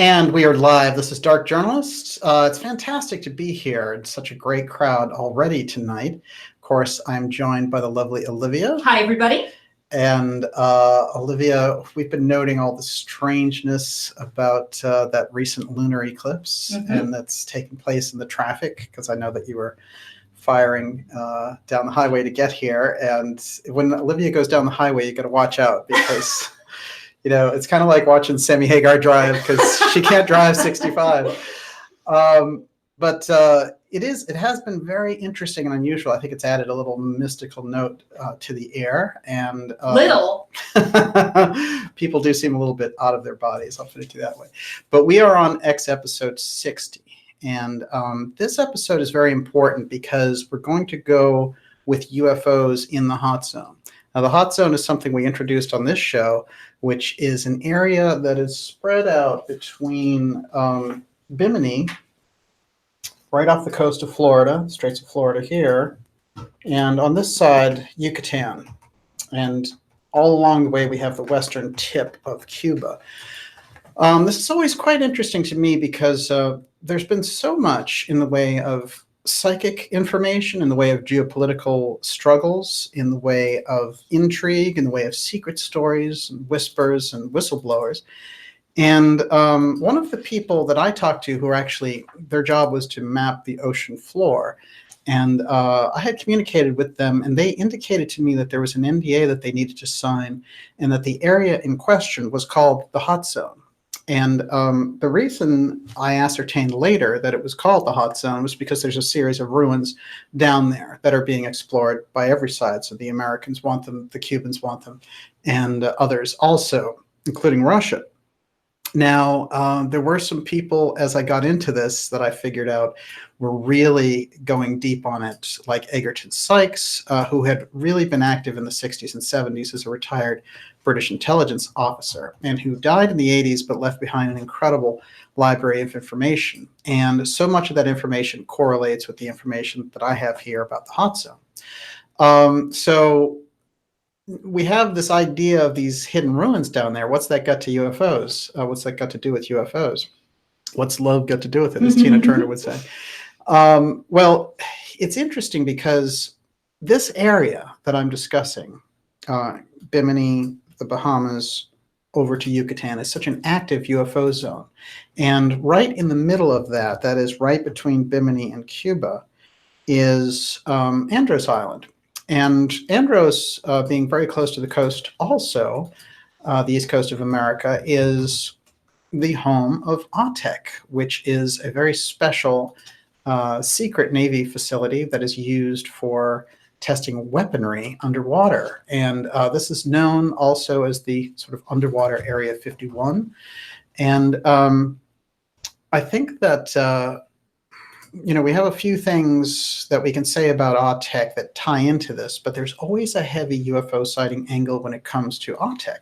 And we are live. This is Dark Journalists. It's fantastic to be here. It's such a great crowd already tonight. Of course, I'm joined by the lovely Olivia. Hi, everybody. And Olivia, we've been noting all the strangeness about that recent lunar eclipse and that's taken place in the traffic, because I know that you were firing down the highway to get here. And when Olivia goes down the highway, you got to watch out because... You know, it's kind of like watching Sammy Hagar drive because she can't drive 65. But it has been very interesting and unusual. I think it's added a little mystical note to the air. And people do seem a little bit out of their bodies. I'll put it that way. But we are on X episode 60. And this episode is very important because we're going to go with UFOs in the hot zone. Now, the hot zone is something we introduced on this show, which is an area that is spread out between Bimini, right off the coast of Florida, Straits of Florida here, and on this side, Yucatan. And all along the way, we have the western tip of Cuba. This is always quite interesting to me because there's been so much in the way of psychic information, in the way of geopolitical struggles, in the way of intrigue, in the way of secret stories and whispers and whistleblowers. And one of the people that I talked to who are actually, their job was to map the ocean floor. And I had communicated with them, and they indicated to me that there was an NDA that they needed to sign, and that the area in question was called the hot zone. And the reason I ascertained later that it was called the hot zone was because there's a series of ruins down there that are being explored by every side. So the Americans want them, the Cubans want them, and others also, including Russia. Now, there were some people, as I got into this, that I figured out were really going deep on it, like Edgar Cayce, who had really been active in the 60s and 70s as a retired British intelligence officer, and who died in the 80s but left behind an incredible library of information. And so much of that information correlates with the information that I have here about the hot zone. So we have this idea of these hidden ruins down there. What's that got to UFOs? What's that got to do with UFOs? What's love got to do with it, as Tina Turner would say? Well, it's interesting because this area that I'm discussing, Bimini, the Bahamas, over to Yucatan, is such an active UFO zone. And right in the middle of that, that is right between Bimini and Cuba, is Andros Island. And Andros, being very close to the coast also, the east coast of America, is the home of AUTEC, which is a very special secret Navy facility that is used for testing weaponry underwater. And this is known also as the sort of underwater Area 51. And I think that you know, we have a few things that we can say about AUTEC that tie into this, but there's always a heavy UFO sighting angle when it comes to AUTEC.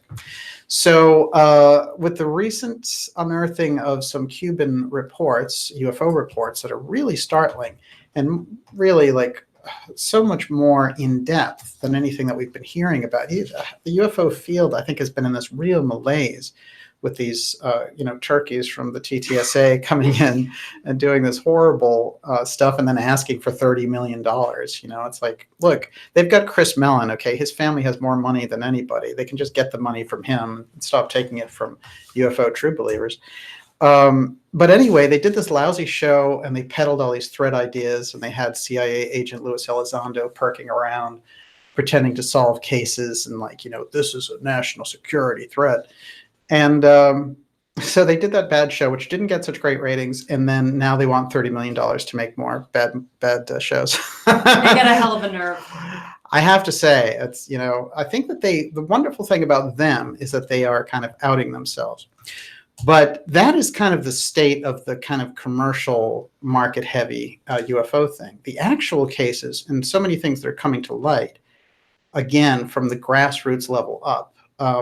So with the recent unearthing of some Cuban reports, UFO reports, that are really startling and really like so much more in depth than anything that we've been hearing about. The UFO field, I think, has been in this real malaise with these, you know, turkeys from the TTSA coming in and doing this horrible stuff and then asking for $30 million. You know, it's like, look, they've got Chris Mellon, okay? His family has more money than anybody. They can just get the money from him and stop taking it from UFO true believers. But anyway, they did this lousy show and they peddled all these threat ideas, and they had CIA agent Luis Elizondo perking around, pretending to solve cases and like, you know, this is a national security threat. And so they did that bad show, which didn't get such great ratings. And then now they want $30 million to make more bad shows. They get a hell of a nerve. I have to say, it's, you know, I think that the wonderful thing about them is that they are kind of outing themselves. But that is kind of the state of the kind of commercial market heavy UFO thing. The actual cases and so many things that are coming to light, again, from the grassroots level up,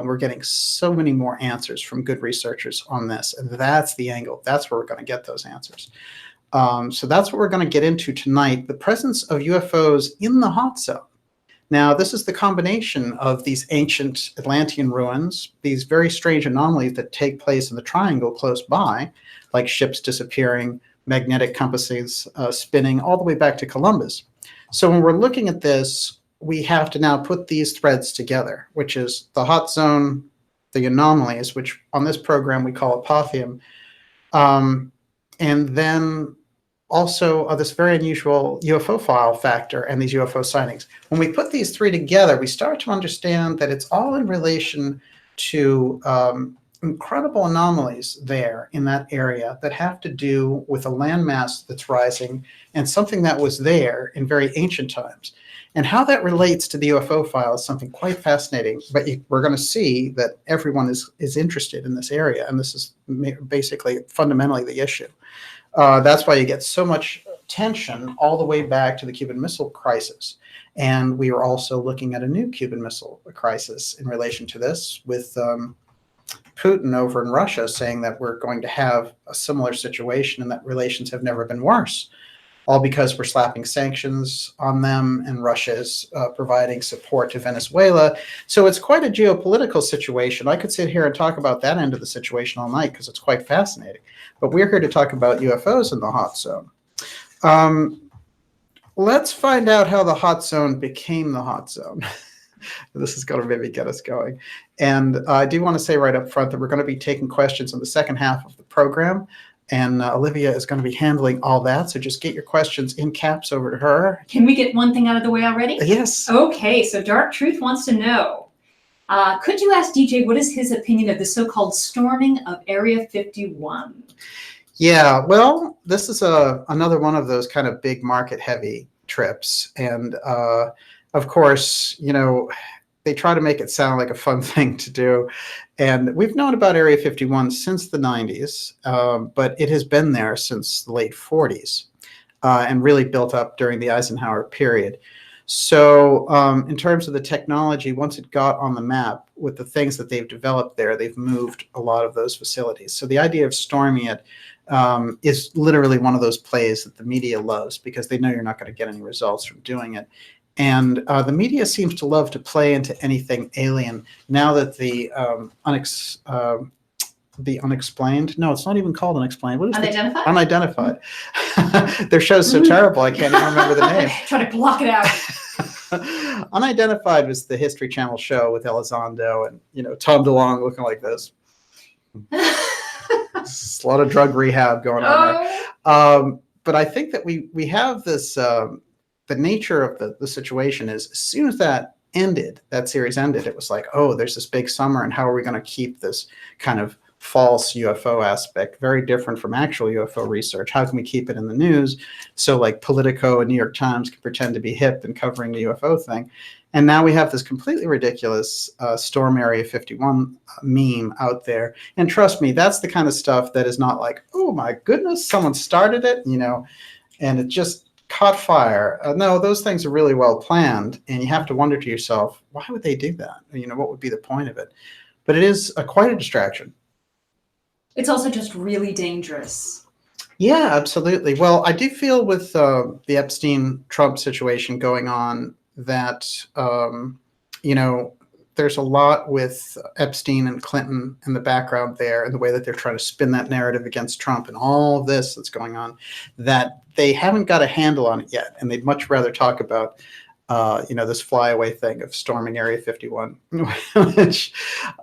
we're getting so many more answers from good researchers on this. And that's the angle. That's where we're going to get those answers. So that's what we're going to get into tonight. The presence of UFOs in the hot zone. Now, this is the combination of these ancient Atlantean ruins, these very strange anomalies that take place in the triangle close by, like ships disappearing, magnetic compasses spinning all the way back to Columbus. So when we're looking at this, we have to now put these threads together, which is the hot zone, the anomalies, which on this program we call apotheum, and then also this very unusual UFO file factor and these UFO sightings. When we put these three together, we start to understand that it's all in relation to incredible anomalies there in that area that have to do with a landmass that's rising and something that was there in very ancient times. And how that relates to the UFO file is something quite fascinating, but we're going to see that everyone is interested in this area, and this is basically fundamentally the issue. That's why you get so much tension all the way back to the Cuban Missile Crisis. And we are also looking at a new Cuban Missile Crisis in relation to this, with Putin over in Russia saying that we're going to have a similar situation and that relations have never been worse, all because we're slapping sanctions on them and Russia is providing support to Venezuela. So it's quite a geopolitical situation. I could sit here and talk about that end of the situation all night because it's quite fascinating. But we're here to talk about UFOs in the hot zone. Let's find out how the hot zone became the hot zone. This is going to maybe get us going. And I do want to say right up front that we're going to be taking questions in the second half of the program. And Olivia is going to be handling all that. So just get your questions in caps over to her. Can we get one thing out of the way already? Yes. Okay, so Dark Truth wants to know, could you ask DJ what is his opinion of the so-called storming of Area 51? Yeah, well, this is another one of those kind of big market heavy trips. And of course, you know, they try to make it sound like a fun thing to do. And we've known about Area 51 since the 90s, but it has been there since the late 40s and really built up during the Eisenhower period. So in terms of the technology, once it got on the map with the things that they've developed there, they've moved a lot of those facilities. So the idea of storming it is literally one of those plays that the media loves because they know you're not going to get any results from doing it. And the media seems to love to play into anything alien now that the unexplained, no, it's not even called unexplained. What is Unidentified? It? Unidentified. Their show's so terrible, I can't even remember the name. Try to block it out. Unidentified was the History Channel show with Elizondo and, you know, Tom DeLonge looking like this. It's a lot of drug rehab going on there. But I think that we have this... the nature of the situation is as soon as that series ended, it was like, oh, there's this big summer, and how are we going to keep this kind of false UFO aspect, very different from actual UFO research? How can we keep it in the news so like Politico and New York Times can pretend to be hip and covering the UFO thing? And now we have this completely ridiculous Storm Area 51 meme out there. And trust me, that's the kind of stuff that is not like, oh my goodness, someone started it, you know, and it just caught fire. No, those things are really well planned, and you have to wonder to yourself, why would they do that? You know, what would be the point of it? But it is quite a distraction. It's also just really dangerous. Yeah, absolutely. Well, I do feel with the Epstein-Trump situation going on that, you know, there's a lot with Epstein and Clinton in the background there and the way that they're trying to spin that narrative against Trump and all of this that's going on, that they haven't got a handle on it yet. And they'd much rather talk about, you know, this flyaway thing of storming Area 51, which,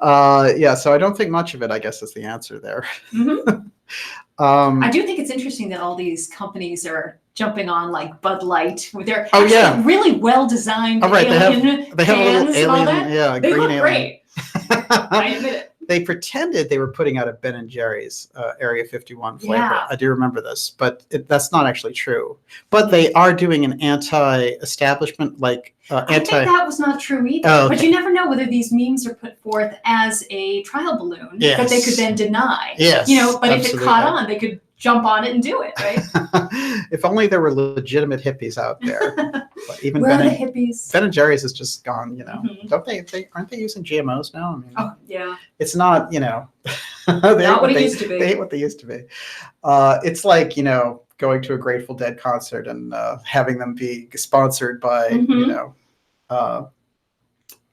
yeah, so I don't think much of it, I guess, is the answer there. Mm-hmm. I do think it's interesting that all these companies are jumping on like Bud Light with their really well-designed alien they have a little cans alien, and all that. yeah, They green look alien. great. I admit it. They pretended they were putting out a Ben and Jerry's Area 51 flavor. Yeah. I do remember this, but that's not actually true. But they are doing an anti-establishment, like I think that was not true either. Oh, okay. But you never know whether these memes are put forth as a trial balloon that they could then deny. Yes, you know, but absolutely. if it caught on, they could jump on it and do it, right? If only there were legitimate hippies out there. But even Where are the hippies? Ben and Jerry's is just gone, you know. Mm-hmm. Don't they aren't they using GMOs now? I mean, oh, yeah. It's not, you know. Not what it used to be. They hate what they used to be. It's like, you know, going to a Grateful Dead concert and having them be sponsored by, you know,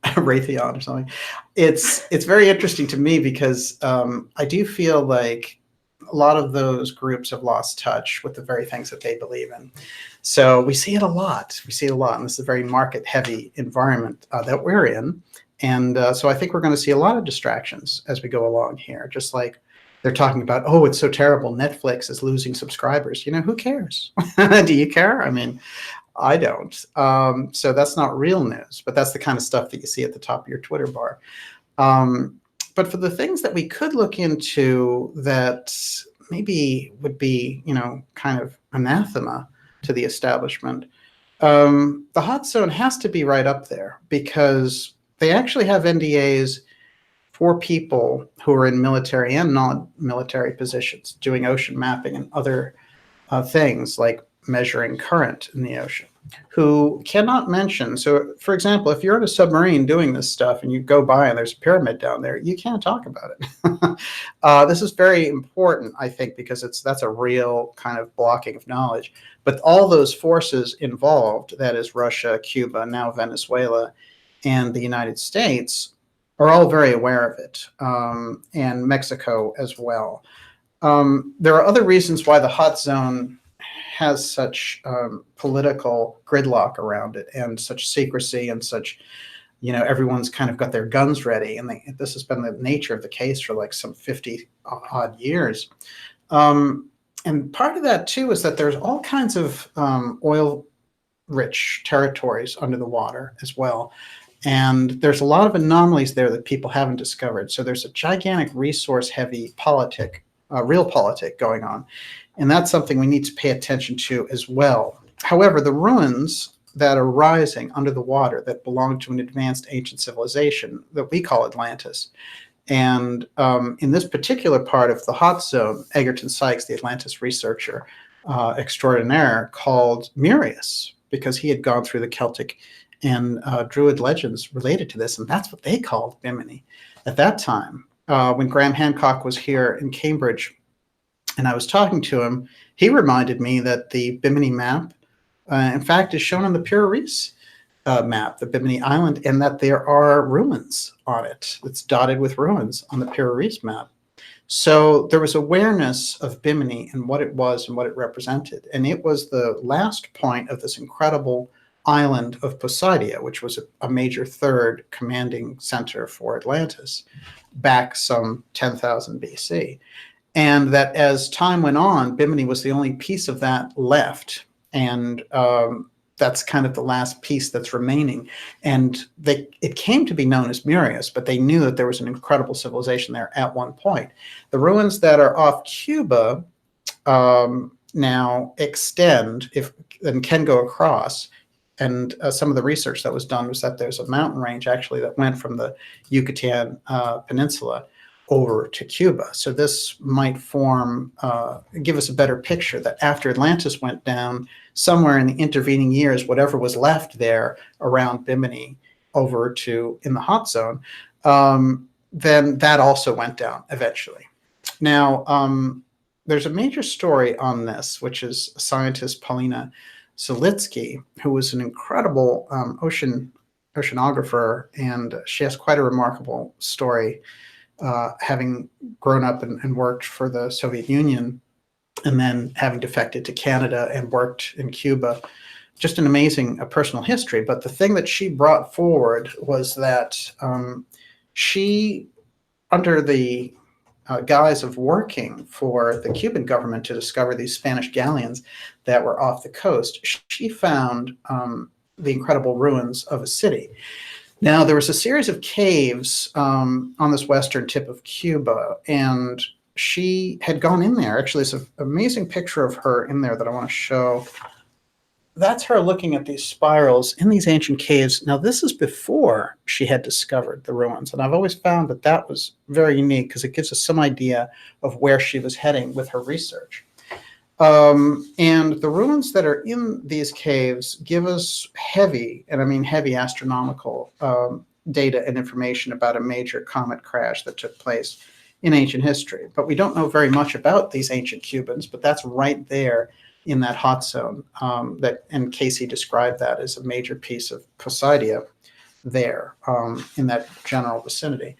Raytheon or something. It's very interesting to me because I do feel like a lot of those groups have lost touch with the very things that they believe in. So we see it a lot. We see it a lot, and this is a very market-heavy environment that we're in. And so I think we're going to see a lot of distractions as we go along here, just like they're talking about, oh, it's so terrible. Netflix is losing subscribers. You know, who cares? Do you care? I mean, I don't. So that's not real news, but that's the kind of stuff that you see at the top of your Twitter bar. But for the things that we could look into that maybe would be, you know, kind of anathema to the establishment, the hot zone has to be right up there because they actually have NDAs for people who are in military and non-military positions doing ocean mapping and other things like measuring current in the ocean, who cannot mention. So, for example, if you're in a submarine doing this stuff and you go by and there's a pyramid down there, you can't talk about it. This is very important, I think, because that's a real kind of blocking of knowledge. But all those forces involved, that is Russia, Cuba, now Venezuela, and the United States, are all very aware of it, and Mexico as well. There are other reasons why the hot zone has such political gridlock around it and such secrecy and such, you know, everyone's kind of got their guns ready. And this has been the nature of the case for like some 50 odd years. And part of that, too, is that there's all kinds of oil-rich territories under the water as well. And there's a lot of anomalies there that people haven't discovered. So there's a gigantic resource-heavy real politic going on. And that's something we need to pay attention to as well. However, the ruins that are rising under the water that belong to an advanced ancient civilization that we call Atlantis. And in this particular part of the hot zone, Egerton Sykes, the Atlantis researcher extraordinaire, called Murius, because he had gone through the Celtic and Druid legends related to this, and that's what they called Bimini at that time. When Graham Hancock was here in Cambridge, and I was talking to him, he reminded me that the Bimini map, in fact, is shown on the Pura Reis map, the Bimini Island, and that there are ruins on it. It's dotted with ruins on the Pura Reis map. So there was awareness of Bimini and what it was and what it represented. And it was the last point of this incredible island of Poseidia, which was a major third commanding center for Atlantis back some 10,000 BC. And that as time went on, Bimini was the only piece of that left. And that's kind of the last piece that's remaining. And it came to be known as Murius, but they knew that there was an incredible civilization there at one point. The ruins that are off Cuba now extend and can go across. And some of the research that was done was that there's a mountain range actually that went from the Yucatan Peninsula over to Cuba. So this might give us a better picture that after Atlantis went down, somewhere in the intervening years, whatever was left there around Bimini over to in the hot zone, then that also went down eventually. Now, there's a major story on this, which is scientist Paulina Zelitsky, who was an incredible oceanographer, and she has quite a remarkable story, having grown up and worked for the Soviet Union, and then having defected to Canada and worked in Cuba. Just an amazing personal history. But the thing that she brought forward was that she, under the guise of working for the Cuban government to discover these Spanish galleons that were off the coast, she found the incredible ruins of a city. Now, there was a series of caves on this western tip of Cuba, and she had gone in there. Actually, there's an amazing picture of her in there that I want to show. That's her looking at these spirals in these ancient caves. Now, this is before she had discovered the ruins, and I've always found that that was very unique because it gives us some idea of where she was heading with her research. And the ruins that are in these caves give us heavy, and I mean heavy astronomical data and information about a major comet crash that took place in ancient history. But we don't know very much about these ancient Cubans, but that's right there in that hot zone, and Cayce described that as a major piece of Poseidia. there in that general vicinity.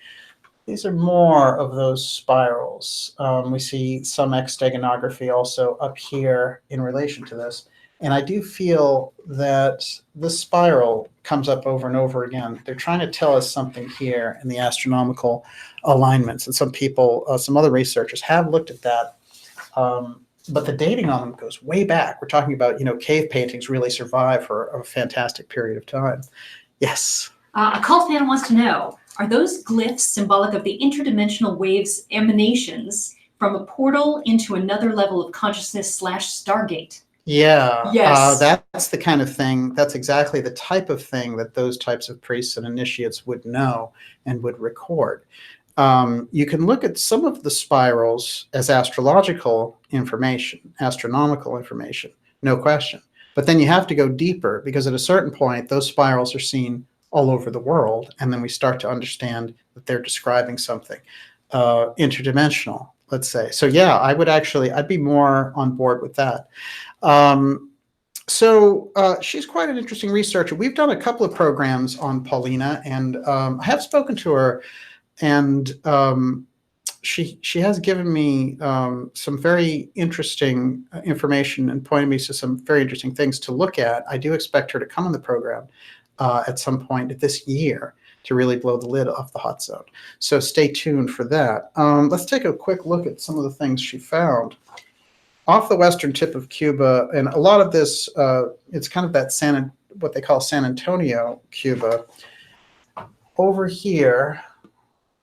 These are more of those spirals. We see some exsteganography also up here in relation to this. And I do feel that this spiral comes up over and over again. They're trying to tell us something here in the astronomical alignments. And some people, some other researchers have looked at that. But the dating on them goes way back. We're talking about, cave paintings really survive for a fantastic period of time. Yes. A cult fan wants to know, are those glyphs symbolic of the interdimensional waves emanations from a portal into another level of consciousness / Stargate? Yeah, yes. That's the kind of thing, that's exactly the type of thing that those types of priests and initiates would know and would record. You can look at some of the spirals as astrological information, astronomical information, no question. But then you have to go deeper, because at a certain point, those spirals are seen all over the world, and then we start to understand that they're describing something interdimensional, let's say. So yeah, I'd be more on board with that. She's quite an interesting researcher. We've done a couple of programs on Paulina, and I have spoken to her, and she has given me some very interesting information and pointed me to some very interesting things to look at. I do expect her to come on the program at some point this year to really blow the lid off the hot zone. So stay tuned for that. Let's take a quick look at some of the things she found. Off the western tip of Cuba, and a lot of this, it's kind of that what they call San Antonio, Cuba. Over here,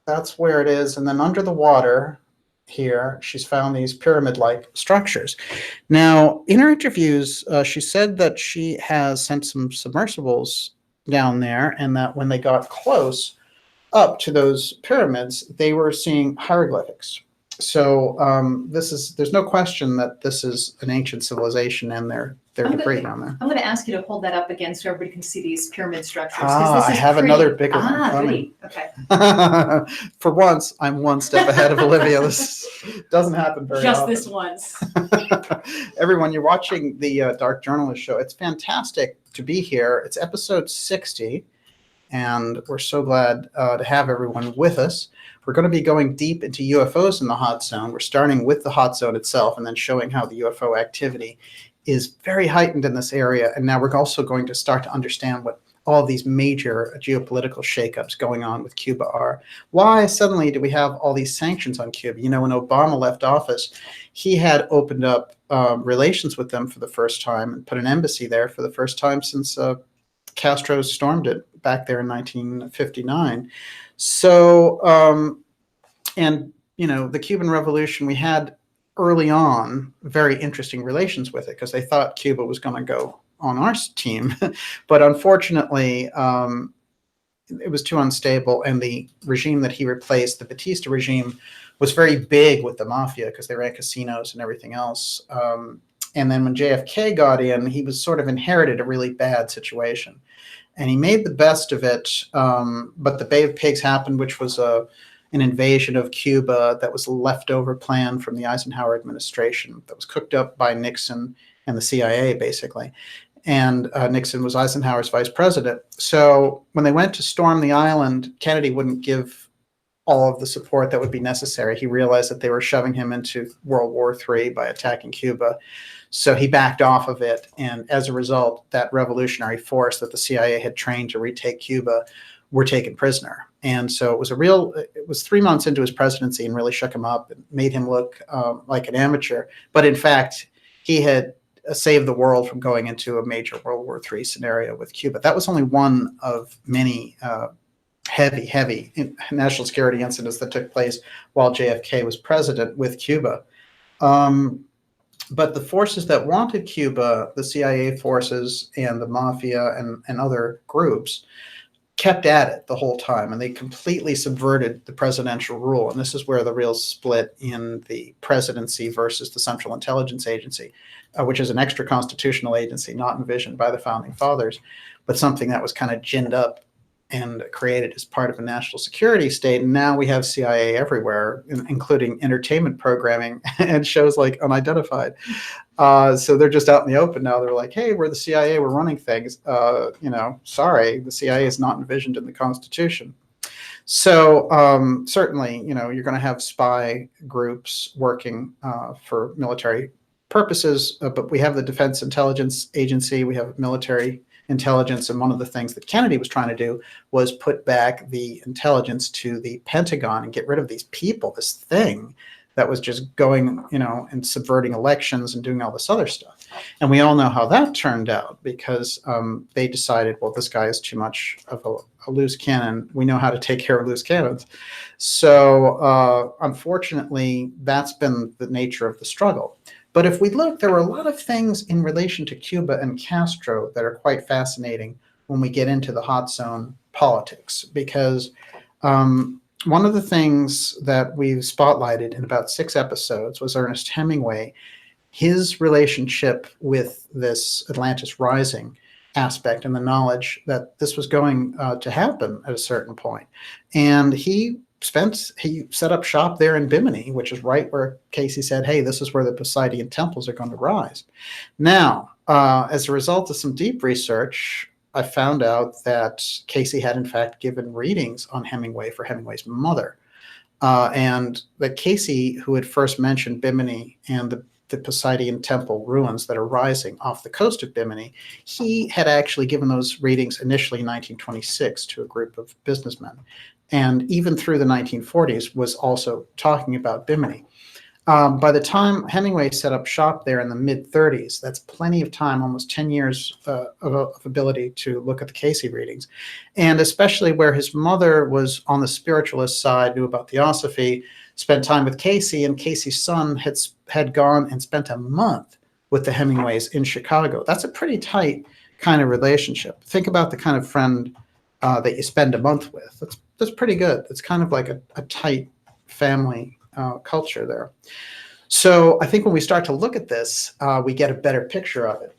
that's where it is, and then under the water here, she's found these pyramid-like structures. Now, in her interviews, she said that she has sent some submersibles down there, and that when they got close up to those pyramids, they were seeing hieroglyphics. So there's no question that this is an ancient civilization, and their debris down there. I'm going to ask you to hold that up again so everybody can see these pyramid structures. I have another bigger one. Really? Okay. For once, I'm one step ahead of Olivia. This doesn't happen very often. Just this once. Everyone, you're watching the Dark Journalist Show. It's fantastic to be here. It's episode 60, and we're so glad to have everyone with us. We're going to be going deep into UFOs in the hot zone. We're starting with the hot zone itself and then showing how the UFO activity is very heightened in this area. And now we're also going to start to understand what all these major geopolitical shakeups going on with Cuba are. Why suddenly do we have all these sanctions on Cuba? When Obama left office, he had opened up relations with them for the first time and put an embassy there for the first time since Castro stormed it back there in 1959. So, the Cuban Revolution, we had early on very interesting relations with it because they thought Cuba was going to go on our team. But unfortunately, it was too unstable. And the regime that he replaced, the Batista regime, was very big with the mafia because they ran casinos and everything else. And then when JFK got in, he was sort of inherited a really bad situation. And he made the best of it, but the Bay of Pigs happened, which was an invasion of Cuba that was a leftover plan from the Eisenhower administration that was cooked up by Nixon and the CIA, basically. And Nixon was Eisenhower's vice president. So when they went to storm the island, Kennedy wouldn't give all of the support that would be necessary. He realized that they were shoving him into World War III by attacking Cuba. So he backed off of it, and as a result, that revolutionary force that the CIA had trained to retake Cuba were taken prisoner. And so it was 3 months into his presidency and really shook him up and made him look like an amateur. But in fact, he had saved the world from going into a major World War III scenario with Cuba. That was only one of many heavy national security incidents that took place while JFK was president with Cuba. But the forces that wanted Cuba, the CIA forces and the mafia and other groups, kept at it the whole time, and they completely subverted the presidential rule. And this is where the real split in the presidency versus the Central Intelligence Agency, which is an extra constitutional agency not envisioned by the Founding Fathers, but something that was kind of ginned up and created as part of a national security state. And now we have CIA everywhere, including entertainment programming and shows like Unidentified. So they're just out in the open now. They're like, hey, we're the CIA, we're running things. Sorry, the CIA is not envisioned in the Constitution. So certainly, you're going to have spy groups working for military purposes, but we have the Defense Intelligence Agency, we have military intelligence, and one of the things that Kennedy was trying to do was put back the intelligence to the Pentagon and get rid of these people, this thing that was just going, and subverting elections and doing all this other stuff. And we all know how that turned out, because they decided, well, this guy is too much of a loose cannon. We know how to take care of loose cannons. So unfortunately, that's been the nature of the struggle. But if we look, there were a lot of things in relation to Cuba and Castro that are quite fascinating when we get into the hot zone politics, because one of the things that we've spotlighted in about 6 episodes was Ernest Hemingway, his relationship with this Atlantis rising aspect and the knowledge that this was going to happen at a certain point. And he set up shop there in Bimini, which is right where Cayce said, hey, this is where the Poseidon temples are going to rise. Now, as a result of some deep research, I found out that Cayce had in fact given readings on Hemingway for Hemingway's mother. And that Cayce, who had first mentioned Bimini and the Poseidon temple ruins that are rising off the coast of Bimini, he had actually given those readings initially in 1926 to a group of businessmen. And even through the 1940s was also talking about Bimini. By the time Hemingway set up shop there in the mid-30s, that's plenty of time, almost 10 years of ability to look at the Cayce readings. And especially where his mother was on the spiritualist side, knew about Theosophy, spent time with Cayce, and Cayce's son had gone and spent a month with the Hemingways in Chicago. That's a pretty tight kind of relationship. Think about the kind of friend that you spend a month with. That's pretty good. It's kind of like a tight family culture there. So I think when we start to look at this, we get a better picture of it.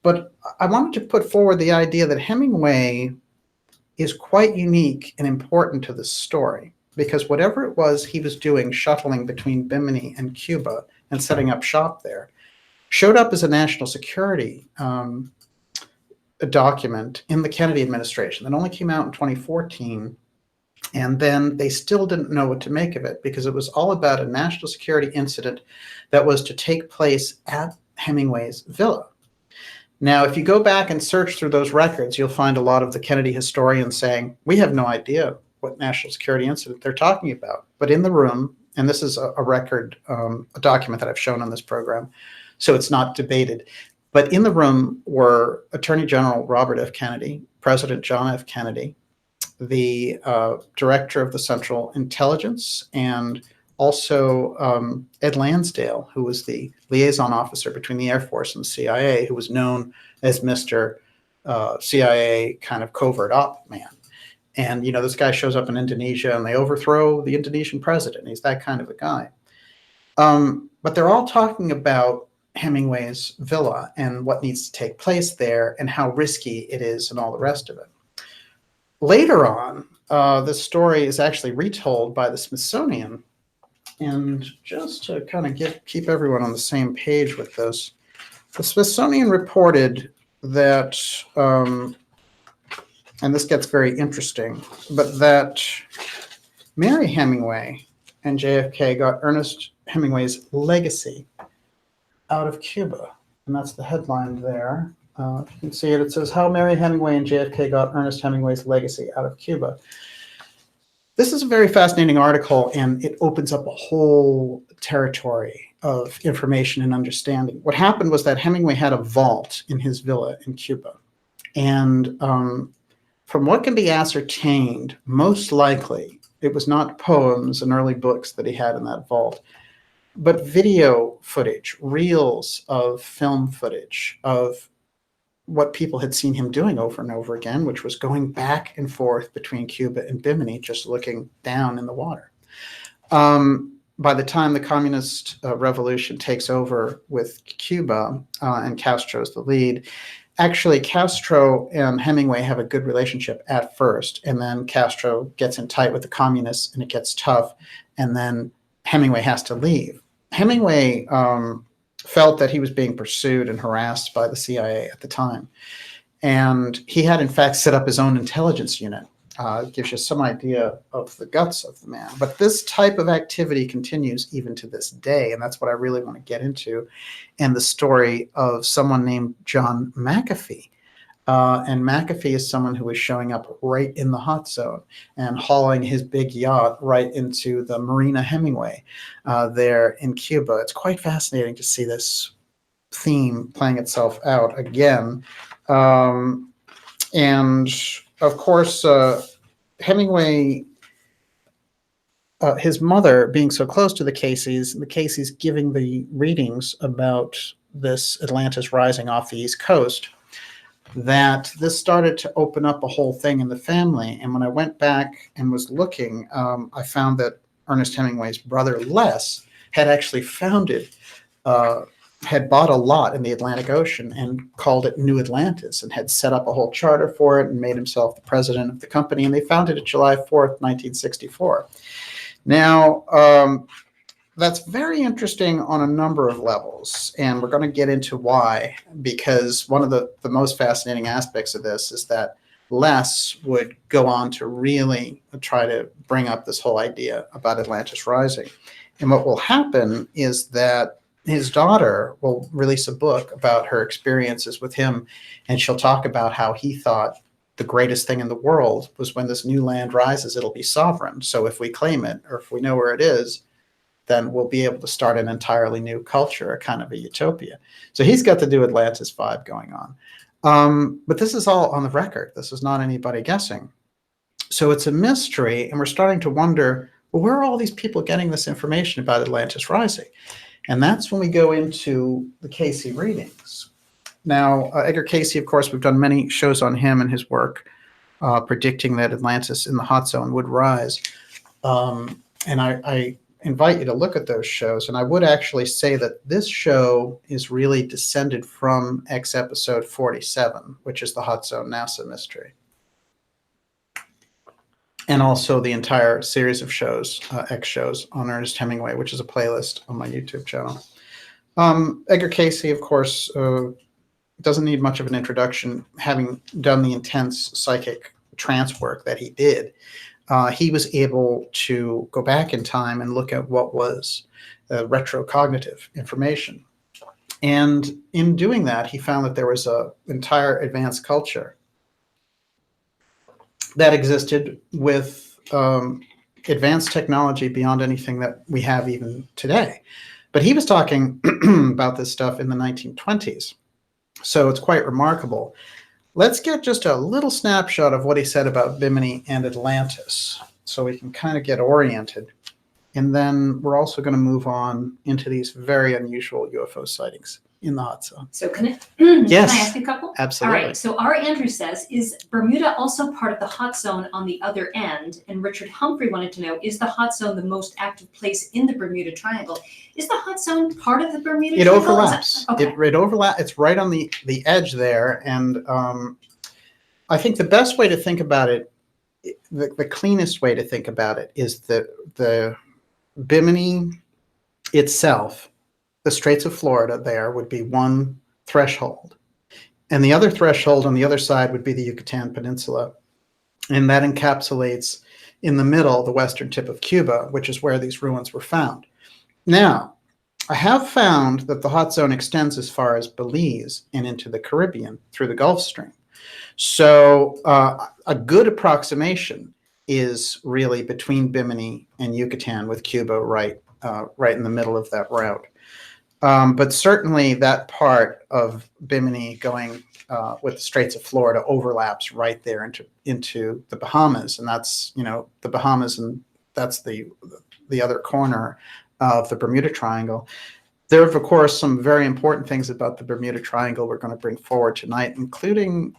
But I wanted to put forward the idea that Hemingway is quite unique and important to the story, because whatever it was he was doing, shuttling between Bimini and Cuba and setting up shop there, showed up as a national security a document in the Kennedy administration that only came out in 2014. And then they still didn't know what to make of it, because it was all about a national security incident that was to take place at Hemingway's villa. Now, if you go back and search through those records, you'll find a lot of the Kennedy historians saying, we have no idea what national security incident they're talking about. But in the room, and this is a record, a document that I've shown on this program, so it's not debated, but in the room were Attorney General Robert F. Kennedy, President John F. Kennedy, the director of the Central Intelligence, and also Ed Lansdale, who was the liaison officer between the Air Force and the CIA, who was known as Mr. CIA kind of covert op man. And, this guy shows up in Indonesia and they overthrow the Indonesian president. He's that kind of a guy. But they're all talking about Hemingway's villa and what needs to take place there and how risky it is and all the rest of it. Later on, this story is actually retold by the Smithsonian. And just to kind of keep everyone on the same page with this, the Smithsonian reported that, and this gets very interesting, but that Mary Hemingway and JFK got Ernest Hemingway's legacy out of Cuba. And that's the headline there. If you can see it, it says, How Mary Hemingway and JFK Got Ernest Hemingway's Legacy Out of Cuba. This is a very fascinating article, and it opens up a whole territory of information and understanding. What happened was that Hemingway had a vault in his villa in Cuba. And from what can be ascertained, most likely it was not poems and early books that he had in that vault, but video footage, reels of film footage of what people had seen him doing over and over again, which was going back and forth between Cuba and Bimini, just looking down in the water. By the time the communist revolution takes over with Cuba and Castro's the lead, actually, Castro and Hemingway have a good relationship at first, and then Castro gets in tight with the communists, and it gets tough, and then Hemingway has to leave. Hemingway felt that he was being pursued and harassed by the CIA at the time, and he had, in fact, set up his own intelligence unit. Gives you some idea of the guts of the man. But this type of activity continues even to this day, and that's what I really want to get into, and the story of someone named John McAfee. And McAfee is someone who is showing up right in the hot zone and hauling his big yacht right into the Marina Hemingway there in Cuba. It's quite fascinating to see this theme playing itself out again. And of course, Hemingway, his mother being so close to the Cayces giving the readings about this Atlantis rising off the East Coast, that this started to open up a whole thing in the family. And when I went back and was looking, I found that Ernest Hemingway's brother Les had actually had bought a lot in the Atlantic Ocean and called it New Atlantis, and had set up a whole charter for it and made himself the president of the company. And they founded it July 4th, 1964. Now, that's very interesting on a number of levels, and we're going to get into why, because one of the most fascinating aspects of this is that Les would go on to really try to bring up this whole idea about Atlantis rising. And what will happen is that his daughter will release a book about her experiences with him, and she'll talk about how he thought the greatest thing in the world was when this new land rises, it'll be sovereign. So if we claim it, or if we know where it is, then we'll be able to start an entirely new culture, a kind of a utopia. So he's got the New Atlantis vibe going on. But this is all on the record. This is not anybody guessing. So it's a mystery, and we're starting to wonder, well, where are all these people getting this information about Atlantis rising? And that's when we go into the Cayce readings. Now, Edgar Cayce, of course, we've done many shows on him and his work, predicting that Atlantis in the hot zone would rise. And I invite you to look at those shows. And I would actually say that this show is really descended from X episode 47, which is the hot zone NASA mystery. And also the entire series of shows, X shows on Ernest Hemingway, which is a playlist on my YouTube channel. Edgar Cayce, of course, doesn't need much of an introduction, having done the intense psychic trance work that he did. He was able to go back in time and look at what was retrocognitive information. And in doing that, he found that there was an entire advanced culture that existed with advanced technology beyond anything that we have even today. But he was talking about this stuff in the 1920s. So it's quite remarkable. Let's get just a little snapshot of what he said about Bimini and Atlantis, so we can kind of get oriented. And then we're also going to move on into these very unusual UFO sightings in the hot zone. So yes. Can I ask a couple? Absolutely. All right. So R. Andrew says, is Bermuda also part of the hot zone on the other end? And Richard Humphrey wanted to know, is the hot zone the most active place in the Bermuda Triangle? Is the hot zone part of the Bermuda Triangle? It overlaps. Okay. It overlaps. It's right on the edge there. And I think the best way to think about it, the cleanest way to think about it, is the Bimini itself. The Straits of Florida there would be one threshold. And the other threshold on the other side would be the Yucatan Peninsula. And that encapsulates in the middle the western tip of Cuba, which is where these ruins were found. Now, I have found that the hot zone extends as far as Belize and into the Caribbean through the Gulf Stream. So a good approximation is really between Bimini and Yucatan, with Cuba right in the middle of that route. But certainly that part of Bimini going with the Straits of Florida overlaps right there into the Bahamas, and that's the Bahamas, and that's the other corner of the Bermuda Triangle. There are, of course, some very important things about the Bermuda Triangle we're going to bring forward tonight, including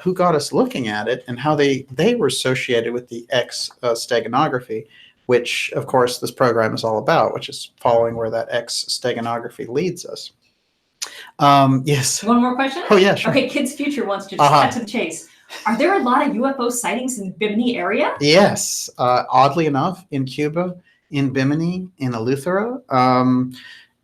who got us looking at it and how they were associated with the X steganography, which, of course, this program is all about, which is following where that X steganography leads us. Yes. One more question? Oh, yeah, sure. Okay, Kids Future wants to just cut to the chase. Are there a lot of UFO sightings in the Bimini area? Yes. Oddly enough, in Cuba, in Bimini, in Eleuthera,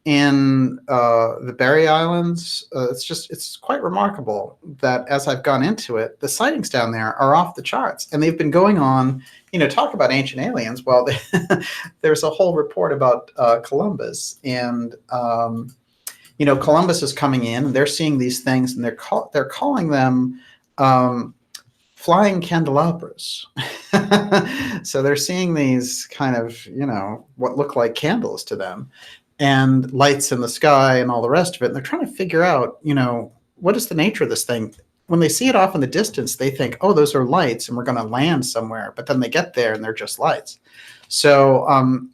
in the Berry Islands, it's quite remarkable that as I've gone into it, the sightings down there are off the charts, and they've been going on. Talk about ancient aliens. Well, there's a whole report about Columbus, and Columbus is coming in, and they're seeing these things, and they're calling them flying candelabras. So they're seeing these kind of what look like candles to them, and lights in the sky and all the rest of it. And they're trying to figure out, what is the nature of this thing? When they see it off in the distance, they think, oh, those are lights and we're going to land somewhere. But then they get there and they're just lights. So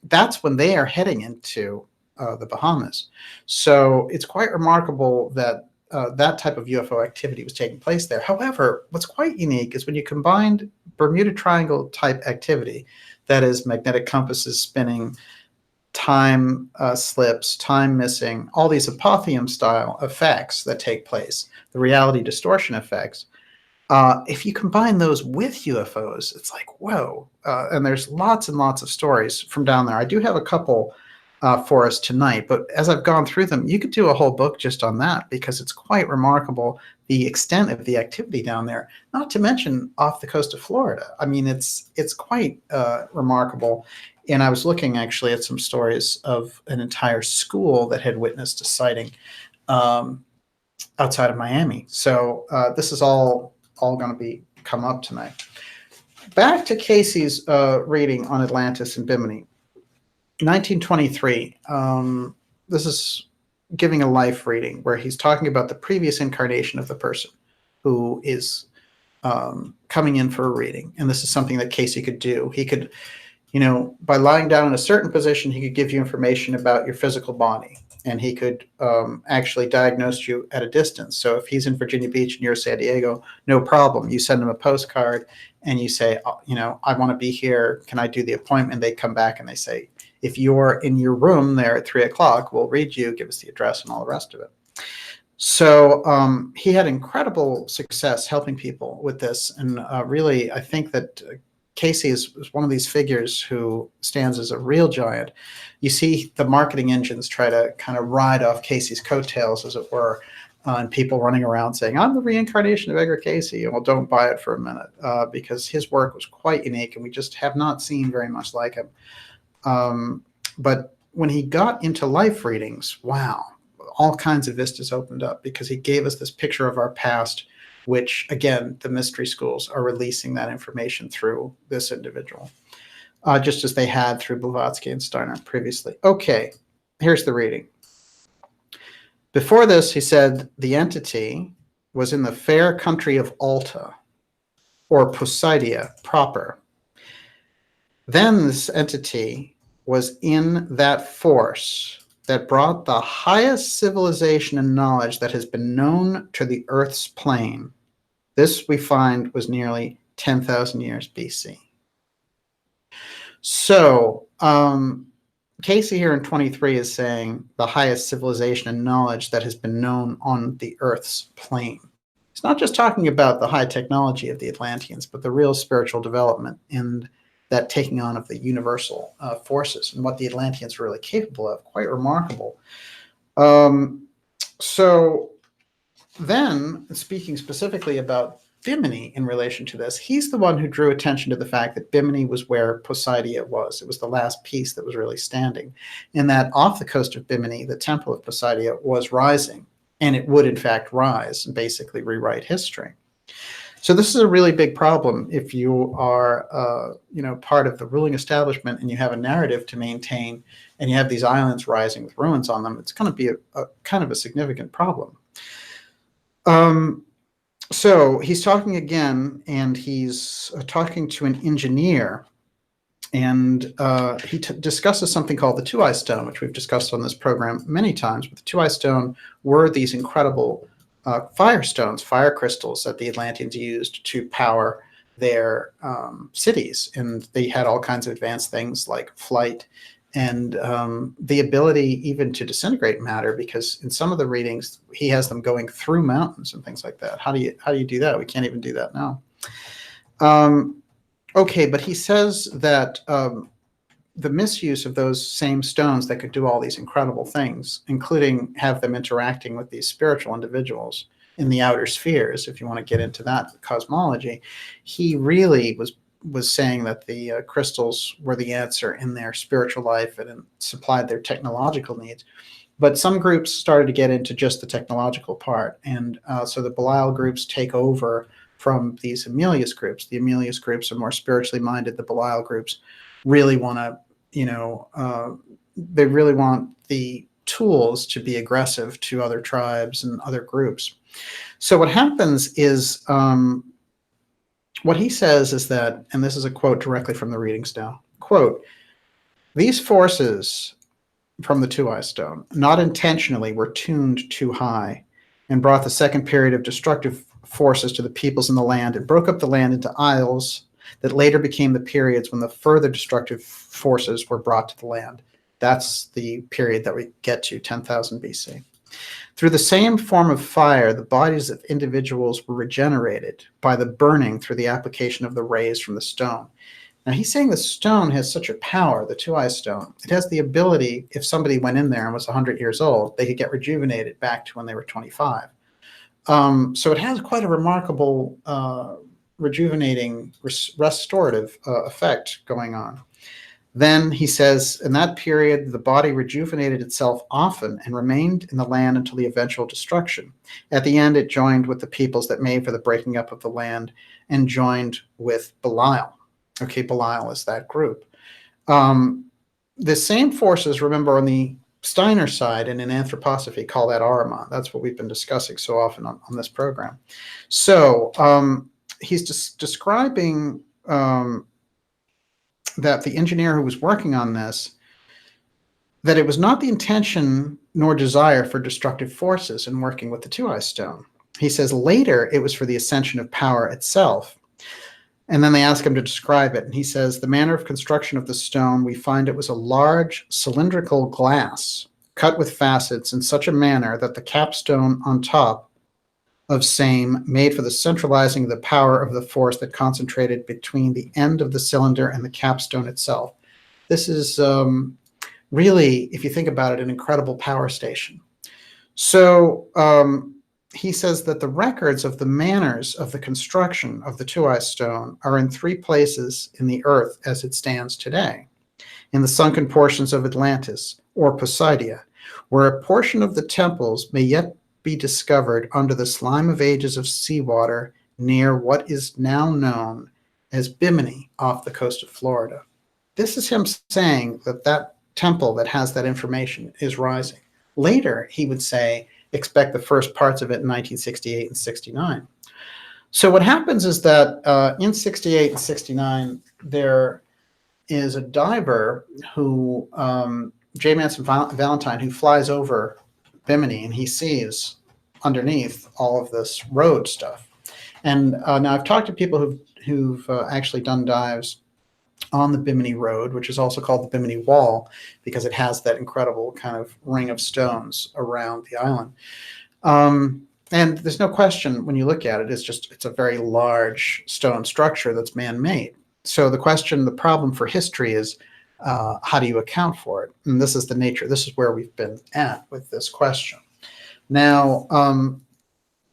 that's when they are heading into the Bahamas. So it's quite remarkable that that type of UFO activity was taking place there. However, what's quite unique is when you combined Bermuda Triangle type activity, that is magnetic compasses spinning, time slips, time missing, all these apotheum style effects that take place, the reality distortion effects. If you combine those with UFOs, it's like, whoa. And there's lots and lots of stories from down there. I do have a couple for us tonight, but as I've gone through them, you could do a whole book just on that, because it's quite remarkable the extent of the activity down there, not to mention off the coast of Florida. I mean, it's quite remarkable. And I was looking actually at some stories of an entire school that had witnessed a sighting outside of Miami. So this is all going to come up tonight. Back to Cayce's reading on Atlantis and Bimini. 1923. This is giving a life reading where he's talking about the previous incarnation of the person who is coming in for a reading. And this is something that Cayce could do. He could, by lying down in a certain position, he could give you information about your physical body, and he could actually diagnose you at a distance. So if he's in Virginia Beach and you're San Diego, no problem. You send him a postcard and you say, I want to be here. Can I do the appointment? They come back and they say, if you're in your room there at 3:00, we'll read you, give us the address and all the rest of it. So he had incredible success helping people with this. And really, I think that Cayce is one of these figures who stands as a real giant. You see the marketing engines try to kind of ride off Cayce's coattails, as it were, and people running around saying, I'm the reincarnation of Edgar Cayce. Well, don't buy it for a minute, because his work was quite unique, and we just have not seen very much like him. But when he got into life readings, wow, all kinds of vistas opened up, because he gave us this picture of our past, which, again, the mystery schools are releasing that information through this individual, just as they had through Blavatsky and Steiner previously. Okay, here's the reading. Before this, he said, the entity was in the fair country of Alta, or Poseidia proper. Then this entity was in that force that brought the highest civilization and knowledge that has been known to the Earth's plane. This, we find, was nearly 10,000 years BC. So Cayce here in 23 is saying the highest civilization and knowledge that has been known on the Earth's plane. It's not just talking about the high technology of the Atlanteans, but the real spiritual development and that taking on of the universal forces and what the Atlanteans were really capable of. Quite remarkable. So then, speaking specifically about Bimini in relation to this, he's the one who drew attention to the fact that Bimini was where Poseidia was. It was the last piece that was really standing. And that off the coast of Bimini, the temple of Poseidia was rising. And it would, in fact, rise and basically rewrite history. So this is a really big problem if you are, part of the ruling establishment and you have a narrative to maintain, and you have these islands rising with ruins on them. It's going to be a kind of a significant problem. So he's talking again, and he's talking to an engineer, and he discusses something called the Two-Eye Stone, which we've discussed on this program many times. But the Two-Eye Stone were these incredible firestones, fire crystals that the Atlanteans used to power their cities. And they had all kinds of advanced things like flight the ability even to disintegrate matter, because in some of the readings he has them going through mountains and things like that. How do you do that? We can't even do that now. Okay, but he says that the misuse of those same stones that could do all these incredible things, including have them interacting with these spiritual individuals in the outer spheres, if you want to get into that cosmology, he really was saying that the crystals were the answer in their spiritual life and supplied their technological needs. But some groups started to get into just the technological part. And so the Belial groups take over from these Emilius groups. The Emilius groups are more spiritually minded. The Belial groups really want to, they really want the tools to be aggressive to other tribes and other groups. So what happens is, what he says is that, and this is a quote directly from the readings now, quote, "These forces from the Two-Eye Stone, not intentionally, were tuned too high and brought the second period of destructive forces to the peoples in the land and broke up the land into isles that later became the periods when the further destructive forces were brought to the land." That's the period that we get to, 10,000 BC. "Through the same form of fire, the bodies of individuals were regenerated by the burning through the application of the rays from the stone." Now he's saying the stone has such a power, the Two-Eye Stone. It has the ability, if somebody went in there and was 100 years old, they could get rejuvenated back to when they were 25. So it has quite a remarkable rejuvenating, restorative effect going on. Then he says, in that period, the body rejuvenated itself often and remained in the land until the eventual destruction. At the end, it joined with the peoples that made for the breaking up of the land and joined with Belial. Okay, Belial is that group. The same forces, remember, on the Steiner side and in anthroposophy, call that Ahriman. That's what we've been discussing so often on this program. So he's describing that the engineer who was working on this, that it was not the intention nor desire for destructive forces in working with the Two-Eye Stone. He says later it was for the ascension of power itself. And then they ask him to describe it. And he says, "The manner of construction of the stone, we find it was a large cylindrical glass cut with facets in such a manner that the capstone on top of same made for the centralizing of the power of the force that concentrated between the end of the cylinder and the capstone itself." This is really, if you think about it, an incredible power station. So he says that the records of the manners of the construction of the Two-Eye Stone are in 3 places in the earth as it stands today. In the sunken portions of Atlantis, or Poseidia, where a portion of the temples may yet be discovered under the slime of ages of seawater near what is now known as Bimini off the coast of Florida. This is him saying that that temple that has that information is rising. Later, he would say, expect the first parts of it in 1968 and 69. So what happens is that in 68 and 69, there is a diver who, J. Manson Valentine, who flies over Bimini, and he sees underneath all of this road stuff. And now I've talked to people who've actually done dives on the Bimini Road, which is also called the Bimini Wall, because it has that incredible kind of ring of stones around the island. And there's no question when you look at it, it's a very large stone structure that's man-made. So the problem for history is, how do you account for it? And this is the nature. This is where we've been at with this question. Now,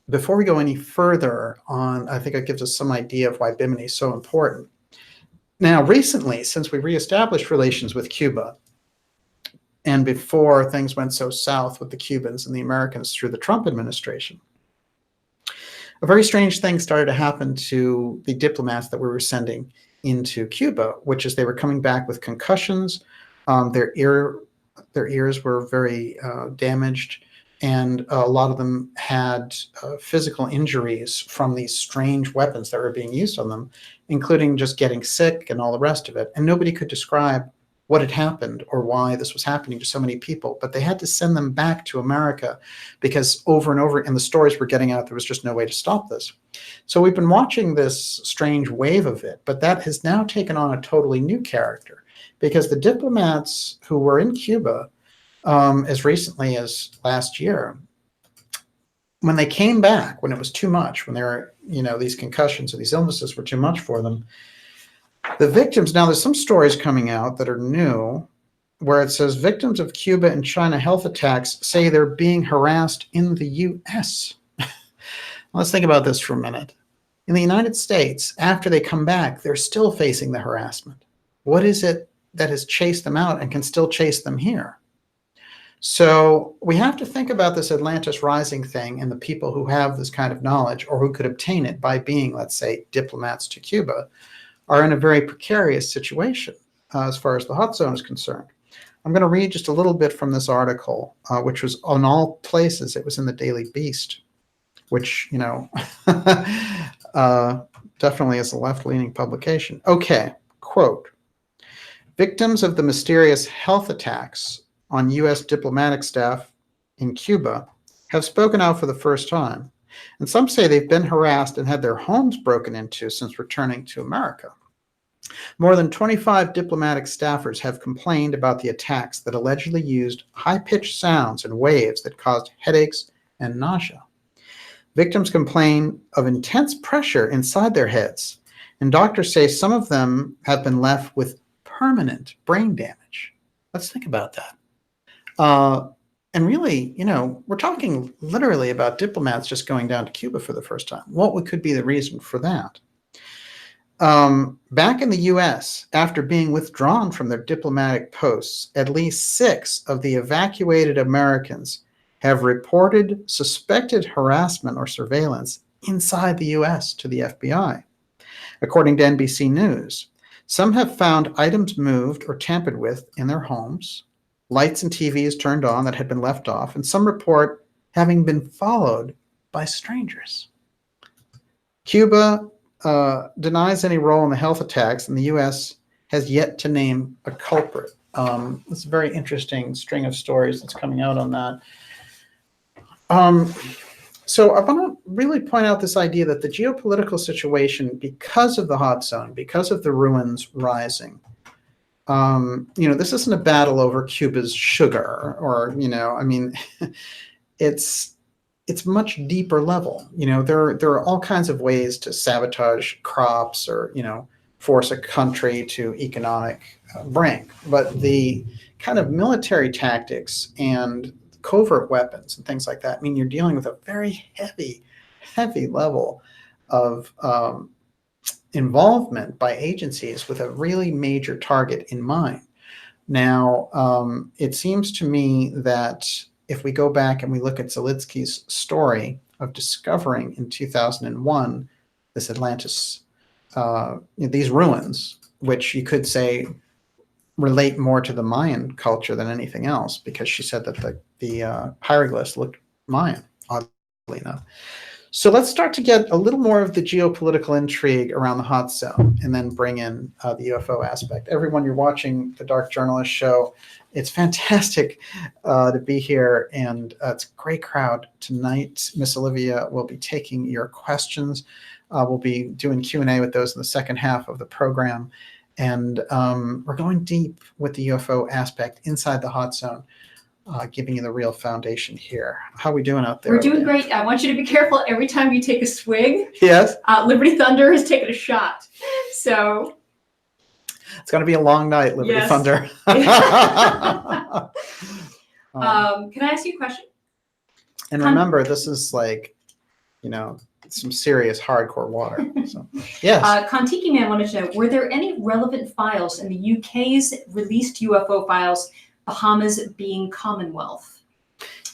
before we go any further on, I think it gives us some idea of why Bimini is so important. Now, recently, since we reestablished relations with Cuba, and before things went so south with the Cubans and the Americans through the Trump administration, a very strange thing started to happen to the diplomats that we were sending into Cuba, which is they were coming back with concussions. Their ears were very damaged, and a lot of them had physical injuries from these strange weapons that were being used on them, including just getting sick and all the rest of it. And nobody could describe what had happened or why this was happening to so many people, but they had to send them back to America because over and over, and the stories were getting out, there was just no way to stop this. So we've been watching this strange wave of it, but that has now taken on a totally new character. because the diplomats who were in Cuba as recently as last year, when they came back, when it was too much, when they were, these concussions or these illnesses were too much for them, the victims, now there's some stories coming out that are new, where it says victims of Cuba and China health attacks say they're being harassed in the U.S. Let's think about this for a minute. In the United States, after they come back, they're still facing the harassment. What is it that has chased them out and can still chase them here? So we have to think about this Atlantis rising thing and the people who have this kind of knowledge or who could obtain it by being, let's say, diplomats to Cuba are in a very precarious situation as far as the hot zone is concerned. I'm going to read just a little bit from this article, which was on all places. It was in the Daily Beast, which, definitely is a left-leaning publication. Okay, quote, victims of the mysterious health attacks on U.S. diplomatic staff in Cuba have spoken out for the first time, and some say they've been harassed and had their homes broken into since returning to America. More than 25 diplomatic staffers have complained about the attacks that allegedly used high-pitched sounds and waves that caused headaches and nausea. Victims complain of intense pressure inside their heads, and doctors say some of them have been left with permanent brain damage. Let's think about that. And really, we're talking literally about diplomats just going down to Cuba for the first time. What could be the reason for that? Back in the U.S., after being withdrawn from their diplomatic posts, at least 6 of the evacuated Americans have reported suspected harassment or surveillance inside the U.S. to the FBI. According to NBC News, some have found items moved or tampered with in their homes, lights and TVs turned on that had been left off, and some report having been followed by strangers. Cuba denies any role in the health attacks, and the U.S. has yet to name a culprit. It's a very interesting string of stories that's coming out on that. So I want to really point out this idea that the geopolitical situation, because of the hot zone, because of the ruins rising, this isn't a battle over Cuba's sugar or, it's much deeper level. There are all kinds of ways to sabotage crops or, force a country to economic brink. But the kind of military tactics and covert weapons and things like that, you're dealing with a very heavy level of involvement by agencies with a really major target in mind. Now, it seems to me that if we go back and we look at Zelitsky's story of discovering in 2001 this Atlantis, these ruins, which you could say relate more to the Mayan culture than anything else, because she said that the hieroglyphs looked Mayan, oddly enough. So let's start to get a little more of the geopolitical intrigue around the hot zone and then bring in the UFO aspect. Everyone, you're watching the Dark Journalist Show. It's fantastic to be here, and it's a great crowd tonight. Miss Olivia will be taking your questions. We'll be doing Q&A with those in the second half of the program. And we're going deep with the UFO aspect inside the hot zone. Giving you the real foundation here. How are we doing out there? We're doing great. I want you to be careful every time you take a swig. Yes. Liberty Thunder has taken a shot. So it's going to be a long night, Liberty Thunder. Can I ask you a question? And remember, this is like, some serious hardcore water. So, yes. Kontiki Man wanted to know, were there any relevant files in the UK's released UFO files, Bahamas being Commonwealth?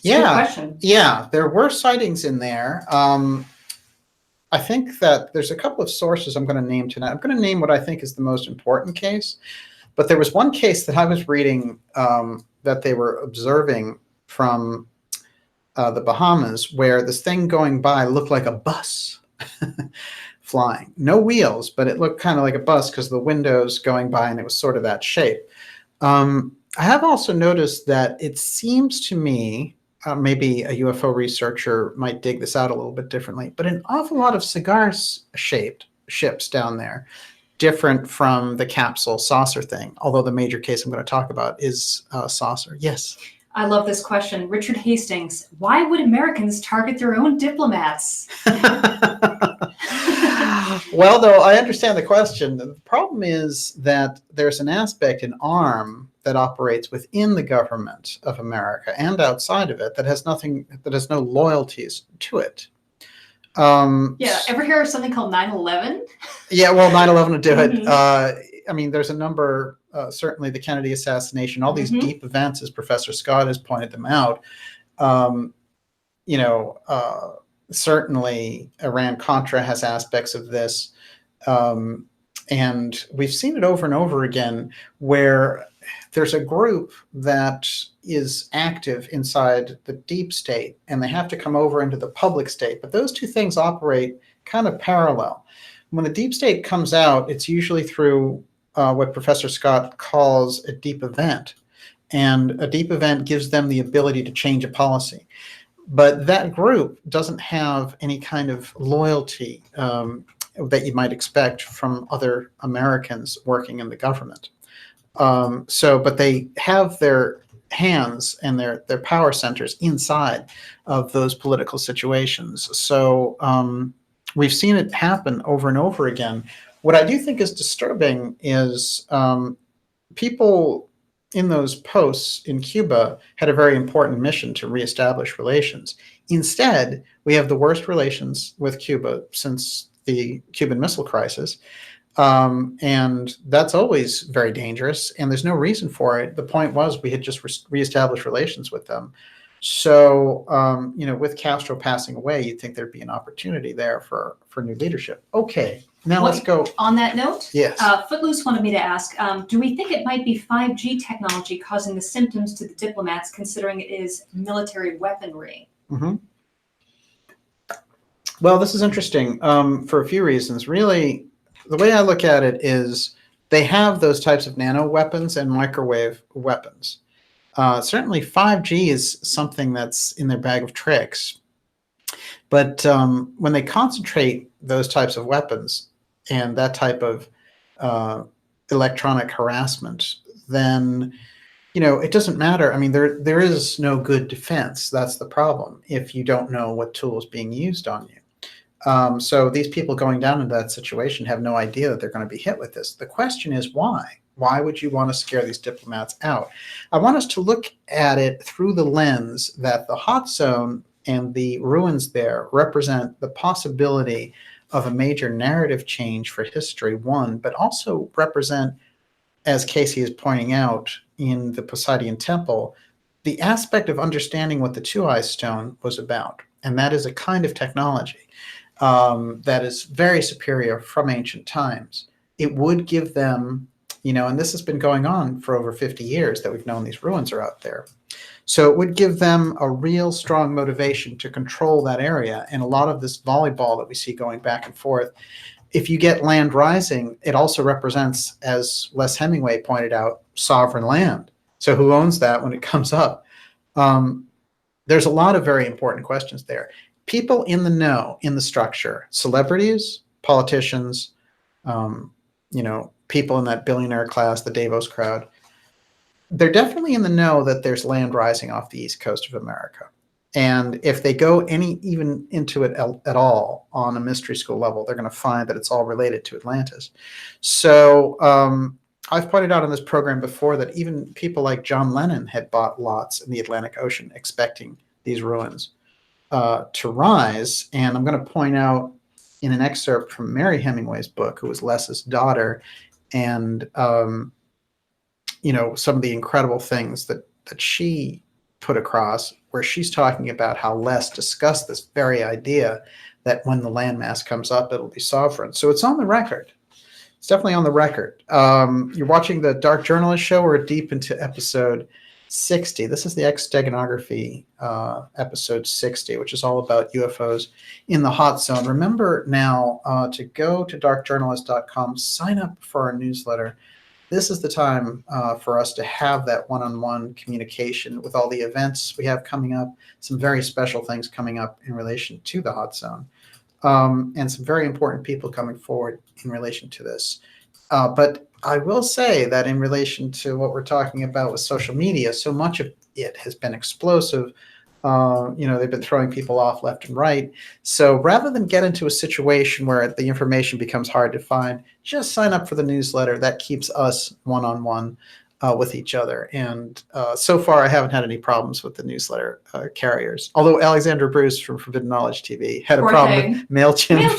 Yeah, there were sightings in there. I think that there's a couple of sources I'm going to name tonight. I'm going to name what I think is the most important case, but there was one case that I was reading that they were observing from the Bahamas, where this thing going by looked like a bus flying. No wheels, but it looked kind of like a bus because the windows going by, and it was sort of that shape. I have also noticed that it seems to me, maybe a UFO researcher might dig this out a little bit differently, but an awful lot of cigar-shaped ships down there. different from the capsule saucer thing, although the major case I'm going to talk about is saucer. Yes. I love this question. Richard Hastings, why would Americans target their own diplomats? Well, though, I understand the question. The problem is that there's an aspect, an arm that operates within the government of America and outside of it that has no loyalties to it. Yeah, ever hear of something called 9/11? Yeah, well, 9/11 would do it. Mhm. I mean, there's a number, certainly the Kennedy assassination, all these Mhm. deep events, as Professor Scott has pointed them out. You know, certainly Iran-Contra has aspects of this. And we've seen it over and over again where there's a group that is active inside the deep state and they have to come over into the public state. But those two things operate kind of parallel. When the deep state comes out, it's usually through what Professor Scott calls a deep event. And a deep event gives them the ability to change a policy. But that group doesn't have any kind of loyalty that you might expect from other Americans working in the government. But they have their hands and their power centers inside of those political situations. So we've seen it happen over and over again. What I do think is disturbing is people in those posts in Cuba had a very important mission to reestablish relations. Instead, we have the worst relations with Cuba since the Cuban Missile Crisis. And that's always very dangerous, and there's no reason for it. The point was we had just reestablished relations with them. So, with Castro passing away, you'd think there'd be an opportunity there for new leadership. Okay, now let's go. On that note, yes. Footloose wanted me to ask, do we think it might be 5G technology causing the symptoms to the diplomats, considering it is military weaponry? Mm-hmm. Well, this is interesting for a few reasons. Really, the way I look at it is they have those types of nano weapons and microwave weapons. Certainly 5G is something that's in their bag of tricks. But when they concentrate those types of weapons and that type of electronic harassment, then it doesn't matter. I mean, there is no good defense. That's the problem if you don't know what tool is being used on you. So these people going down into that situation have no idea that they're going to be hit with this. The question is why? Why would you want to scare these diplomats out? I want us to look at it through the lens that the hot zone and the ruins there represent the possibility of a major narrative change for history, one, but also represent, as Cayce is pointing out in the Poseidon Temple, the aspect of understanding what the Two-Eye Stone was about. And that is a kind of technology that is very superior from ancient times. It would give them, and this has been going on for over 50 years that we've known these ruins are out there. So it would give them a real strong motivation to control that area. And a lot of this volleyball that we see going back and forth, if you get land rising, it also represents, as Les Hemingway pointed out, sovereign land. So who owns that when it comes up? There's a lot of very important questions there. People in the know, in the structure, celebrities, politicians, people in that billionaire class, the Davos crowd, they're definitely in the know that there's land rising off the east coast of America. And if they go even into it at all on a mystery school level, they're going to find that it's all related to Atlantis. So I've pointed out on this program before that even people like John Lennon had bought lots in the Atlantic Ocean expecting these ruins to rise. And I'm going to point out in an excerpt from Mary Hemingway's book, who was Les's daughter, and some of the incredible things that she put across, where she's talking about how Les discussed this very idea that when the landmass comes up, it'll be sovereign. So it's on the record. It's definitely on the record. You're watching the Dark Journalist Show. We're deep into episode 60. This is the X-Steganography episode 60, which is all about UFOs in the hot zone. Remember now to go to darkjournalist.com, sign up for our newsletter. This is the time for us to have that one-on-one communication with all the events we have coming up, some very special things coming up in relation to the hot zone, and some very important people coming forward in relation to this. But I will say that in relation to what we're talking about with social media, so much of it has been explosive. They've been throwing people off left and right. So rather than get into a situation where the information becomes hard to find, just sign up for the newsletter. That keeps us one-on-one with each other. And so far, I haven't had any problems with the newsletter carriers. Although Alexandra Bruce from Forbidden Knowledge TV had a Poor problem thing. with MailChimp.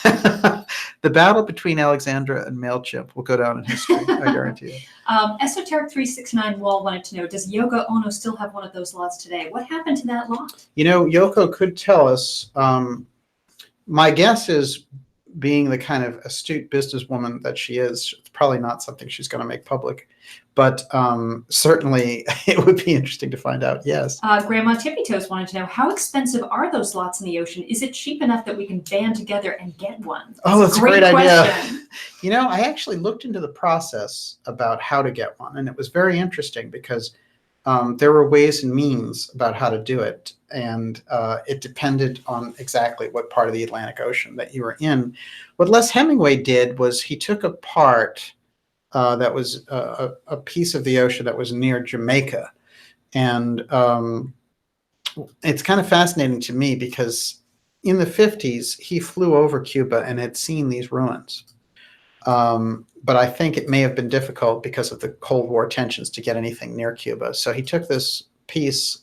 MailChimp. The battle between Alexandra and MailChimp will go down in history, I guarantee you. Esoteric369 Wall wanted to know, does Yoko Ono still have one of those lots today? What happened to that lot? Yoko could tell us. My guess is, being the kind of astute businesswoman that she is, it's probably not something she's going to make public. But certainly it would be interesting to find out, yes. Grandma Tippy Toes wanted to know, how expensive are those lots in the ocean? Is it cheap enough that we can band together and get one? That's a great question. idea. I actually looked into the process about how to get one, and it was very interesting because there were ways and means about how to do it, and it depended on exactly what part of the Atlantic Ocean that you were in. What Les Hemingway did was he took a part that was a piece of the ocean that was near Jamaica, and it's kind of fascinating to me because in the 50s he flew over Cuba and had seen these ruins. But I think it may have been difficult because of the Cold War tensions to get anything near Cuba. So he took this piece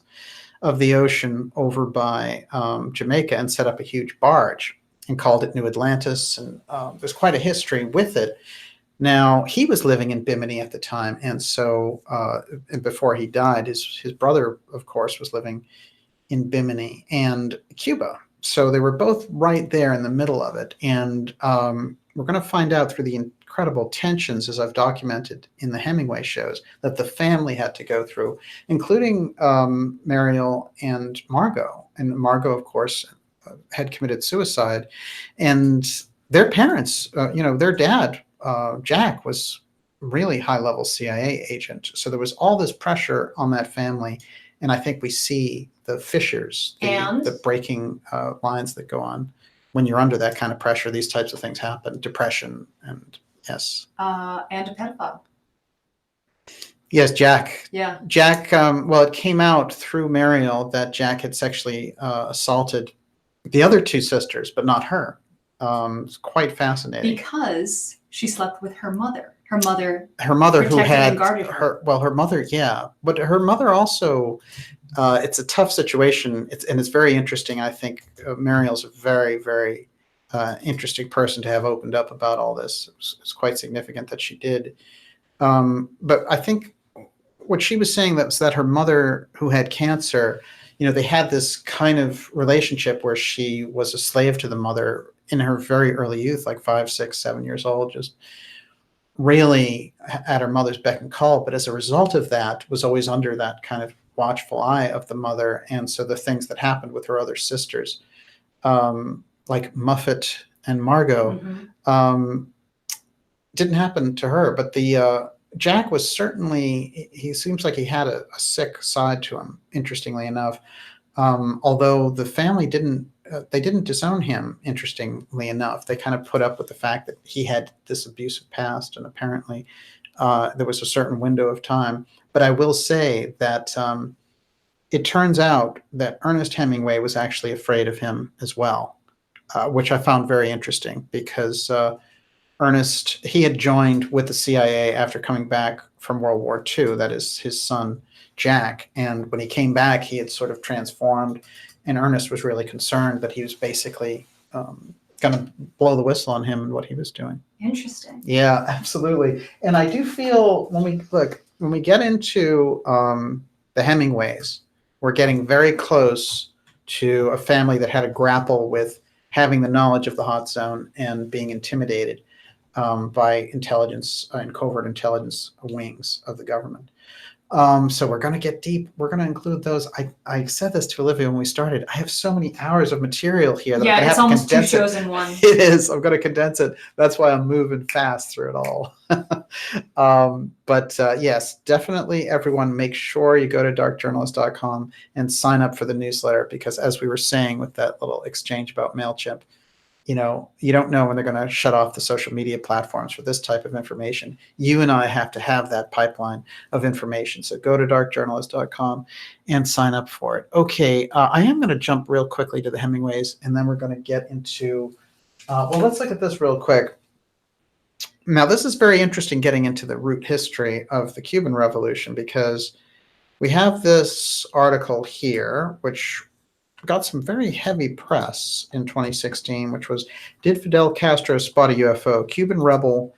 of the ocean over by Jamaica and set up a huge barge and called it New Atlantis. And there's quite a history with it. Now, he was living in Bimini at the time. And so and before he died, his brother, of course, was living in Bimini and Cuba. So they were both right there in the middle of it. And we're going to find out through the incredible tensions, as I've documented in the Hemingway shows, that the family had to go through, including Mariel and Margot. And Margot, of course, had committed suicide. And their parents, their dad, Jack, was really high-level CIA agent. So there was all this pressure on that family. And I think we see the fissures, the breaking lines that go on. When you're under that kind of pressure, these types of things happen. Depression and yes. And a pedophile. Yes, Jack. Yeah. Jack, it came out through Mariel that Jack had sexually assaulted the other two sisters, but not her. It's quite fascinating. Because she slept with her mother. Her mother who had and guarded her. Her mother, yeah. But her mother also, it's a tough situation. It's very interesting. I think Mariel's a very, very interesting person to have opened up about all this. It's quite significant that she did. But I think what she was saying was that her mother, who had cancer, they had this kind of relationship where she was a slave to the mother in her very early youth, like 5, 6, 7 years old, just really at her mother's beck and call. But as a result of that, was always under that kind of watchful eye of the mother. And so the things that happened with her other sisters, like Muffet and Margot, didn't happen to her. But the Jack was certainly, he seems like he had a sick side to him, interestingly enough. Although the family didn't disown him, interestingly enough. They kind of put up with the fact that he had this abusive past, and apparently there was a certain window of time. But I will say that it turns out that Ernest Hemingway was actually afraid of him as well, which I found very interesting because Ernest, he had joined with the CIA after coming back from World War II. That is his son, Jack. And when he came back, he had sort of transformed. And Ernest was really concerned that he was basically going to blow the whistle on him and what he was doing. Interesting. Yeah, absolutely. And I do feel when we get into the Hemingways, we're getting very close to a family that had to grapple with having the knowledge of the hot zone and being intimidated by intelligence and covert intelligence wings of the government. So we're going to get deep. We're going to include those. I said this to Olivia when we started. I have so many hours of material here that I'm going to have to condense it. It's almost 2 shows in one. It is. I'm going to condense it. That's why I'm moving fast through it all. But yes, definitely everyone make sure you go to darkjournalist.com and sign up for the newsletter, because as we were saying with that little exchange about MailChimp, you don't know when they're going to shut off the social media platforms for this type of information. You and I have to have that pipeline of information. So go to darkjournalist.com and sign up for it. Okay, I am going to jump real quickly to the Hemingways, and then we're going to get into, well, let's look at this real quick. Now, this is very interesting, getting into the root history of the Cuban Revolution, because we have this article here, which got some very heavy press in 2016, which was, did Fidel Castro spot a UFO? Cuban rebel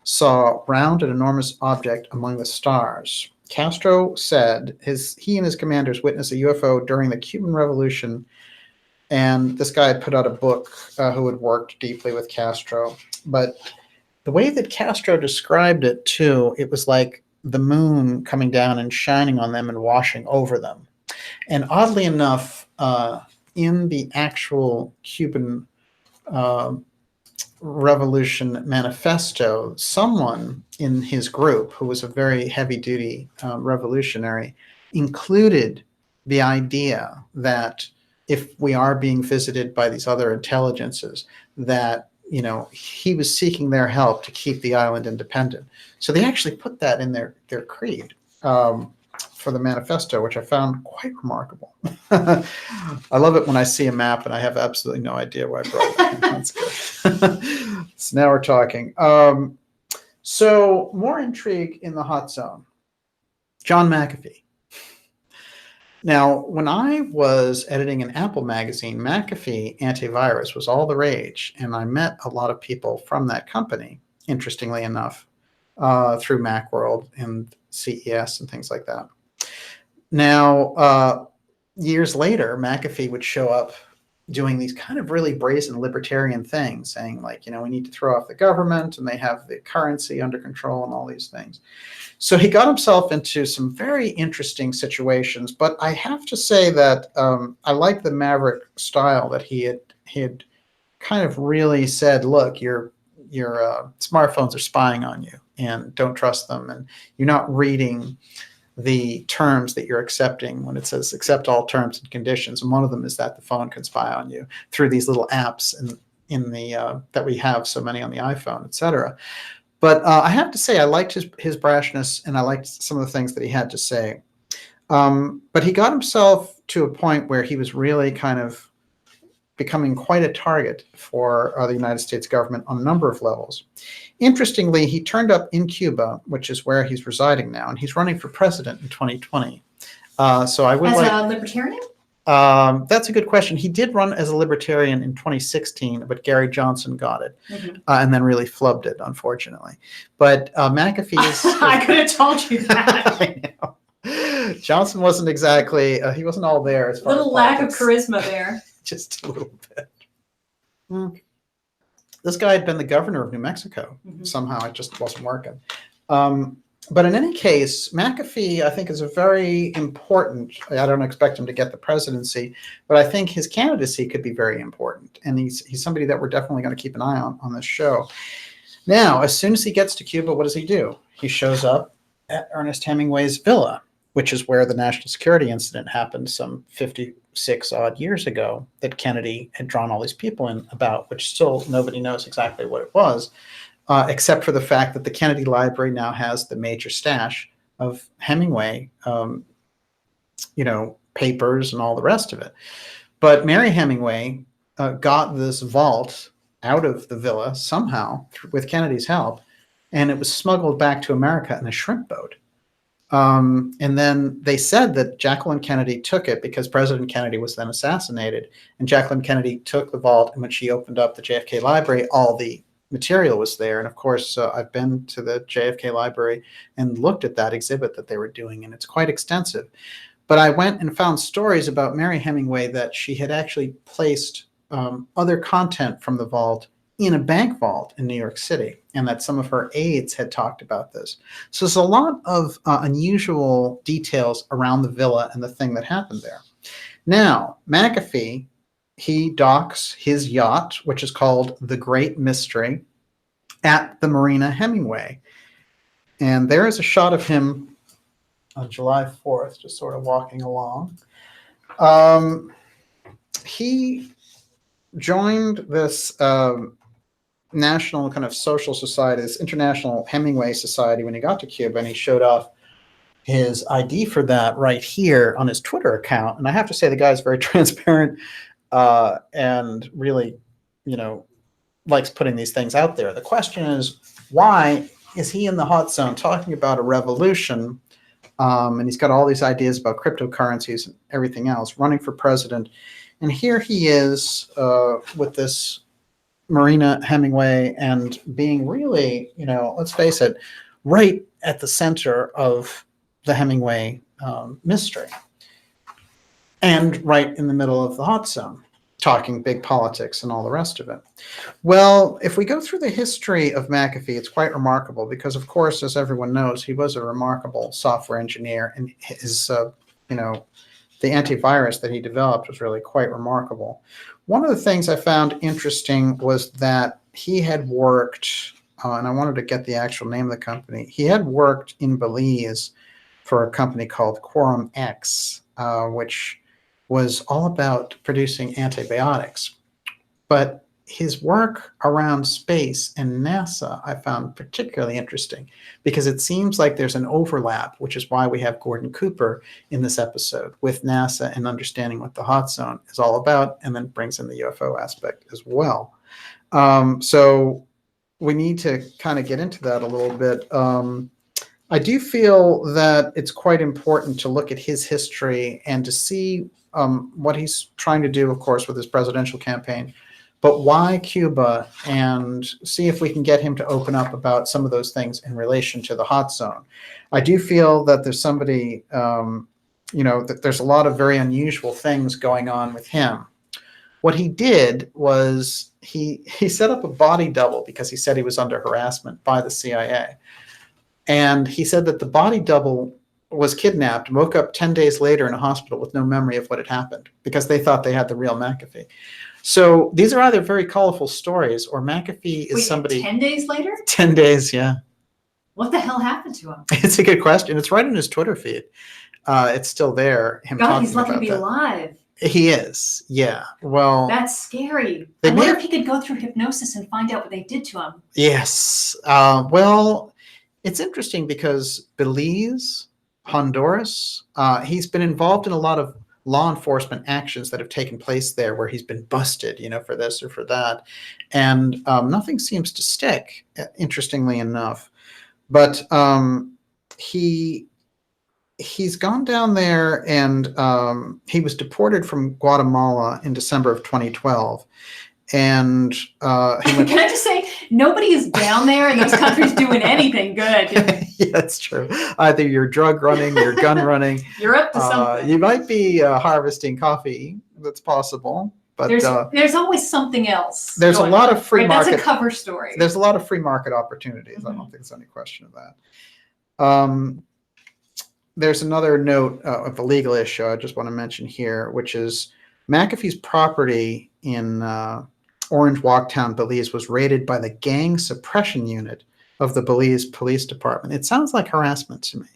saw round and enormous object among the stars. Castro said he and his commanders witnessed a UFO during the Cuban Revolution, and this guy had put out a book who had worked deeply with Castro. But the way that Castro described it, too, it was like the moon coming down and shining on them and washing over them. And oddly enough, in the actual Cuban Revolution manifesto, someone in his group, who was a very heavy-duty revolutionary, included the idea that if we are being visited by these other intelligences, that he was seeking their help to keep the island independent. So they actually put that in their creed. For the manifesto, which I found quite remarkable. I love it when I see a map and I have absolutely no idea where I brought it. That's good. So now we're talking. So more intrigue in the hot zone. John McAfee. Now, when I was editing an Apple magazine, McAfee antivirus was all the rage, and I met a lot of people from that company, interestingly enough, through Macworld and CES and things like that. Now, years later, McAfee would show up doing these kind of really brazen libertarian things, saying like, we need to throw off the government and they have the currency under control and all these things. So he got himself into some very interesting situations, but I have to say that I like the maverick style that he had kind of really said, look, your smartphones are spying on you and don't trust them, and you're not reading the terms that you're accepting when it says accept all terms and conditions. And one of them is that the phone can spy on you through these little apps in the that we have so many on the iPhone, etc. But I have to say, I liked his brashness, and I liked some of the things that he had to say. But he got himself to a point where he was really kind of becoming quite a target for the United States government on a number of levels. Interestingly, he turned up in Cuba, which is where he's residing now, and he's running for president in 2020. So I would as a libertarian? That's a good question. He did run as a libertarian in 2016, but Gary Johnson got it, and then really flubbed it, unfortunately. But McAfee is... I could have told you that. I know. Johnson wasn't exactly... he wasn't all there as far as little lack of charisma there. Just a little bit. This guy had been the governor of New Mexico. Somehow it just wasn't working. But in any case, McAfee, I think, is a very important... I don't expect him to get the presidency, but I think his candidacy could be very important. And he's somebody that we're definitely going to keep an eye on this show. Now, as soon as he gets to Cuba, what does he do? He shows up at Ernest Hemingway's villa, which is where the national security incident happened some 56 odd years ago that Kennedy had drawn all these people in about, which still nobody knows exactly what it was, except for the fact that the Kennedy Library now has the major stash of Hemingway, papers and all the rest of it. But Mary Hemingway got this vault out of the villa somehow with Kennedy's help, and it was smuggled back to America in a shrimp boat. And then they said that Jacqueline Kennedy took it because President Kennedy was then assassinated. And Jacqueline Kennedy took the vault, and when she opened up the JFK Library, all the material was there. And of course, I've been to the JFK Library and looked at that exhibit that they were doing, and it's quite extensive. But I went and found stories about Mary Hemingway that she had actually placed other content from the vault in a bank vault in New York City, and that some of her aides had talked about this. So there's a lot of unusual details around the villa and the thing that happened there. Now, McAfee, he docks his yacht, which is called the Great Mystery, at the Marina Hemingway. And there is a shot of him on July 4th, just sort of walking along. He joined this national kind of social society, this International Hemingway Society, when he got to Cuba, and he showed off his ID for that right here on his Twitter account. And I have to say, the guy is very transparent and really, likes putting these things out there. The question is, why is he in the hot zone talking about a revolution? And he's got all these ideas about cryptocurrencies and everything else, running for president. And here he is with this Marina Hemingway and being really, let's face it, right at the center of the Hemingway mystery. And right in the middle of the hot zone, talking big politics and all the rest of it. Well, if we go through the history of McAfee, it's quite remarkable because, of course, as everyone knows, he was a remarkable software engineer, and his, the antivirus that he developed was really quite remarkable. One of the things I found interesting was that he had worked, and I wanted to get the actual name of the company, he had worked in Belize for a company called Quorum X, which was all about producing antibiotics. But his work around space and NASA I found particularly interesting because it seems like there's an overlap, which is why we have Gordon Cooper in this episode with NASA and understanding what the hot zone is all about, and then brings in the UFO aspect as well. So we need to kind of get into that a little bit. I do feel that it's quite important to look at his history and to see what he's trying to do, of course, with his presidential campaign, but why Cuba, and see if we can get him to open up about some of those things in relation to the hot zone. I do feel that there's somebody, that there's a lot of very unusual things going on with him. What he did was he set up a body double because he said he was under harassment by the CIA. And he said that the body double was kidnapped, woke up 10 days later in a hospital with no memory of what had happened because they thought they had the real McAfee. So these are either very colorful stories or McAfee is somebody. 10 days later? 10 days, yeah. What the hell happened to him? It's a good question. It's right in his Twitter feed. It's still there. God, he's lucky to be alive. He is, yeah. Well, that's scary. I wonder if he could go through hypnosis and find out what they did to him. Yes. Well, it's interesting because Belize, Honduras, he's been involved in a lot of law enforcement actions that have taken place there where he's been busted, for this or for that. And nothing seems to stick, interestingly enough. But he's gone down there, and he was deported from Guatemala in December of 2012. And can I just say, nobody is down there in those countries doing anything good. Yeah, that's true. Either you're drug running, you're gun running. You're up to something. You might be harvesting coffee. That's possible. But there's always something else. There's a lot of free market. That's a cover story. There's a lot of free market opportunities. Mm-hmm. I don't think there's any question of that. There's another note of a legal issue I just want to mention here, which is McAfee's property in Orange Walktown, Belize, was raided by the gang suppression unit of the Belize Police Department. It sounds like harassment to me.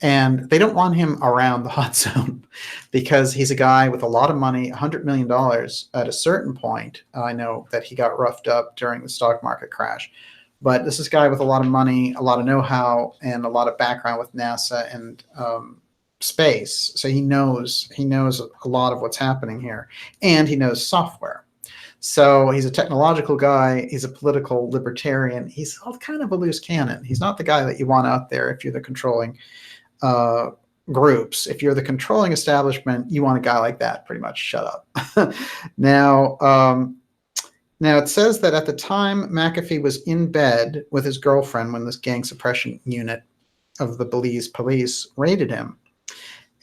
And they don't want him around the hot zone because he's a guy with a lot of money, $100 million at a certain point. I know that he got roughed up during the stock market crash. But this is a guy with a lot of money, a lot of know-how, and a lot of background with NASA and space. So he knows a lot of what's happening here. And he knows software. So he's a technological guy. He's a political libertarian. He's kind of a loose cannon. He's not the guy that you want out there if you're the controlling groups. If you're the controlling establishment, you want a guy like that. Pretty much shut up. Now it says that at the time McAfee was in bed with his girlfriend when this gang suppression unit of the Belize police raided him.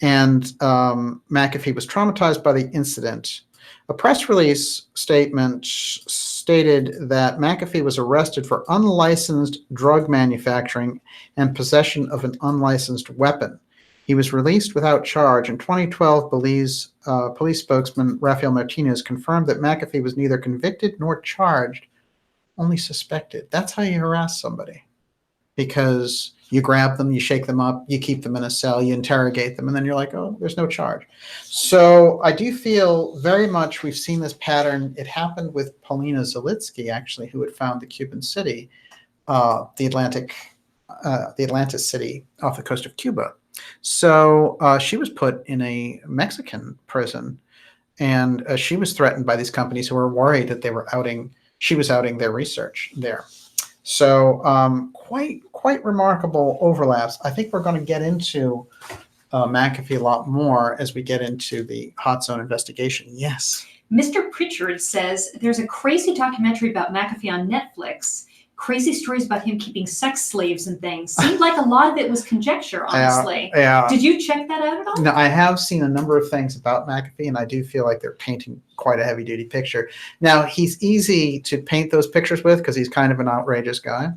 And McAfee was traumatized by the incident. A press release statement stated that McAfee was arrested for unlicensed drug manufacturing and possession of an unlicensed weapon. He was released without charge. In 2012, Belize police spokesman Rafael Martinez confirmed that McAfee was neither convicted nor charged, only suspected. That's how you harass somebody. because you grab them, you shake them up, you keep them in a cell, you interrogate them, and then you're like, oh, there's no charge. So I do feel very much we've seen this pattern. It happened with Paulina Zelitsky, actually, who had found the Cuban city, the Atlantis city off the coast of Cuba. So she was put in a Mexican prison, and she was threatened by these companies who were worried that she was outing their research there. So quite remarkable overlaps. I think we're going to get into McAfee a lot more as we get into the HotZone investigation. Yes. Mr. Pritchard says there's a crazy documentary about McAfee on Netflix. Crazy stories about him keeping sex slaves and things. Seemed like a lot of it was conjecture, honestly. Yeah. Did you check that out at all? No, I have seen a number of things about McAfee, and I do feel like they're painting quite a heavy-duty picture. Now, he's easy to paint those pictures with because he's kind of an outrageous guy.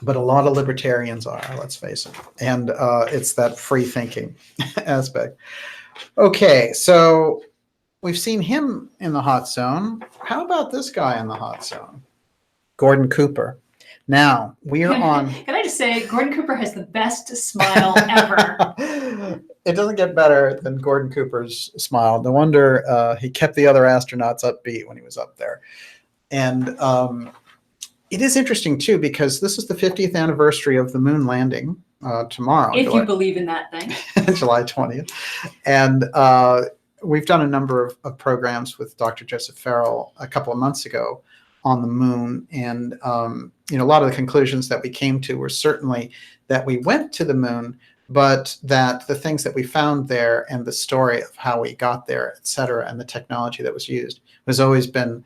But a lot of libertarians are, let's face it. And it's that free-thinking aspect. Okay, so we've seen him in the hot zone. How about this guy in the hot zone? Gordon Cooper. Now, we are on... Can I just say, Gordon Cooper has the best smile ever. It doesn't get better than Gordon Cooper's smile. No wonder he kept the other astronauts upbeat when he was up there. And it is interesting, too, because this is the 50th anniversary of the moon landing tomorrow. If you believe in that thing. July 20th. And we've done a number of programs with Dr. Joseph Farrell a couple of months ago on the moon. And, a lot of the conclusions that we came to were certainly that we went to the moon, but that the things that we found there and the story of how we got there, et cetera, and the technology that was used has always been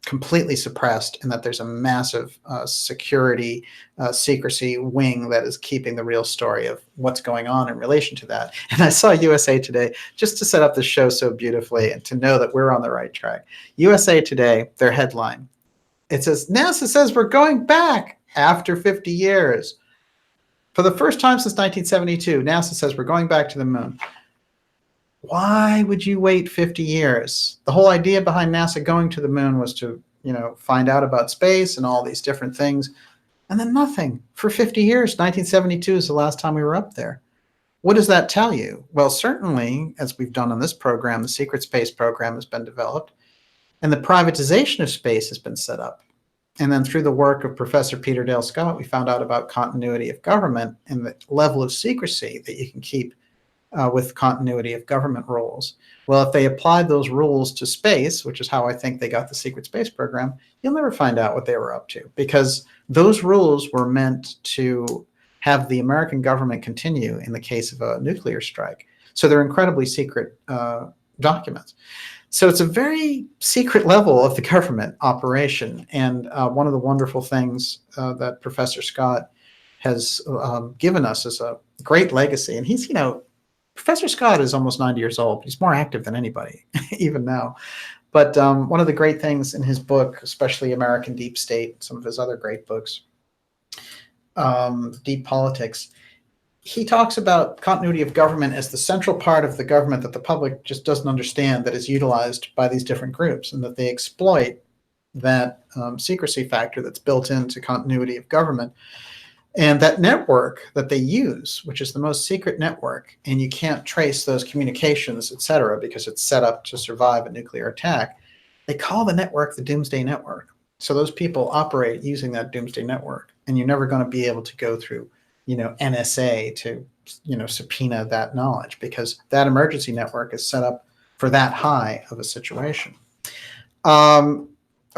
completely suppressed, and that there's a massive security, secrecy wing that is keeping the real story of what's going on in relation to that. And I saw USA Today, just to set up the show so beautifully and to know that we're on the right track. USA Today, their headline, it says, NASA says we're going back after 50 years. For the first time since 1972, NASA says we're going back to the moon. Why would you wait 50 years? The whole idea behind NASA going to the moon was to, find out about space and all these different things. And then nothing for 50 years. 1972 is the last time we were up there. What does that tell you? Well, certainly, as we've done on this program, the secret space program has been developed, and the privatization of space has been set up. And then through the work of Professor Peter Dale Scott, we found out about continuity of government and the level of secrecy that you can keep with continuity of government rules. Well, if they applied those rules to space, which is how I think they got the secret space program, you'll never find out what they were up to, because those rules were meant to have the American government continue in the case of a nuclear strike. So they're incredibly secret documents. So it's a very secret level of the government operation. And one of the wonderful things that Professor Scott has given us is a great legacy. And he's, Professor Scott is almost 90 years old. He's more active than anybody, even now. But one of the great things in his book, especially American Deep State, some of his other great books, Deep Politics, he talks about continuity of government as the central part of the government that the public just doesn't understand, that is utilized by these different groups, and that they exploit that secrecy factor that's built into continuity of government. And that network that they use, which is the most secret network, and you can't trace those communications, et cetera, because it's set up to survive a nuclear attack, they call the network the Doomsday Network. So those people operate using that Doomsday Network, and you're never going to be able to go through NSA to, subpoena that knowledge, because that emergency network is set up for that high of a situation.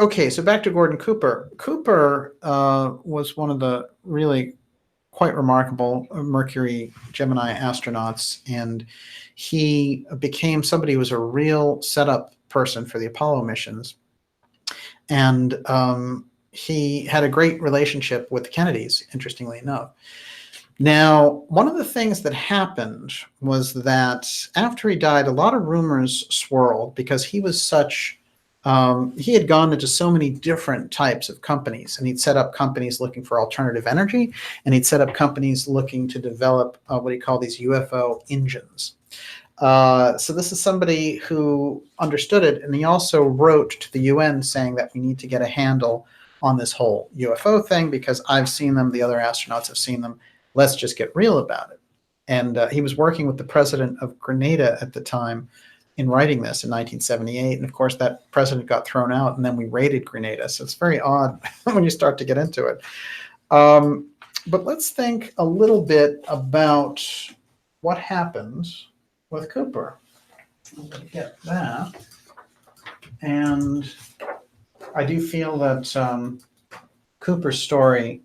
Okay, so back to Gordon Cooper. Cooper was one of the really quite remarkable Mercury Gemini astronauts, and he became somebody who was a real setup person for the Apollo missions. And he had a great relationship with the Kennedys, interestingly enough. Now, one of the things that happened was that after he died, a lot of rumors swirled, because he was such, he had gone into so many different types of companies, and he'd set up companies looking for alternative energy, and he'd set up companies looking to develop what he called these UFO engines. So this is somebody who understood it, and he also wrote to the UN saying that we need to get a handle on this whole UFO thing because I've seen them, the other astronauts have seen them. Let's just get real about it. And he was working with the president of Grenada at the time in writing this in 1978. And of course, that president got thrown out, and then we raided Grenada. So it's very odd when you start to get into it. But let's think a little bit about what happened with Cooper. I'm going to get that. And I do feel that Cooper's story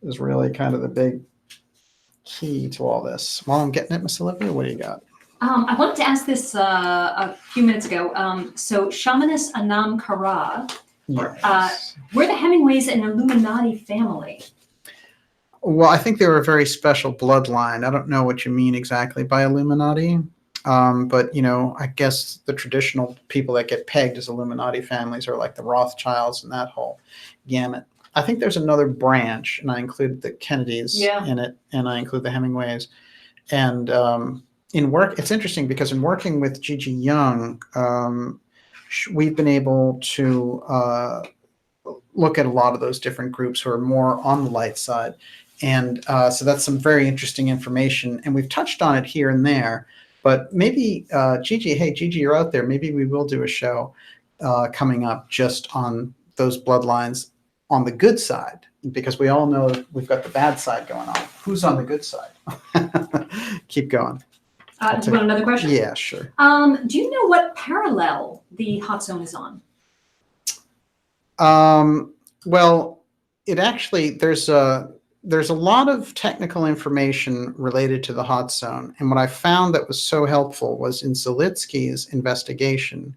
is really kind of the big key to all this. While I'm getting it, Miss Olivia, what do you got? I wanted to ask this a few minutes ago. So Shamanist Anam Kara, Yes. were the Hemingways an Illuminati family? Well, I think they were a very special bloodline. I don't know what you mean exactly by Illuminati. But, you know, I guess the traditional people that get pegged as Illuminati families are like the Rothschilds and that whole gamut. I think there's another branch, and I include the Kennedys in it, and I include the Hemingways. And in work, it's interesting because in working with Gigi Young, we've been able to look at a lot of those different groups who are more on the light side. And so that's some very interesting information. And we've touched on it here and there. But maybe, Gigi, hey, Gigi, you're out there. Maybe we will do a show coming up just on those bloodlines on the good side, because we all know we've got the bad side going on. Who's on the good side? Keep going. Do you want another question? Yeah, sure. Do you know what parallel the hot zone is on? Well, it actually, there's a lot of technical information related to the hot zone. And what I found that was so helpful was in Zelitsky's investigation.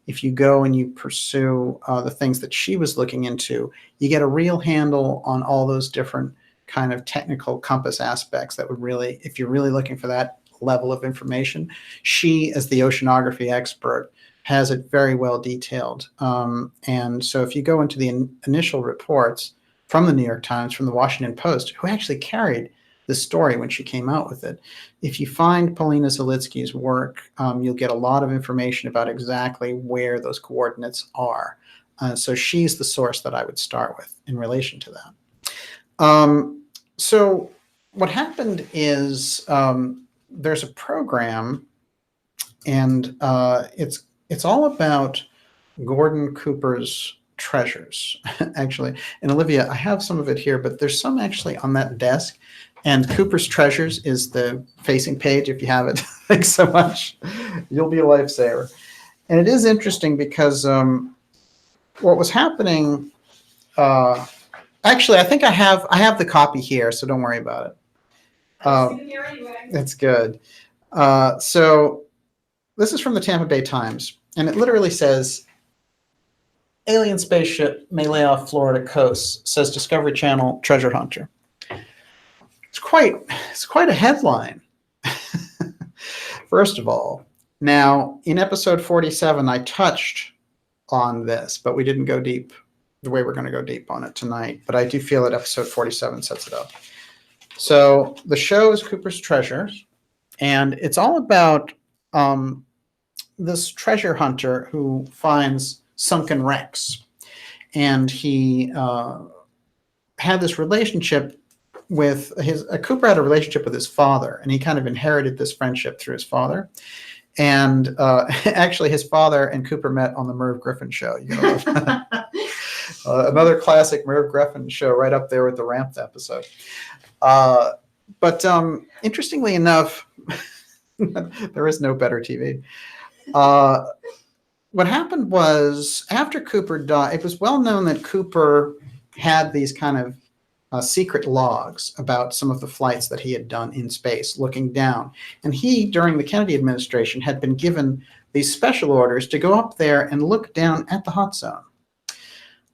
If you go and you pursue the things that she was looking into, you get a real handle on all those different kind of technical compass aspects that would really, if you're really looking for that level of information, she, as the oceanography expert, has it very well detailed. And so if you go into the initial reports from the New York Times, from the Washington Post, who actually carried the story when she came out with it, if you find Paulina Zelitsky's work, you'll get a lot of information about exactly where those coordinates are. So she's the source that I would start with in relation to that. So what happened is there's a program, and it's all about Gordon Cooper's treasures, actually. And Olivia, I have some of it here, but there's some actually on that desk. And Cooper's Treasures is the facing page. If you have it, thanks so much. You'll be a lifesaver. And it is interesting because what was happening, actually, I think I have the copy here, so don't worry about it. That's good. So this is from the Tampa Bay Times, and it literally says, alien spaceship may lay off Florida coast, says Discovery Channel treasure hunter. It's quite a headline. First of all, now in episode 47, I touched on this, but we didn't go deep the way we're going to go deep on it tonight. But I do feel that episode 47 sets it up. So the show is Cooper's Treasures, and it's all about this treasure hunter who finds sunken wrecks. And he had this relationship with Cooper had a relationship with his father, and he kind of inherited this friendship through his father. And actually, his father and Cooper met on the Merv Griffin show. You know, another classic Merv Griffin show, right up there with the Ramp episode. But interestingly enough, there is no better TV. What happened was, after Cooper died, it was well known that Cooper had these kind of secret logs about some of the flights that he had done in space, looking down. And he, during the Kennedy administration, had been given these special orders to go up there and look down at the hot zone.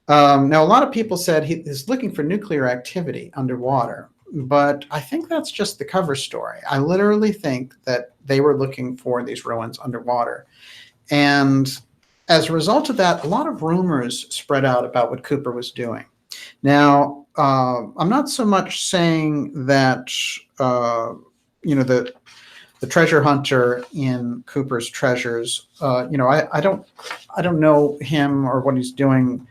Now, a lot of people said he is looking for nuclear activity underwater, but I think that's just the cover story. I literally think that they were looking for these ruins underwater. And as a result of that, a lot of rumors spread out about what Cooper was doing. Now, I'm not so much saying that, the treasure hunter in Cooper's Treasures, I don't know him or what he's doing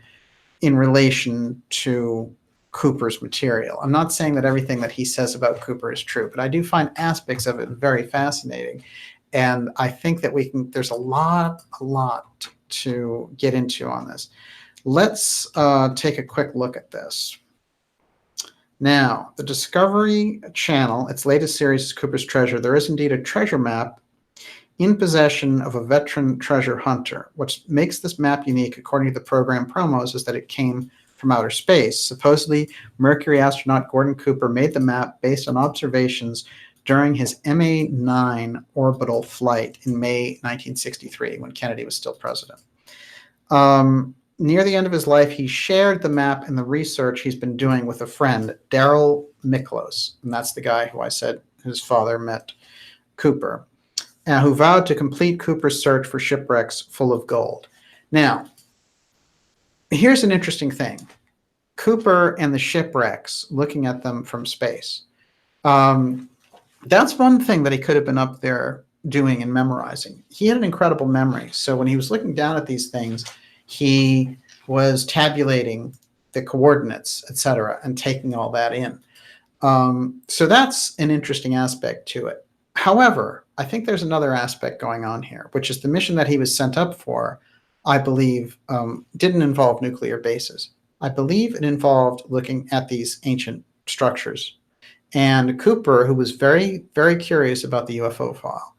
in relation to Cooper's material. I'm not saying that everything that he says about Cooper is true, but I do find aspects of it very fascinating. And I think that there's a lot to get into on this. Let's take a quick look at this. Now, the Discovery Channel, its latest series is Cooper's Treasure. There is indeed a treasure map in possession of a veteran treasure hunter. What makes this map unique, according to the program promos, is that it came from outer space. Supposedly, Mercury astronaut Gordon Cooper made the map based on observations during his MA-9 orbital flight in May 1963, when Kennedy was still president. Near the end of his life, he shared the map and the research he's been doing with a friend, Daryl Miklos, and that's the guy who I said his father met Cooper, who vowed to complete Cooper's search for shipwrecks full of gold. Now, here's an interesting thing. Cooper and the shipwrecks, looking at them from space. That's one thing that he could have been up there doing and memorizing. He had an incredible memory. So when he was looking down at these things, he was tabulating the coordinates, etc., and taking all that in. So that's an interesting aspect to it. However, I think there's another aspect going on here, which is the mission that he was sent up for, I believe, didn't involve nuclear bases. I believe it involved looking at these ancient structures. And Cooper, who was very, very curious about the UFO file,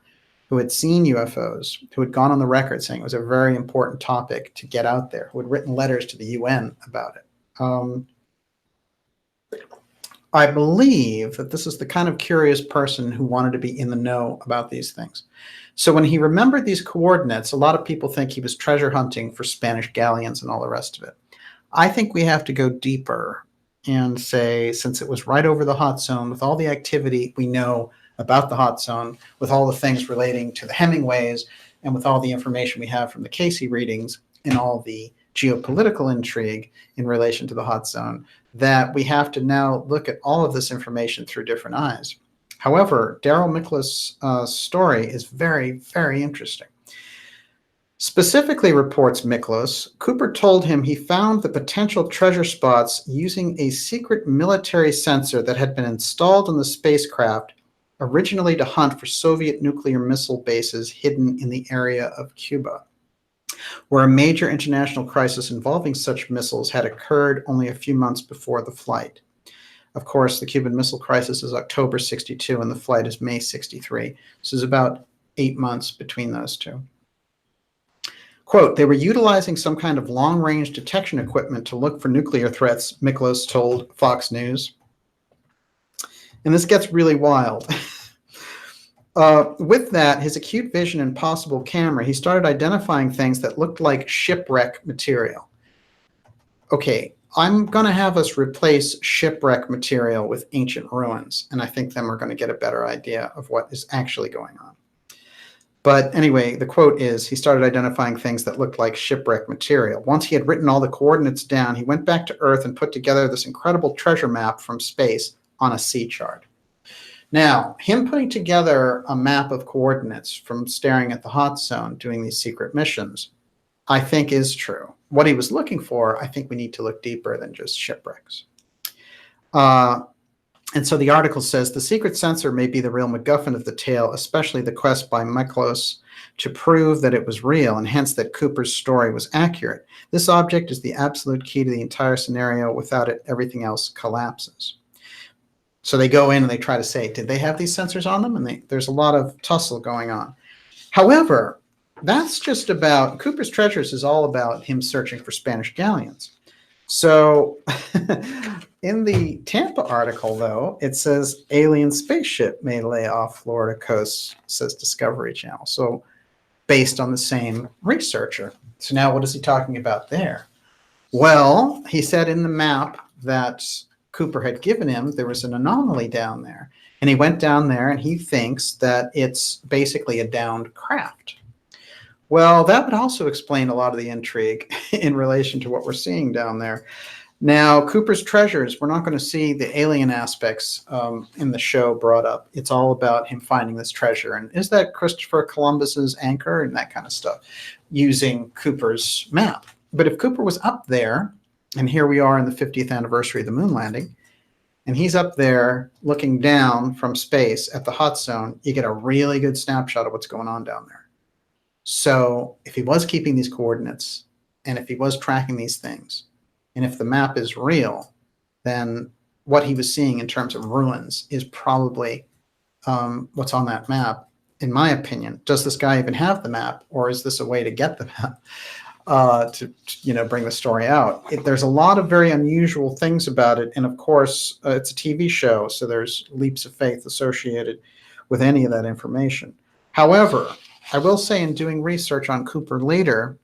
who had seen UFOs, who had gone on the record saying it was a very important topic to get out there, who had written letters to the UN about it. I believe that this is the kind of curious person who wanted to be in the know about these things. So when he remembered these coordinates, a lot of people think he was treasure hunting for Spanish galleons and all the rest of it. I think we have to go deeper and say, since it was right over the hot zone, with all the activity we know about the hot zone, with all the things relating to the Hemingways, and with all the information we have from the Cayce readings and all the geopolitical intrigue in relation to the hot zone, that we have to now look at all of this information through different eyes. However, Daryl Miklos' story is very, very interesting. Specifically, reports Miklos, Cooper told him he found the potential treasure spots using a secret military sensor that had been installed in the spacecraft originally to hunt for Soviet nuclear missile bases hidden in the area of Cuba, where a major international crisis involving such missiles had occurred only a few months before the flight. Of course, the Cuban Missile Crisis is October 62 and the flight is May 63. So there's about 8 months between those two. Quote, they were utilizing some kind of long-range detection equipment to look for nuclear threats, Miklos told Fox News. And this gets really wild. With that, his acute vision and possible camera, he started identifying things that looked like shipwreck material. Okay, I'm going to have us replace shipwreck material with ancient ruins, and I think then we're going to get a better idea of what is actually going on. But anyway, the quote is, he started identifying things that looked like shipwreck material. Once he had written all the coordinates down, he went back to Earth and put together this incredible treasure map from space on a sea chart. Now, him putting together a map of coordinates from staring at the hot zone, doing these secret missions, I think is true. What he was looking for, I think we need to look deeper than just shipwrecks. And so the article says, the secret sensor may be the real MacGuffin of the tale, especially the quest by Miklos to prove that it was real, and hence that Cooper's story was accurate. This object is the absolute key to the entire scenario. Without it, everything else collapses. So they go in and they try to say, did they have these sensors on them? And there's a lot of tussle going on. However, that's just about, Cooper's Treasures is all about him searching for Spanish galleons. So in the Tampa article, though, it says alien spaceship may lay off Florida coast, says Discovery Channel. So based on the same researcher. So now what is he talking about there? Well, he said in the map that Cooper had given him, there was an anomaly down there. And he went down there and he thinks that it's basically a downed craft. Well, that would also explain a lot of the intrigue in relation to what we're seeing down there. Now, Cooper's Treasures, we're not going to see the alien aspects in the show brought up. It's all about him finding this treasure. And is that Christopher Columbus's anchor and that kind of stuff, using Cooper's map? But if Cooper was up there And here we are in the 50th anniversary of the moon landing. And he's up there looking down from space at the hot zone. You get a really good snapshot of what's going on down there. So if he was keeping these coordinates, and if he was tracking these things, and if the map is real, then what he was seeing in terms of ruins is probably what's on that map. In my opinion, does this guy even have the map, or is this a way to get the map to bring the story out? There's a lot of very unusual things about it, and of course, it's a TV show, so there's leaps of faith associated with any of that information. However, I will say in doing research on Cooper later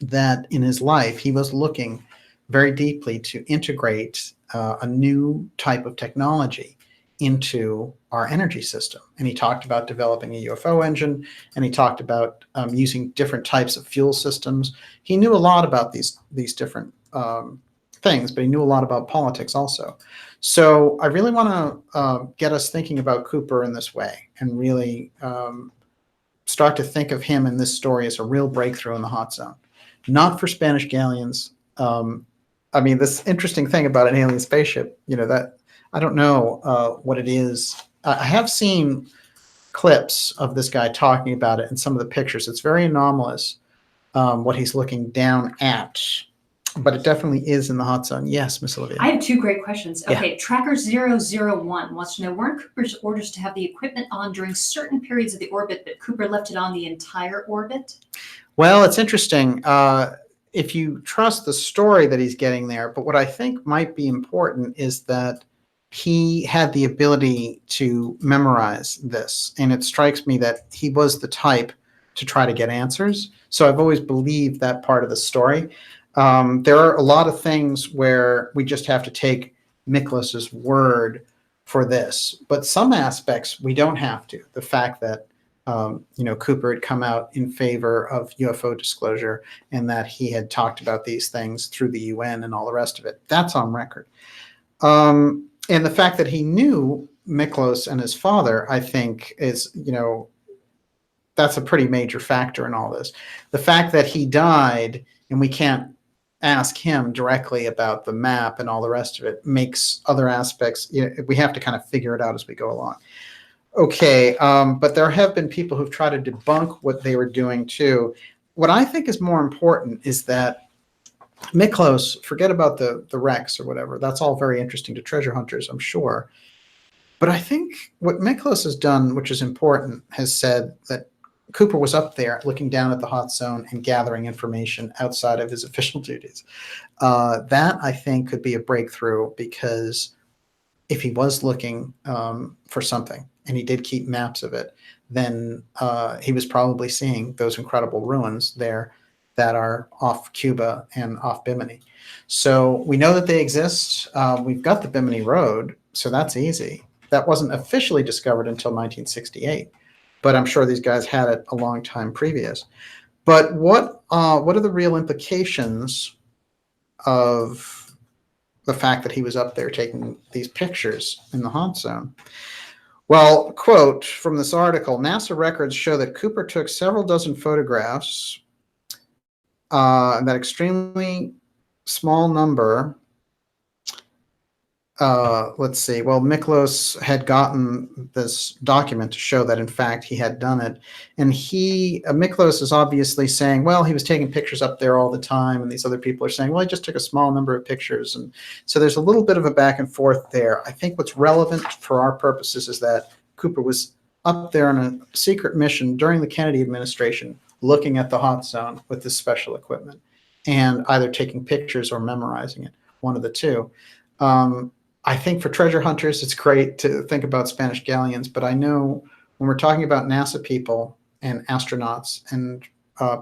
that in his life he was looking very deeply to integrate a new type of technology into our energy system. And he talked about developing a UFO engine, and he talked about using different types of fuel systems. He knew a lot about these different things, but he knew a lot about politics also. So I really want to get us thinking about Cooper in this way, and really start to think of him in this story as a real breakthrough in the hot zone. Not for Spanish galleons. I mean, this interesting thing about an alien spaceship, that I don't know what it is. I have seen clips of this guy talking about it in some of the pictures. It's very anomalous what he's looking down at, but it definitely is in the hot zone. Yes, Miss Olivia. I have two great questions. Yeah. Okay, Tracker 001 wants to know, weren't Cooper's orders to have the equipment on during certain periods of the orbit, but Cooper left it on the entire orbit? Well, it's interesting. If you trust the story that he's getting there, but what I think might be important is that he had the ability to memorize this. And it strikes me that he was the type to try to get answers. So I've always believed that part of the story. There are a lot of things where we just have to take Miklas's word for this, but some aspects we don't have to. The fact that Cooper had come out in favor of UFO disclosure, and that he had talked about these things through the UN and all the rest of it. That's on record. And the fact that he knew Miklos and his father, I think, is, that's a pretty major factor in all this. The fact that he died and we can't ask him directly about the map and all the rest of it makes other aspects, we have to kind of figure it out as we go along. Okay, but there have been people who've tried to debunk what they were doing too. What I think is more important is that Miklos, forget about the wrecks or whatever. That's all very interesting to treasure hunters, I'm sure. But I think what Miklos has done, which is important, has said that Cooper was up there looking down at the hot zone and gathering information outside of his official duties. That, I think, could be a breakthrough, because if he was looking for something, and he did keep maps of it, then he was probably seeing those incredible ruins there that are off Cuba and off Bimini. So we know that they exist. We've got the Bimini Road, so that's easy. That wasn't officially discovered until 1968, but I'm sure these guys had it a long time previous. But what are the real implications of the fact that he was up there taking these pictures in the hot zone? Well, quote from this article, NASA records show that Cooper took several dozen photographs, that extremely small number. Let's see. Well, Miklos had gotten this document to show that, in fact, he had done it. And Miklos is obviously saying, well, he was taking pictures up there all the time. And these other people are saying, well, he just took a small number of pictures. And so there's a little bit of a back and forth there. I think what's relevant for our purposes is that Cooper was up there on a secret mission during the Kennedy administration, looking at the hot zone with this special equipment, and either taking pictures or memorizing it, one of the two. I think for treasure hunters, it's great to think about Spanish galleons, but I know when we're talking about NASA people and astronauts and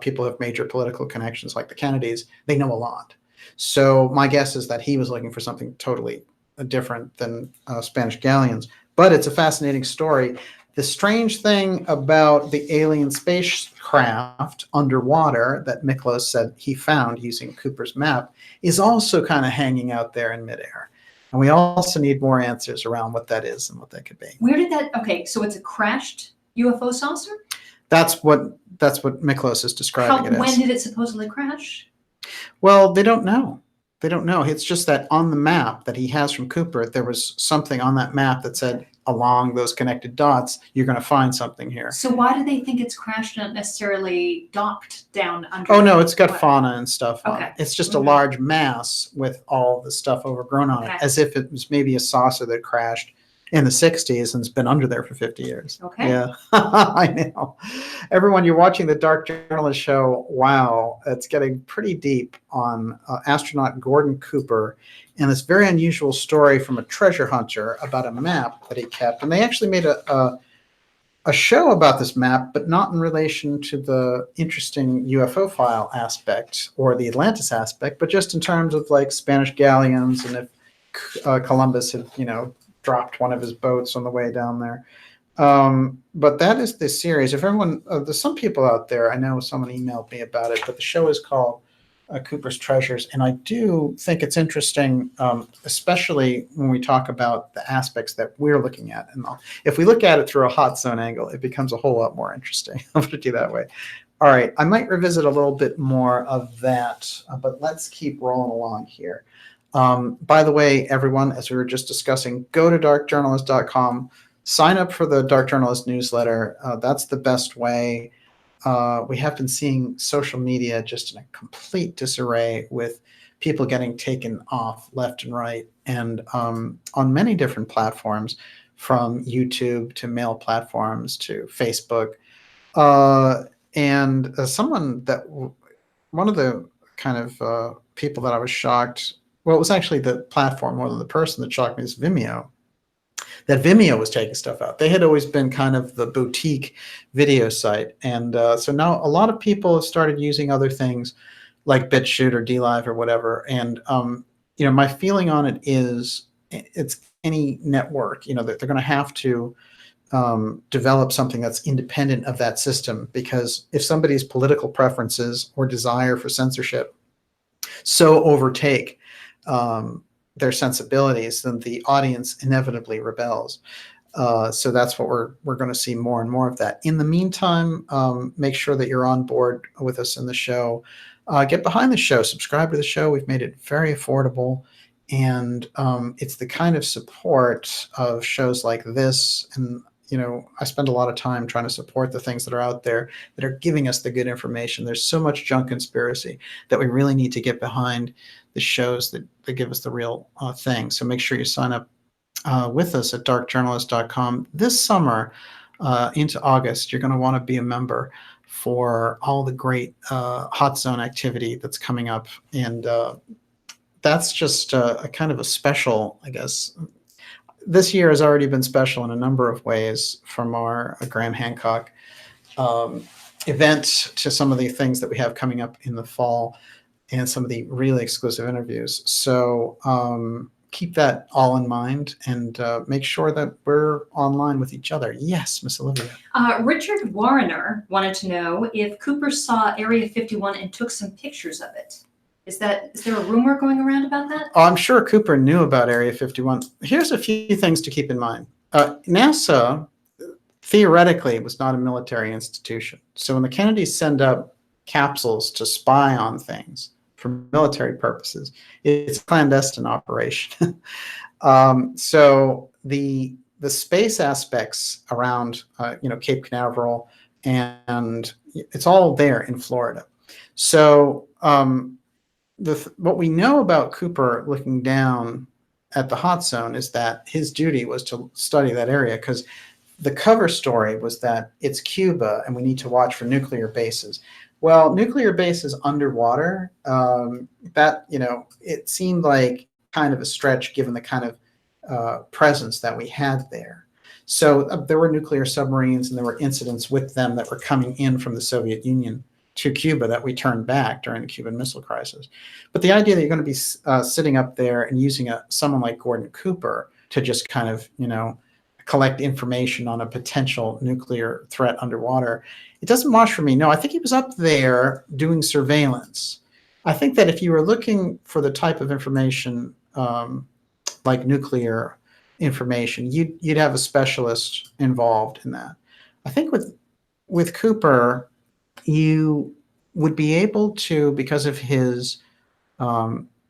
people who have major political connections like the Kennedys, they know a lot. So my guess is that he was looking for something totally different than Spanish galleons, but it's a fascinating story. The strange thing about the alien spacecraft underwater that Miklos said he found using Cooper's map is also kind of hanging out there in midair. And we also need more answers around what that is and what that could be. Where did that, okay, so it's a crashed UFO saucer? That's what Miklos is describing it as. When did it supposedly crash? Well, they don't know. They don't know. It's just that on the map that he has from Cooper, there was something on that map that said along those connected dots, you're going to find something here. So why do they think it's crashed, not necessarily docked down under? Oh no, it's got what? fauna and stuff on it. Okay. It's just a Mhm. large mass with all the stuff overgrown on it, Okay. as if it was maybe a saucer that crashed in the 60s and it's been under there for 50 years. Okay. Yeah, I know. Everyone, you're watching the Dark Journalist Show. Wow, it's getting pretty deep on astronaut Gordon Cooper and this very unusual story from a treasure hunter about a map that he kept. And they actually made a show about this map, but not in relation to the interesting UFO file aspect or the Atlantis aspect, but just in terms of like Spanish galleons and if Columbus had, dropped one of his boats on the way down there. But that is the series. If everyone, there's some people out there, I know someone emailed me about it, but the show is called Cooper's Treasures. And I do think it's interesting, especially when we talk about the aspects that we're looking at. And if we look at it through a hot zone angle, it becomes a whole lot more interesting. I'll put it to you that way. All right, I might revisit a little bit more of that, but let's keep rolling along here. By the way, everyone, as we were just discussing, go to darkjournalist.com, sign up for the Dark Journalist newsletter. That's the best way. We have been seeing social media just in a complete disarray with people getting taken off left and right, and on many different platforms, from YouTube to mail platforms to Facebook. And one of the kind of people that I was shocked, well, it was actually the platform more than the person that shocked me, is Vimeo. That Vimeo was taking stuff out. They had always been kind of the boutique video site. And so now a lot of people have started using other things like BitChute or DLive or whatever. And, my feeling on it is it's any network, that they're going to have to develop something that's independent of that system, because if somebody's political preferences or desire for censorship so overtake their sensibilities, then the audience inevitably rebels. So that's what we're going to see more and more of that. In the meantime, make sure that you're on board with us in the show. Get behind the show, subscribe to the show. We've made it very affordable, and it's the kind of support of shows like this. And I spend a lot of time trying to support the things that are out there that are giving us the good information. There's so much junk conspiracy that we really need to get behind the shows that give us the real thing. So make sure you sign up with us at darkjournalist.com. This summer into August, you're going to want to be a member for all the great hot zone activity that's coming up. And that's just a kind of a special, I guess. This year has already been special in a number of ways, from our Graham Hancock event to some of the things that we have coming up in the fall and some of the really exclusive interviews. So keep that all in mind, and make sure that we're online with each other. Yes, Miss Olivia. Richard Warrener wanted to know if Cooper saw Area 51 and took some pictures of it. Is there a rumor going around about that? Oh, I'm sure Cooper knew about Area 51. Here's a few things to keep in mind. NASA, theoretically, was not a military institution. So when the Kennedys send up capsules to spy on things for military purposes, it's a clandestine operation. So the space aspects around, Cape Canaveral, and it's all there in Florida. So what we know about Cooper looking down at the hot zone is that his duty was to study that area, because the cover story was that it's Cuba and we need to watch for nuclear bases. Well, nuclear bases underwater, it seemed like kind of a stretch given the kind of presence that we had there. So there were nuclear submarines and there were incidents with them that were coming in from the Soviet Union to Cuba that we turned back during the Cuban Missile Crisis. But the idea that you're going to be sitting up there and using someone like Gordon Cooper to just kind of, collect information on a potential nuclear threat underwater, it doesn't wash for me. No, I think he was up there doing surveillance. I think that if you were looking for the type of information like nuclear information, you'd have a specialist involved in that. I think with Cooper, you would be able to, because of his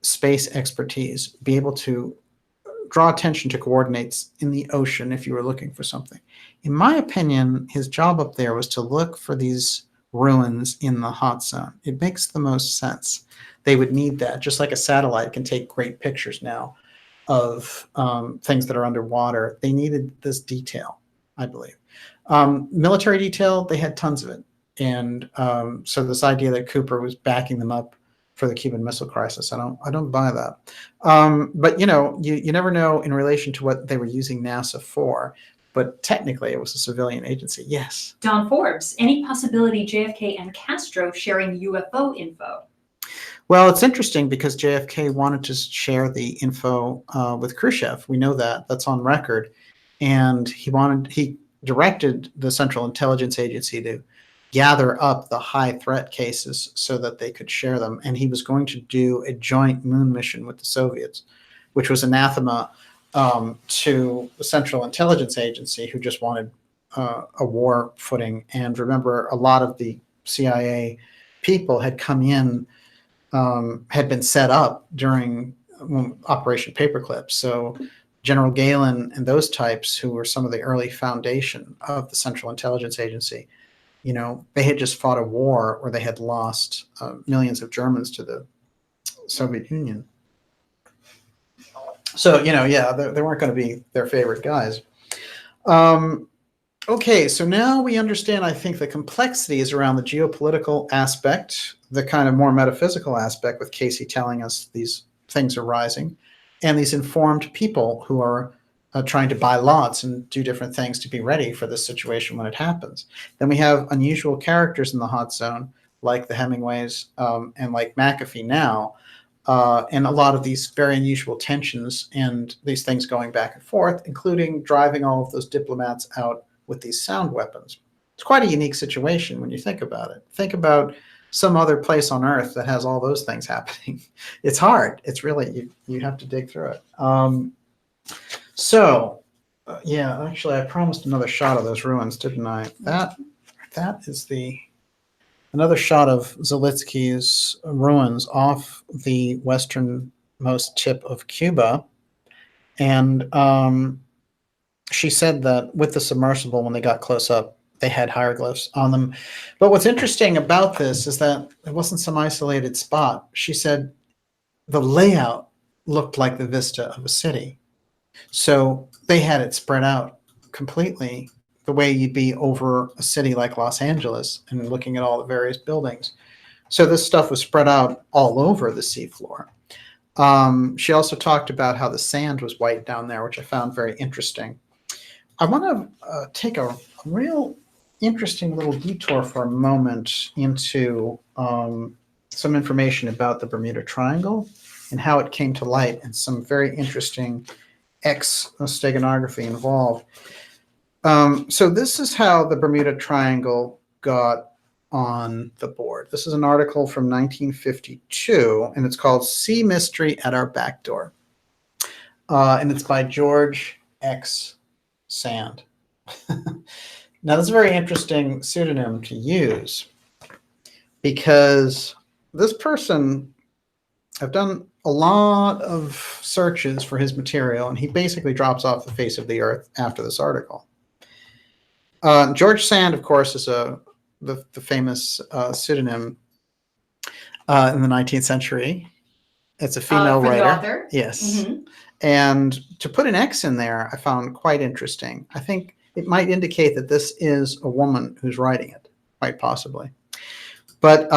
space expertise, be able to draw attention to coordinates in the ocean if you were looking for something. In my opinion, his job up there was to look for these ruins in the hot zone. It makes the most sense. They would need that, just like a satellite can take great pictures now of things that are underwater. They needed this detail, I believe. Military detail, they had tons of it. And so this idea that Cooper was backing them up for the Cuban Missile Crisis, I don't buy that. But you never know in relation to what they were using NASA for. But technically, it was a civilian agency. Yes. Don Forbes, any possibility JFK and Castro sharing UFO info? Well, it's interesting because JFK wanted to share the info with Khrushchev. We know that. That's on record. And he directed the Central Intelligence Agency to gather up the high threat cases so that they could share them. And he was going to do a joint moon mission with the Soviets, which was anathema to the Central Intelligence Agency, who just wanted a war footing. And remember, a lot of the CIA people had come in, had been set up during Operation Paperclip. So General Galen and those types, who were some of the early foundation of the Central Intelligence Agency, they had just fought a war where they had lost millions of Germans to the Soviet Union. So, they weren't going to be their favorite guys. Okay, so now we understand, I think, the complexities around the geopolitical aspect, the kind of more metaphysical aspect with Cayce telling us these things are rising, and these informed people who are trying to buy lots and do different things to be ready for this situation when it happens. Then we have unusual characters in the hot zone, like the Hemingways and like McAfee now, and a lot of these very unusual tensions and these things going back and forth, including driving all of those diplomats out with these sound weapons. It's quite a unique situation when you think about it. Think about some other place on Earth that has all those things happening. It's hard. It's really, you have to dig through it. Yeah, actually, I promised another shot of those ruins, didn't I? That is another shot of Zelitsky's ruins off the westernmost tip of Cuba. And she said that with the submersible, when they got close up, they had hieroglyphs on them. But what's interesting about this is that it wasn't some isolated spot. She said the layout looked like the vista of a city. So they had it spread out completely the way you'd be over a city like Los Angeles and looking at all the various buildings. So this stuff was spread out all over the seafloor. She also talked about how the sand was white down there, which I found very interesting. I want to take a real interesting little detour for a moment into some information about the Bermuda Triangle and how it came to light, and some very interesting steganography involved. So this is how the Bermuda Triangle got on the board. This is an article from 1952, and it's called Sea Mystery at Our Back Door. And it's by George X. Sand. Now, this is a very interesting pseudonym to use because this person, I've done a lot of searches for his material, and he basically drops off the face of the earth after this article. George Sand, of course, is the famous pseudonym in the 19th century. It's a female writer. The author? Yes. Mm-hmm. And to put an X in there, I found quite interesting. I think it might indicate that this is a woman who's writing it, quite possibly. But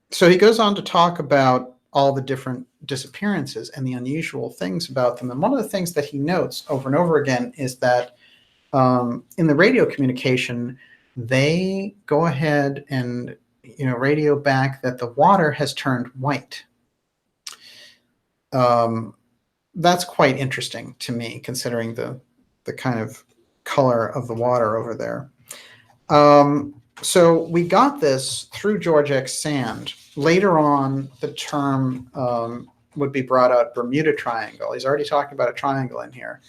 so he goes on to talk about all the different disappearances and the unusual things about them. And one of the things that he notes over and over again is that in the radio communication, they go ahead and radio back that the water has turned white. That's quite interesting to me, considering the kind of color of the water over there. So we got this through George X. Sand. Later on, the term would be brought out, Bermuda Triangle. He's already talking about a triangle in here.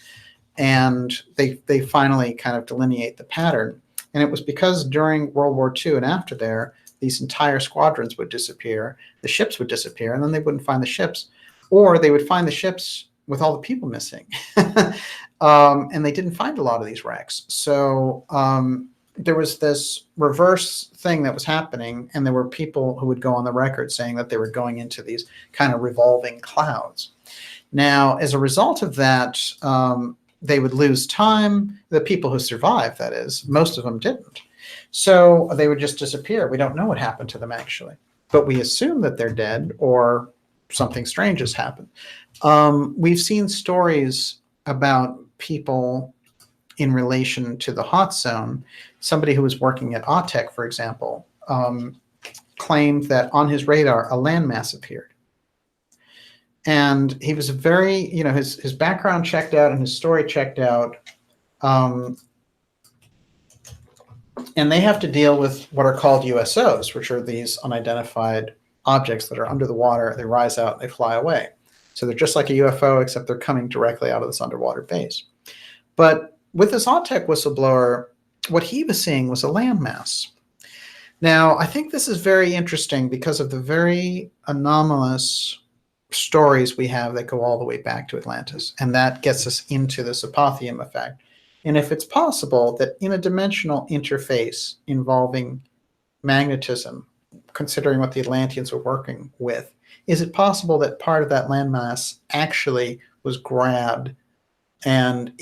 And they finally kind of delineate the pattern. And it was because during World War II and after there, these entire squadrons would disappear, the ships would disappear, and then they wouldn't find the ships. or they would find the ships with all the people missing. And they didn't find a lot of these wrecks. So there was this reverse thing that was happening, and there were people who would go on the record saying that they were going into these kind of revolving clouds. Now, as a result of that, they would lose time. The people who survived, that is, most of them didn't. So they would just disappear. We don't know what happened to them, actually. But we assume that they're dead or something strange has happened. We've seen stories about people in relation to the hot zone. Somebody who was working at AUTEC, for example, claimed that on his radar, a landmass appeared. And he was very, his background checked out and his story checked out. And they have to deal with what are called USOs, which are these unidentified objects that are under the water. They rise out, they fly away. So they're just like a UFO, except they're coming directly out of this underwater base. But with this AUTEC whistleblower, what he was seeing was a landmass. Now, I think this is very interesting because of the very anomalous stories we have that go all the way back to Atlantis. And that gets us into this apotheum effect. And if it's possible that in a dimensional interface involving magnetism, considering what the Atlanteans were working with, is it possible that part of that landmass actually was grabbed and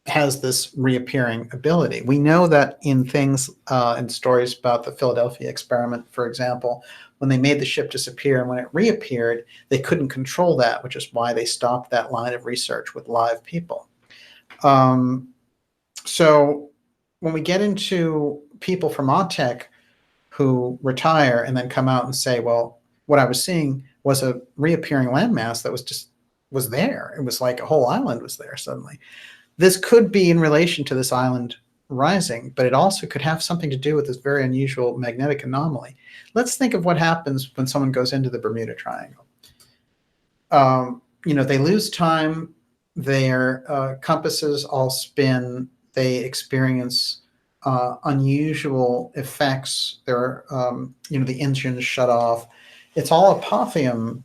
has this reappearing ability? We know that in things, in stories about the Philadelphia experiment, for example, when they made the ship disappear and when it reappeared, they couldn't control that, which is why they stopped that line of research with live people. So when we get into people from AUTEC who retire and then come out and say, well, what I was seeing was a reappearing landmass that was there. It was like a whole island was there suddenly. This could be in relation to this island rising, but it also could have something to do with this very unusual magnetic anomaly. Let's think of what happens when someone goes into the Bermuda Triangle. They lose time, their compasses all spin, they experience unusual effects. The engines shut off. It's all apotheum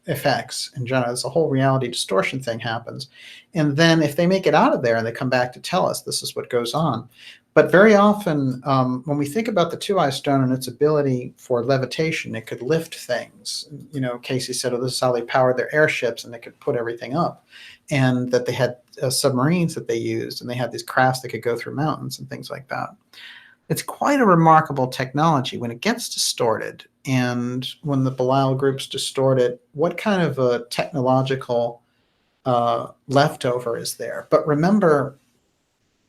effects in general. It's a whole reality distortion thing happens. And then if they make it out of there and they come back to tell us this is what goes on. But very often when we think about the two-eye stone and its ability for levitation, it could lift things. Cayce said, this is how they powered their airships, and they could put everything up. And that they had submarines that they used, and they had these crafts that could go through mountains and things like that. It's quite a remarkable technology. When it gets distorted, and when the Belial groups distort it, what kind of a technological leftover is there? But remember,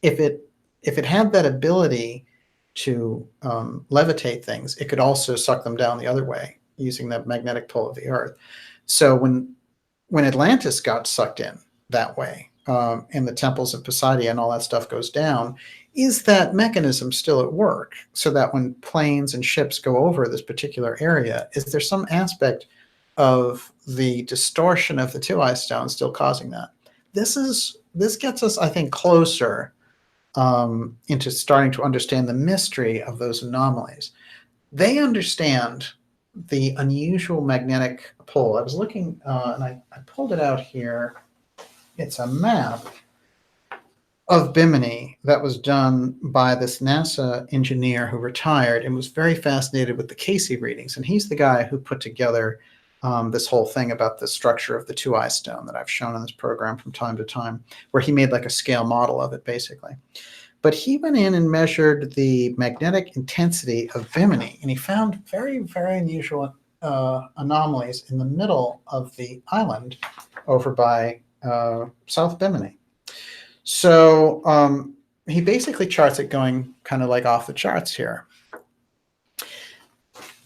if it had that ability to levitate things, it could also suck them down the other way using the magnetic pull of the Earth. So when Atlantis got sucked in that way, and the temples of Poseidon and all that stuff goes down, is that mechanism still at work? So that when planes and ships go over this particular area, is there some aspect of the distortion of the two-eye stone still causing that? This gets us, I think, closer into starting to understand the mystery of those anomalies. They understand the unusual magnetic pull. I was looking, and I pulled it out here. It's a map of Bimini that was done by this NASA engineer who retired and was very fascinated with the Cayce readings. And he's the guy who put together this whole thing about the structure of the two-eye stone that I've shown in this program from time to time, where he made like a scale model of it, basically. But he went in and measured the magnetic intensity of Bimini, and he found very, very unusual anomalies in the middle of the island over by South Bimini. So he basically charts it going kind of like off the charts here.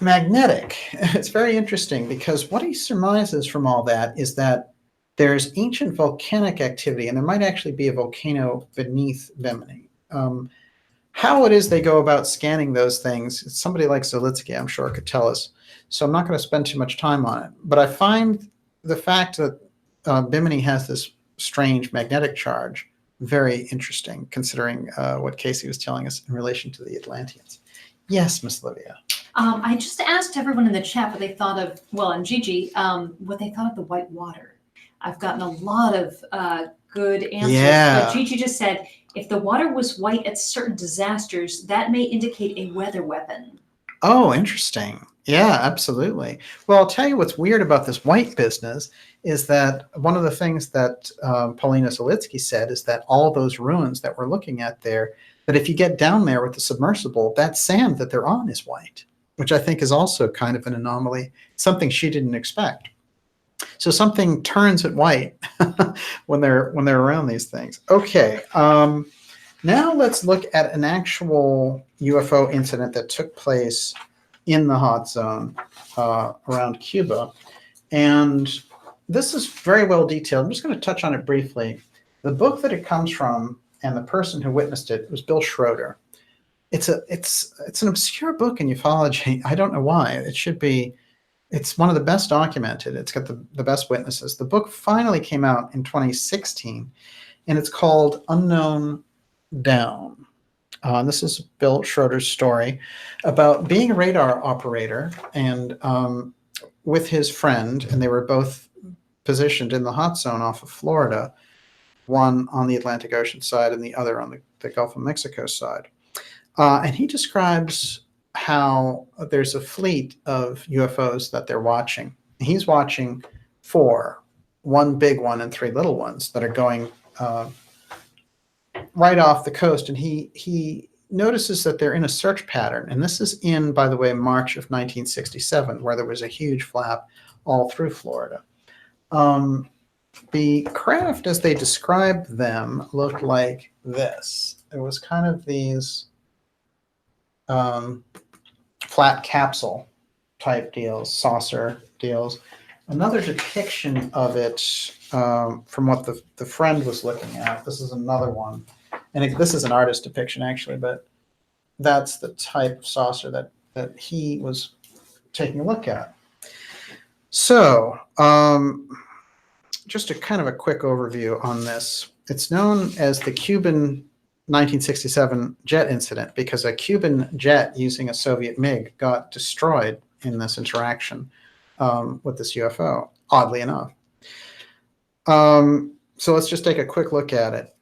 Magnetic, it's very interesting because what he surmises from all that is that there's ancient volcanic activity, and there might actually be a volcano beneath Bimini. How it is they go about scanning those things, somebody like Zelitsky, I'm sure, could tell us. So I'm not going to spend too much time on it. But I find the fact that Bimini has this strange magnetic charge very interesting, considering what Cayce was telling us in relation to the Atlanteans. Yes, Miss Livia. I just asked everyone in the chat what they thought of, well, and Gigi, what they thought of the white water. I've gotten a lot of good answers. Yeah. But Gigi just said, if the water was white at certain disasters, that may indicate a weather weapon. Oh, interesting. Yeah, absolutely. Well, I'll tell you what's weird about this white business is that one of the things that Paulina Zelitsky said is that all those ruins that we're looking at there, that if you get down there with the submersible, that sand that they're on is white, which I think is also kind of an anomaly, something she didn't expect. So something turns it white when they're around these things. Okay, now let's look at an actual UFO incident that took place in the hot zone around Cuba. And this is very well detailed. I'm just going to touch on it briefly. The book that it comes from and the person who witnessed it was Bill Schroeder. It's an obscure book in ufology. I don't know why. It should be. It's one of the best documented. It's got the best witnesses. The book finally came out in 2016, and it's called Unknown Down. This is Bill Schroeder's story about being a radar operator and with his friend, and they were both positioned in the hot zone off of Florida, one on the Atlantic Ocean side and the other on the Gulf of Mexico side. And he describes how there's a fleet of UFOs that they're watching. He's watching 4, 1 big one and 3 little ones that are going right off the coast, and he notices that they're in a search pattern. And this is in, by the way, March of 1967, where there was a huge flap all through Florida. The craft, as they described them, looked like this. It was kind of these flat capsule type deals, saucer deals. Another depiction of it from what the friend was looking at. This is another one. And this is an artist depiction, actually, but that's the type of saucer that he was taking a look at. So just a kind of a quick overview on this. It's known as the Cuban 1967 jet incident because a Cuban jet using a Soviet MiG got destroyed in this interaction with this UFO, oddly enough. So let's just take a quick look at it.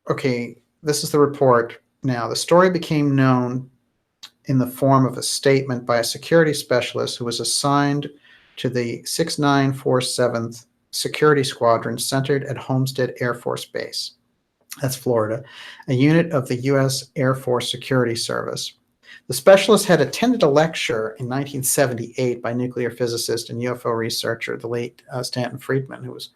Okay, this is the report now. The story became known in the form of a statement by a security specialist who was assigned to the 6947th Security Squadron centered at Homestead Air Force Base. That's Florida, a unit of the U.S. Air Force Security Service. The specialist had attended a lecture in 1978 by nuclear physicist and UFO researcher, the late Stanton Friedman, who was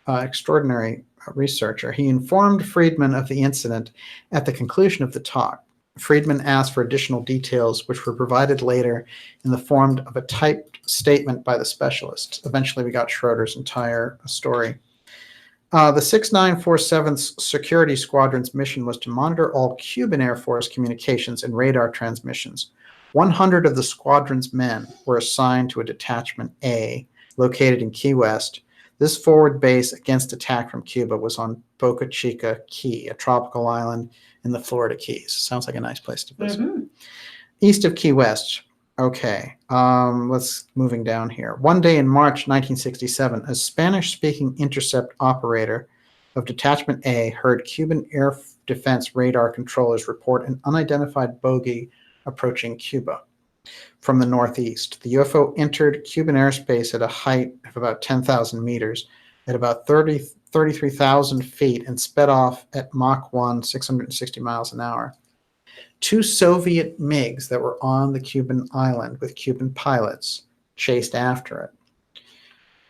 an extraordinary researcher. He informed Friedman of the incident at the conclusion of the talk. Friedman asked for additional details, which were provided later in the form of a typed statement by the specialist. Eventually, we got Schroeder's entire story. The 6947th Security Squadron's mission was to monitor all Cuban Air Force communications and radar transmissions. 100 of the squadron's men were assigned to a Detachment A, located in Key West. This forward base against attack from Cuba was on Boca Chica Key, a tropical island in the Florida Keys. Sounds like a nice place to visit. Mm-hmm. East of Key West. Okay, let's moving down here. One day in March 1967, a Spanish-speaking intercept operator of Detachment A heard Cuban Air Defense radar controllers report an unidentified bogey approaching Cuba from the northeast. The UFO entered Cuban airspace at a height of about 10,000 meters at about 33,000 feet and sped off at Mach 1, 660 miles an hour. 2 Soviet MiGs that were on the Cuban island with Cuban pilots chased after it.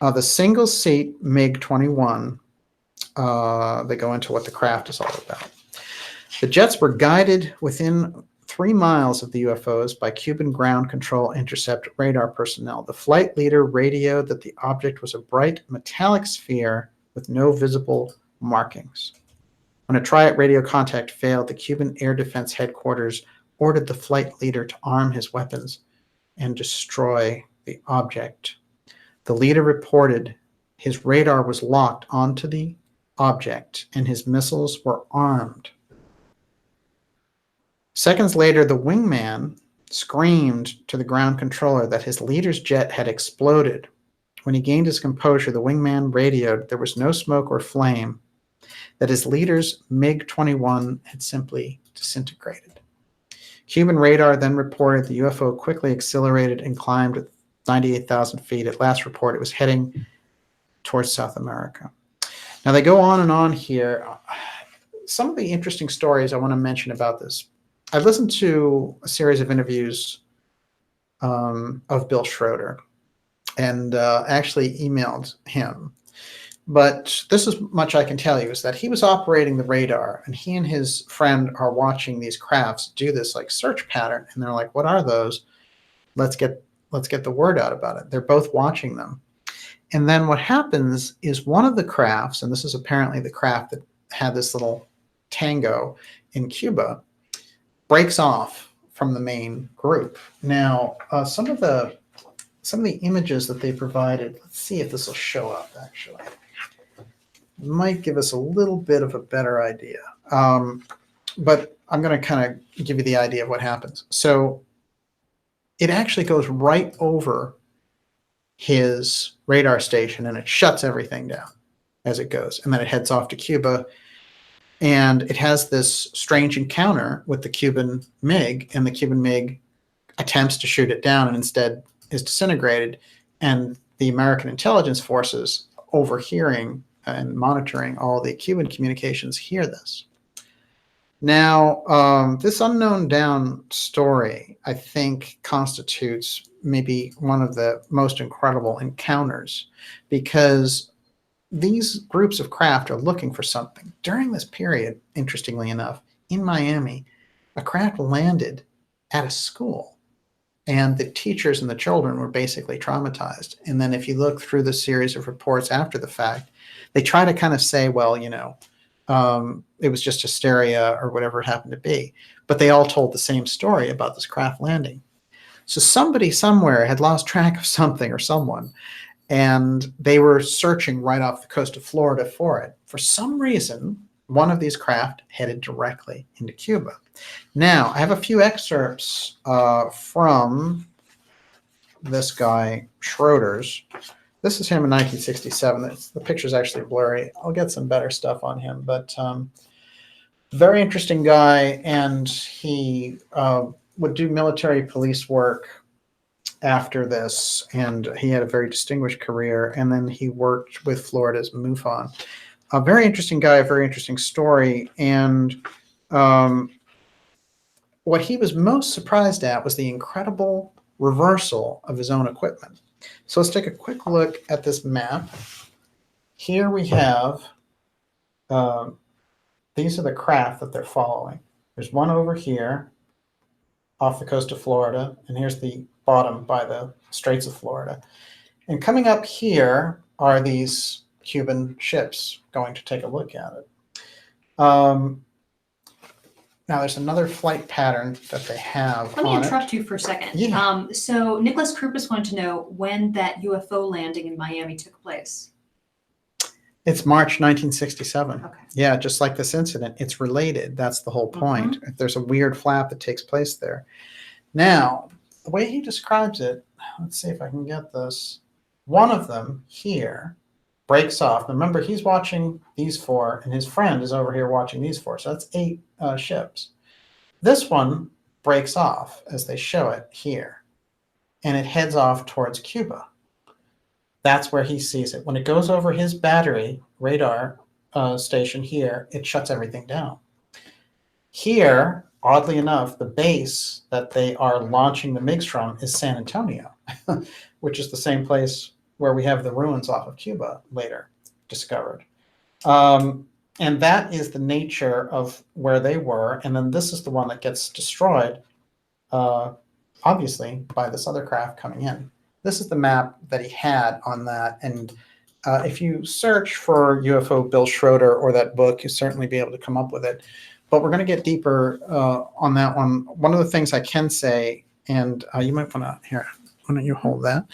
The single-seat MiG-21, they go into what the craft is all about. The jets were guided within 3 miles of the UFOs by Cuban ground control intercept radar personnel. The flight leader radioed that the object was a bright metallic sphere with no visible markings. When a triad radio contact failed, the Cuban Air Defense Headquarters ordered the flight leader to arm his weapons and destroy the object. The leader reported his radar was locked onto the object and his missiles were armed. Seconds later, the wingman screamed to the ground controller that his leader's jet had exploded. When he gained his composure, the wingman radioed there was no smoke or flame, that his leader's MiG-21 had simply disintegrated. Cuban radar then reported the UFO quickly accelerated and climbed at 98,000 feet. At last report, it was heading towards South America. Now, they go on and on here. Some of the interesting stories I want to mention about this. I listened to a series of interviews of Bill Schroeder and actually emailed him. But this is much I can tell you, is that he was operating the radar, and he and his friend are watching these crafts do this like search pattern, and they're like, what are those? Let's get the word out about it. They're both watching them. And then what happens is one of the crafts, and this is apparently the craft that had this little tango in Cuba, breaks off from the main group. Now, some of the images that they provided, let's see if this will show up actually. Might give us a little bit of a better idea. But I'm going to kind of give you the idea of what happens. So it actually goes right over his radar station, and it shuts everything down as it goes. And then it heads off to Cuba, and it has this strange encounter with the Cuban MiG, and the Cuban MiG attempts to shoot it down and instead is disintegrated. And the American intelligence forces, overhearing and monitoring all the Cuban communications, hear this. Now, this unknown down story, I think, constitutes maybe one of the most incredible encounters, because these groups of craft are looking for something. During this period, interestingly enough, in Miami, a craft landed at a school, and the teachers and the children were basically traumatized. And then if you look through the series of reports after the fact, they try to kind of say, well, you know, it was just hysteria or whatever it happened to be. But they all told the same story about this craft landing. So somebody somewhere had lost track of something or someone, and they were searching right off the coast of Florida for it. For some reason, one of these craft headed directly into Cuba. Now, I have a few excerpts from this guy, Schroeder's. This is him in 1967. The picture's actually blurry. I'll get some better stuff on him, but very interesting guy, and he would do military police work after this, and he had a very distinguished career, and then he worked with Florida's MUFON. A very interesting guy, a very interesting story, and what he was most surprised at was the incredible reversal of his own equipment. So let's take a quick look at this map. Here we have, these are the craft that they're following. There's one over here off the coast of Florida, and here's the bottom by the Straits of Florida. And coming up here are these Cuban ships going to take a look at it. Now, there's another flight pattern that they have. Let me interrupt you for a second. Yeah. So Nicholas Krupis wanted to know when that UFO landing in Miami took place. It's March 1967. Okay. Yeah, just like this incident, it's related. That's the whole point. If there's a weird flap that takes place there. Now, the way he describes it, let's see if I can get this. One of them here breaks off. Remember, he's watching these four, and his friend is over here watching these four. So that's 8 ships. This one breaks off as they show it here, and it heads off towards Cuba. That's where he sees it. When it goes over his battery radar station here, it shuts everything down. Here, oddly enough, the base that they are launching the MiGs from is San Antonio, which is the same place where we have the ruins off of Cuba later discovered. And that is the nature of where they were. And then this is the one that gets destroyed, obviously, by this other craft coming in. This is the map that he had on that. And if you search for UFO Bill Schroeder or that book, you'll certainly be able to come up with it. But we're going to get deeper on that one. One of the things I can say, and you might want to, here, why don't you hold that?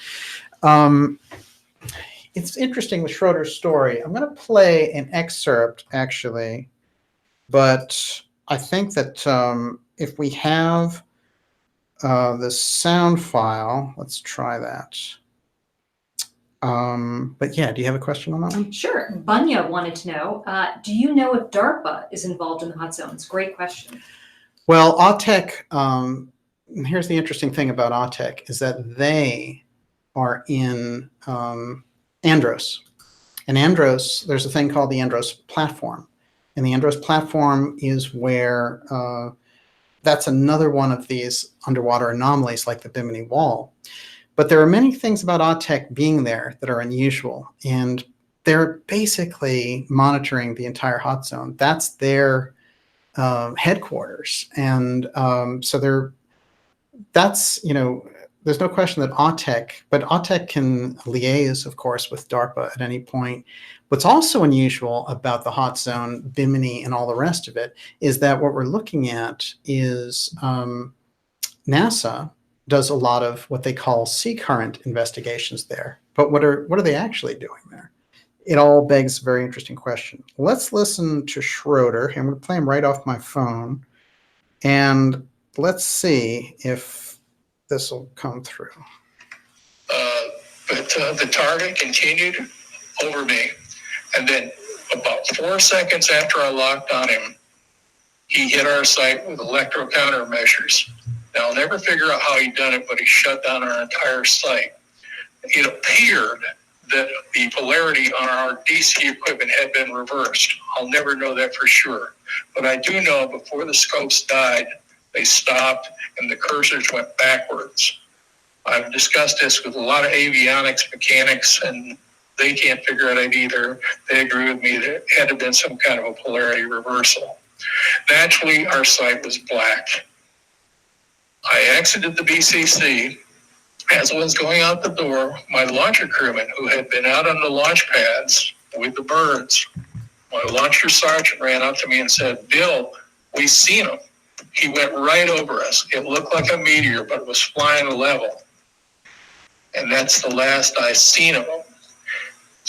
It's interesting with Schroeder's story. I'm going to play an excerpt, actually, but I think that if we have the sound file. Let's try that. But yeah, do you have a question on that one? Sure. Bunya wanted to know, do you know if DARPA is involved in the hot zone? It's a great question. Well, AUTEC, here's the interesting thing about AUTEC is that they are in Andros. And Andros, there's a thing called the Andros platform. And the Andros platform is where that's another one of these underwater anomalies like the Bimini Wall. But there are many things about AUTEC being there that are unusual. And they're basically monitoring the entire hot zone. That's their headquarters. And so that's, there's no question that but AUTEC can liaise, of course, with DARPA at any point. What's also unusual about the hot zone, Bimini, and all the rest of it is that what we're looking at is NASA does a lot of what they call sea current investigations there. But what are they actually doing there? It all begs a very interesting question. Let's listen to Schroeder. I'm going to play him right off my phone. And let's see if this will come through. But the target continued over me. And then about 4 seconds after I locked on him, he hit our site with electro countermeasures. Now, I'll never figure out how he done it, but he shut down our entire site. It appeared that the polarity on our DC equipment had been reversed. I'll never know that for sure. But I do know before the scopes died, they stopped and the cursors went backwards. I've discussed this with a lot of avionics mechanics, and they can't figure it out either. They agree with me that it had to have been some kind of a polarity reversal. Naturally, our site was black. I exited the BCC. As I was going out the door, my launcher crewman, who had been out on the launch pads with the birds, my launcher sergeant ran up to me and said, "Bill, we seen him. He went right over us. It looked like a meteor, but it was flying level." And that's the last I seen of him.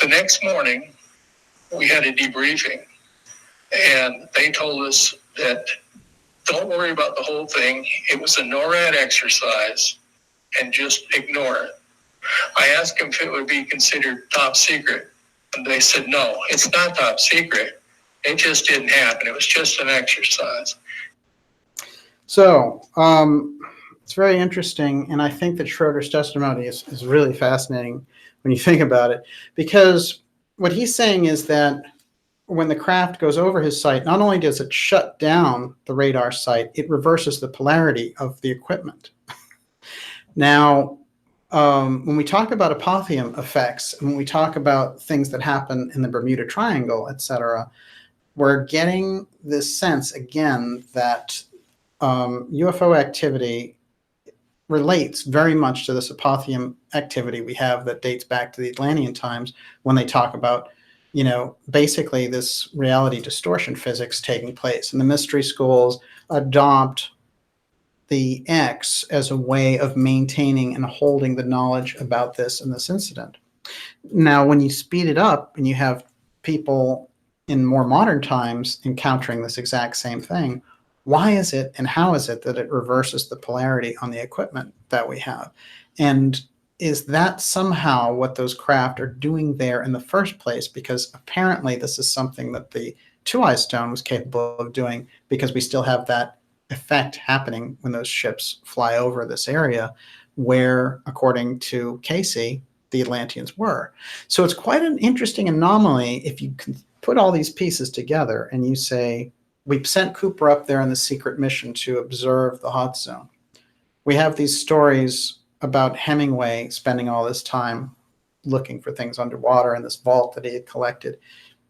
The next morning, we had a debriefing, and they told us that don't worry about the whole thing. It was a NORAD exercise, and just ignore it. I asked them if it would be considered top secret, and they said, no, it's not top secret. It just didn't happen. It was just an exercise. So it's very interesting, and I think that Schroeder's testimony is really fascinating when you think about it, because what he's saying is that when the craft goes over his site, not only does it shut down the radar site, it reverses the polarity of the equipment. Now, when we talk about apotheum effects, and when we talk about things that happen in the Bermuda Triangle, etc., we're getting this sense, again, that UFO activity relates very much to this apotheum activity we have that dates back to the Atlantean times when they talk about, basically this reality distortion physics taking place. And the mystery schools adopt the X as a way of maintaining and holding the knowledge about this and this incident. Now, when you speed it up and you have people in more modern times encountering this exact same thing, why is it and how is it that it reverses the polarity on the equipment that we have? And is that somehow what those craft are doing there in the first place? Because apparently this is something that the Two-Eyes Stone was capable of doing, because we still have that effect happening when those ships fly over this area where, according to Cayce, the Atlanteans were. So it's quite an interesting anomaly if you can put all these pieces together and you say, we sent Cooper up there on the secret mission to observe the hot zone. We have these stories about Hemingway spending all this time looking for things underwater in this vault that he had collected,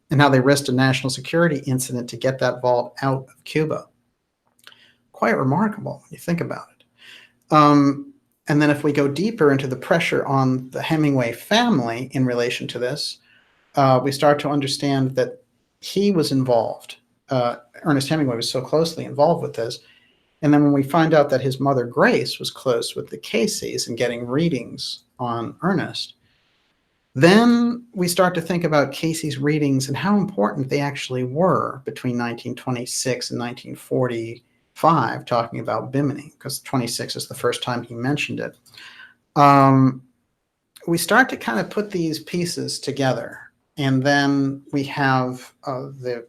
and how they risked a national security incident to get that vault out of Cuba. Quite remarkable when you think about it. And then if we go deeper into the pressure on the Hemingway family in relation to this, we start to understand that he was involved. Ernest Hemingway was so closely involved with this. And then when we find out that his mother, Grace, was close with the Cayces and getting readings on Ernest, then we start to think about Cayce's readings and how important they actually were between 1926 and 1945 5 talking about Bimini, because 26 is the first time he mentioned it. We start to kind of put these pieces together, and then we have the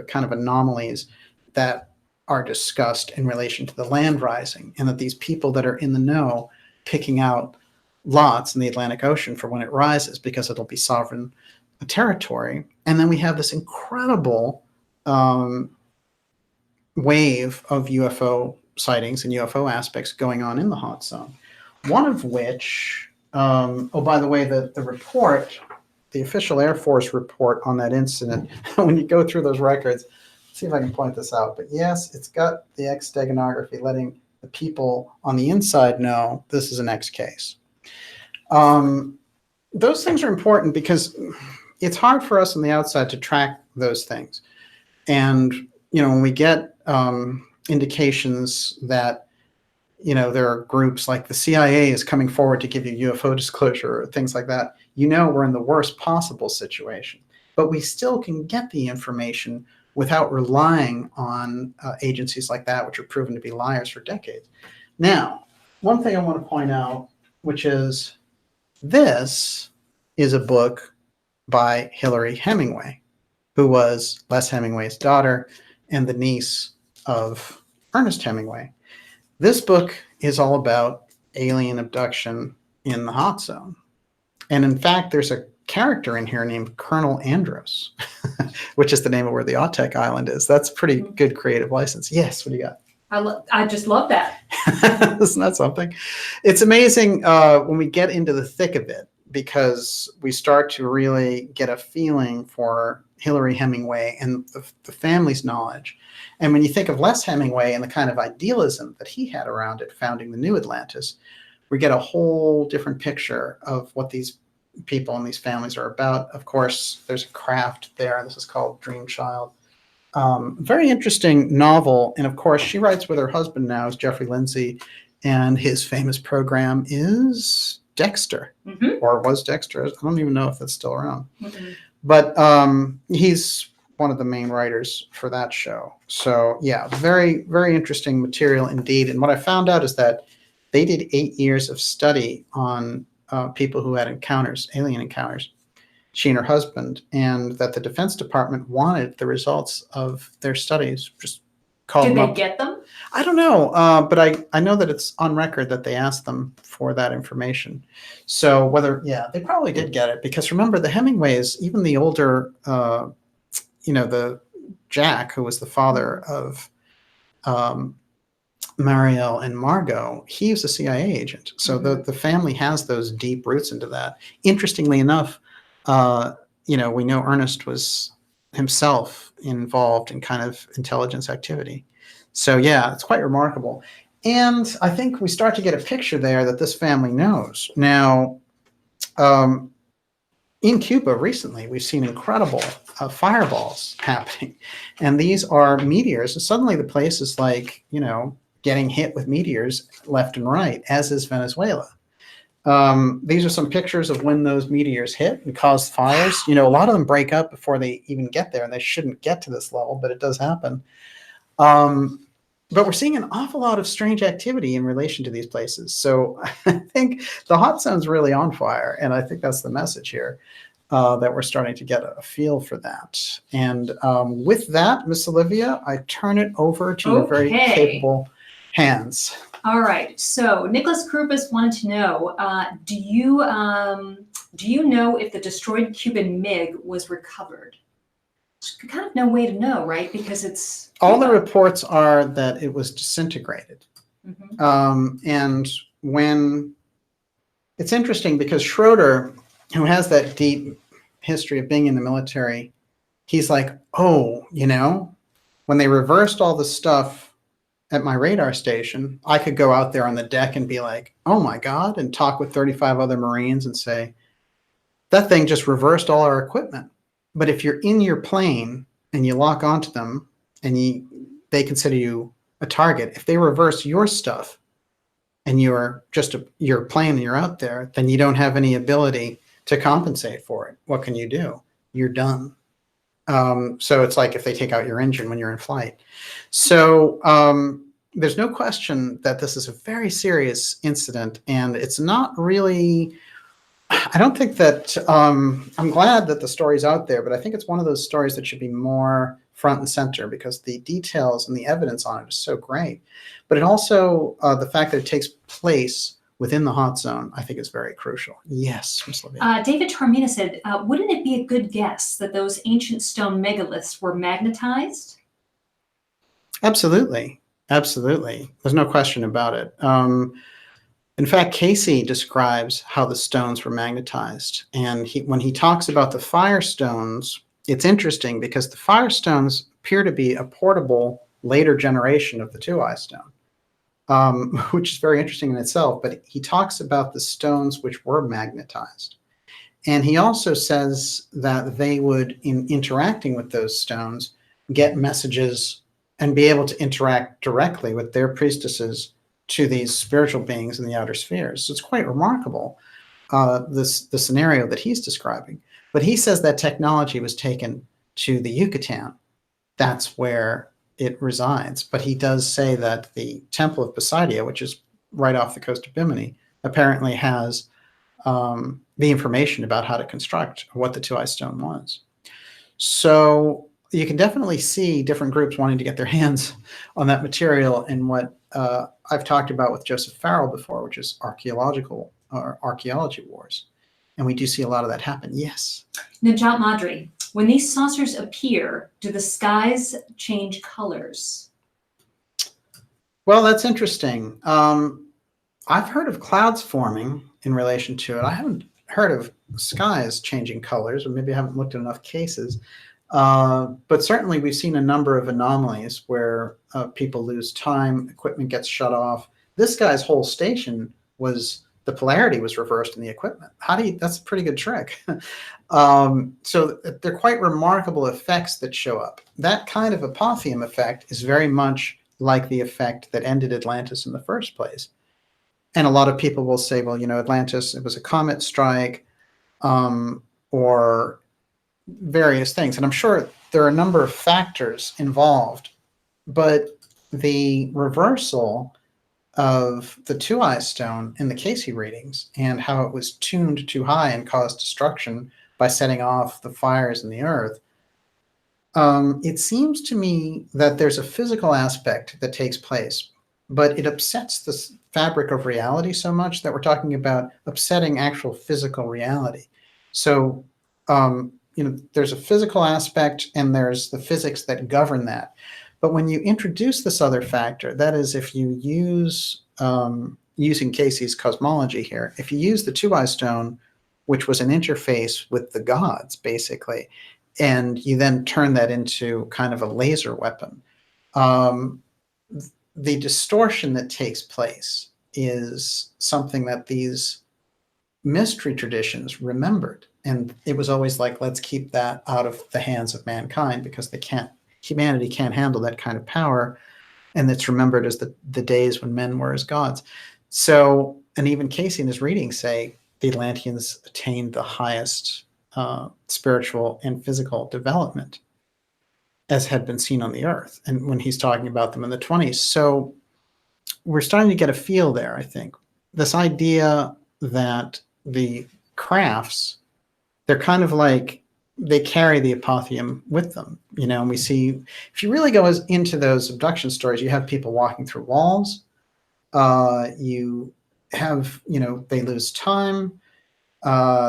kind of anomalies that are discussed in relation to the land rising, and that these people that are in the know picking out lots in the Atlantic Ocean for when it rises because it'll be sovereign territory. And then we have this incredible wave of UFO sightings and UFO aspects going on in the hot zone. One of which, oh, by the way, the report, the official Air Force report on that incident, when you go through those records, see if I can point this out, but yes, it's got the X steganography letting the people on the inside know this is an X case. Those things are important because it's hard for us on the outside to track those things. And, you know, when we get indications that, you know, there are groups like the CIA is coming forward to give you UFO disclosure or things like that, you know, we're in the worst possible situation. But we still can get the information without relying on agencies like that, which are proven to be liars for decades. Now, one thing I want to point out, which is this is a book by Hillary Hemingway, who was Les Hemingway's daughter and the niece of Ernest Hemingway. This book is all about alien abduction in the hot zone. And in fact, there's a character in here named Colonel Andros, which is the name of where the Autec Island is. That's pretty good creative license. Yes, what do you got? I just love that. Isn't that something? It's amazing when we get into the thick of it, because we start to really get a feeling for Hillary Hemingway and the family's knowledge. And when you think of Les Hemingway and the kind of idealism that he had around it, founding the New Atlantis, we get a whole different picture of what these people and these families are about. Of course, there's a craft there. This is called Dream Child. Very interesting novel. And of course, she writes with her husband now, is Jeffrey Lindsay, and his famous program is Dexter, or was Dexter. I don't even know if that's still around. But he's one of the main writers for that show. So yeah, very, very interesting material indeed. And what I found out is that they did 8 years of study on people who had encounters, alien encounters, she and her husband, and that the Defense Department wanted the results of their studies. Just called them up. Did they get them? I don't know, but I know that it's on record that they asked them for that information. So whether, yeah, they probably did get it, because remember the Hemingways, even the older, you know, the Jack, who was the father of Marielle and Margot, he was a CIA agent. So the family has those deep roots into that. Interestingly enough, you know, we know Ernest was himself involved in kind of intelligence activity. So yeah, it's quite remarkable. And I think we start to get a picture there that this family knows. Now, in Cuba recently, we've seen incredible fireballs happening. And these are meteors. And suddenly the place is like, you know, getting hit with meteors left and right, as is Venezuela. These are some pictures of when those meteors hit and cause fires. You know, a lot of them break up before they even get there, and they shouldn't get to this level, but it does happen. But we're seeing an awful lot of strange activity in relation to these places. So I think the hot zone's really on fire, and I think that's the message here, that we're starting to get a feel for that. And with that, Miss Olivia, I turn it over to your very capable hands. All right. So Nicholas Krupis wanted to know, do you know if the destroyed Cuban MiG was recovered? Kind of no way to know, right? Because it's all the reports are that it was disintegrated. And when it's interesting because Schroeder, who has that deep history of being in the military, he's like, oh, you know, when they reversed all the stuff at my radar station, I could go out there on the deck and be like, oh my God, and talk with 35 other Marines and say, that thing just reversed all our equipment. But if you're in your plane and you lock onto them and they consider you a target, if they reverse your stuff and you're just your plane and you're out there, then you don't have any ability to compensate for it. What can you do? You're done. So it's like if they take out your engine when you're in flight. So there's no question that this is a very serious incident, and it's not really. I don't think that I'm glad that the story's out there, but I think it's one of those stories that should be more front and center because the details and the evidence on it is so great. But it also, the fact that it takes place within the hot zone, I think is very crucial. Yes, Ms. Levine. David Tarmina said, wouldn't it be a good guess that those ancient stone megaliths were magnetized? Absolutely. Absolutely. There's no question about it. In fact, Cayce describes how the stones were magnetized. And when he talks about the firestones, it's interesting because the firestones appear to be a portable later generation of the two-eye stone, which is very interesting in itself. But he talks about the stones which were magnetized. And he also says that they would, in interacting with those stones, get messages and be able to interact directly with their priestesses to these spiritual beings in the outer spheres. So it's quite remarkable, the scenario that he's describing. But he says that technology was taken to the Yucatan. That's where it resides. But he does say that the Temple of Poseidia, which is right off the coast of Bimini, apparently has the information about how to construct what the two-eye stone was. So you can definitely see different groups wanting to get their hands on that material in what I've talked about with Joseph Farrell before, which is archaeology wars. And we do see a lot of that happen. Yes. Najat Madri, when these saucers appear, do the skies change colors? Well, that's interesting. I've heard of clouds forming in relation to it. I haven't heard of skies changing colors, or maybe I haven't looked at enough cases. But certainly we've seen a number of anomalies where people lose time, equipment gets shut off. This guy's whole station the polarity was reversed in the equipment. That's a pretty good trick. So they're quite remarkable effects that show up. That kind of apotheum effect is very much like the effect that ended Atlantis in the first place. And a lot of people will say, well, Atlantis, it was a comet strike, or various things. And I'm sure there are a number of factors involved, but the reversal of the two-eye stone in the Cayce readings and how it was tuned too high and caused destruction by setting off the fires in the earth, it seems to me that there's a physical aspect that takes place, but it upsets the fabric of reality so much that we're talking about upsetting actual physical reality. So, there's a physical aspect and there's the physics that govern that. But when you introduce this other factor, that is, if you use, using Cayce's cosmology here, if you use the two-eye stone, which was an interface with the gods, basically, and you then turn that into kind of a laser weapon, the distortion that takes place is something that these mystery traditions remembered. And it was always like, let's keep that out of the hands of mankind because humanity can't handle that kind of power. And it's remembered as the days when men were as gods. So, and even Cayce in his readings say the Atlanteans attained the highest spiritual and physical development as had been seen on the earth. And when he's talking about them in the 20s. So we're starting to get a feel there, I think. This idea that the crafts, they're kind of like, they carry the apotheum with them, and we see, if you really go into those abduction stories, you have people walking through walls, you have, they lose time,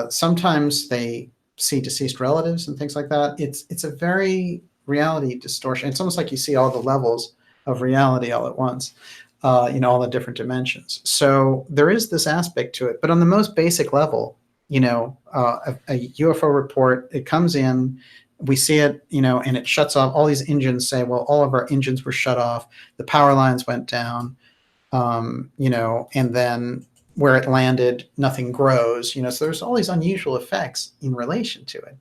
sometimes they see deceased relatives and things like that. It's a very reality distortion. It's almost like you see all the levels of reality all at once, all the different dimensions. So there is this aspect to it, but on the most basic level, a UFO report, it comes in, we see it, and it shuts off. All these engines say, well, all of our engines were shut off. The power lines went down, and then where it landed, nothing grows, so there's all these unusual effects in relation to it,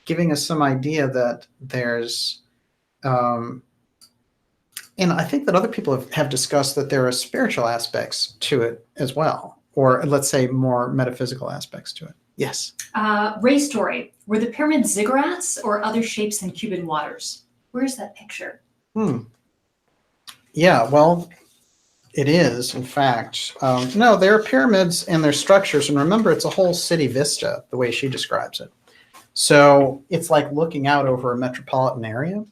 giving us some idea that there's, and I think that other people have discussed that there are spiritual aspects to it as well, or let's say more metaphysical aspects to it. Yes. Ray Story, were the pyramids ziggurats or other shapes in Cuban waters? Where's that picture? Yeah, well, It is, in fact. No, there are pyramids and their structures. And remember, it's a whole city vista, the way she describes it. So it's like looking out over a metropolitan area.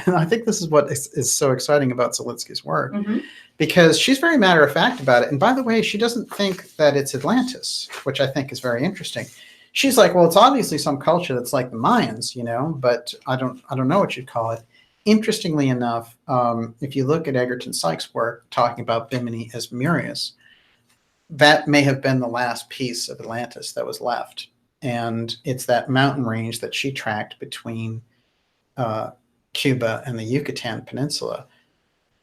And I think this is what is so exciting about Zelitsky's work, because she's very matter of fact about it. And by the way, she doesn't think that it's Atlantis, which I think is very interesting. She's like, well, it's obviously some culture that's like the Mayans, but I don't know what you'd call it. Interestingly enough, if you look at Egerton Sykes' work talking about Bimini as Murius, that may have been the last piece of Atlantis that was left. And it's that mountain range that she tracked between Cuba and the Yucatan Peninsula.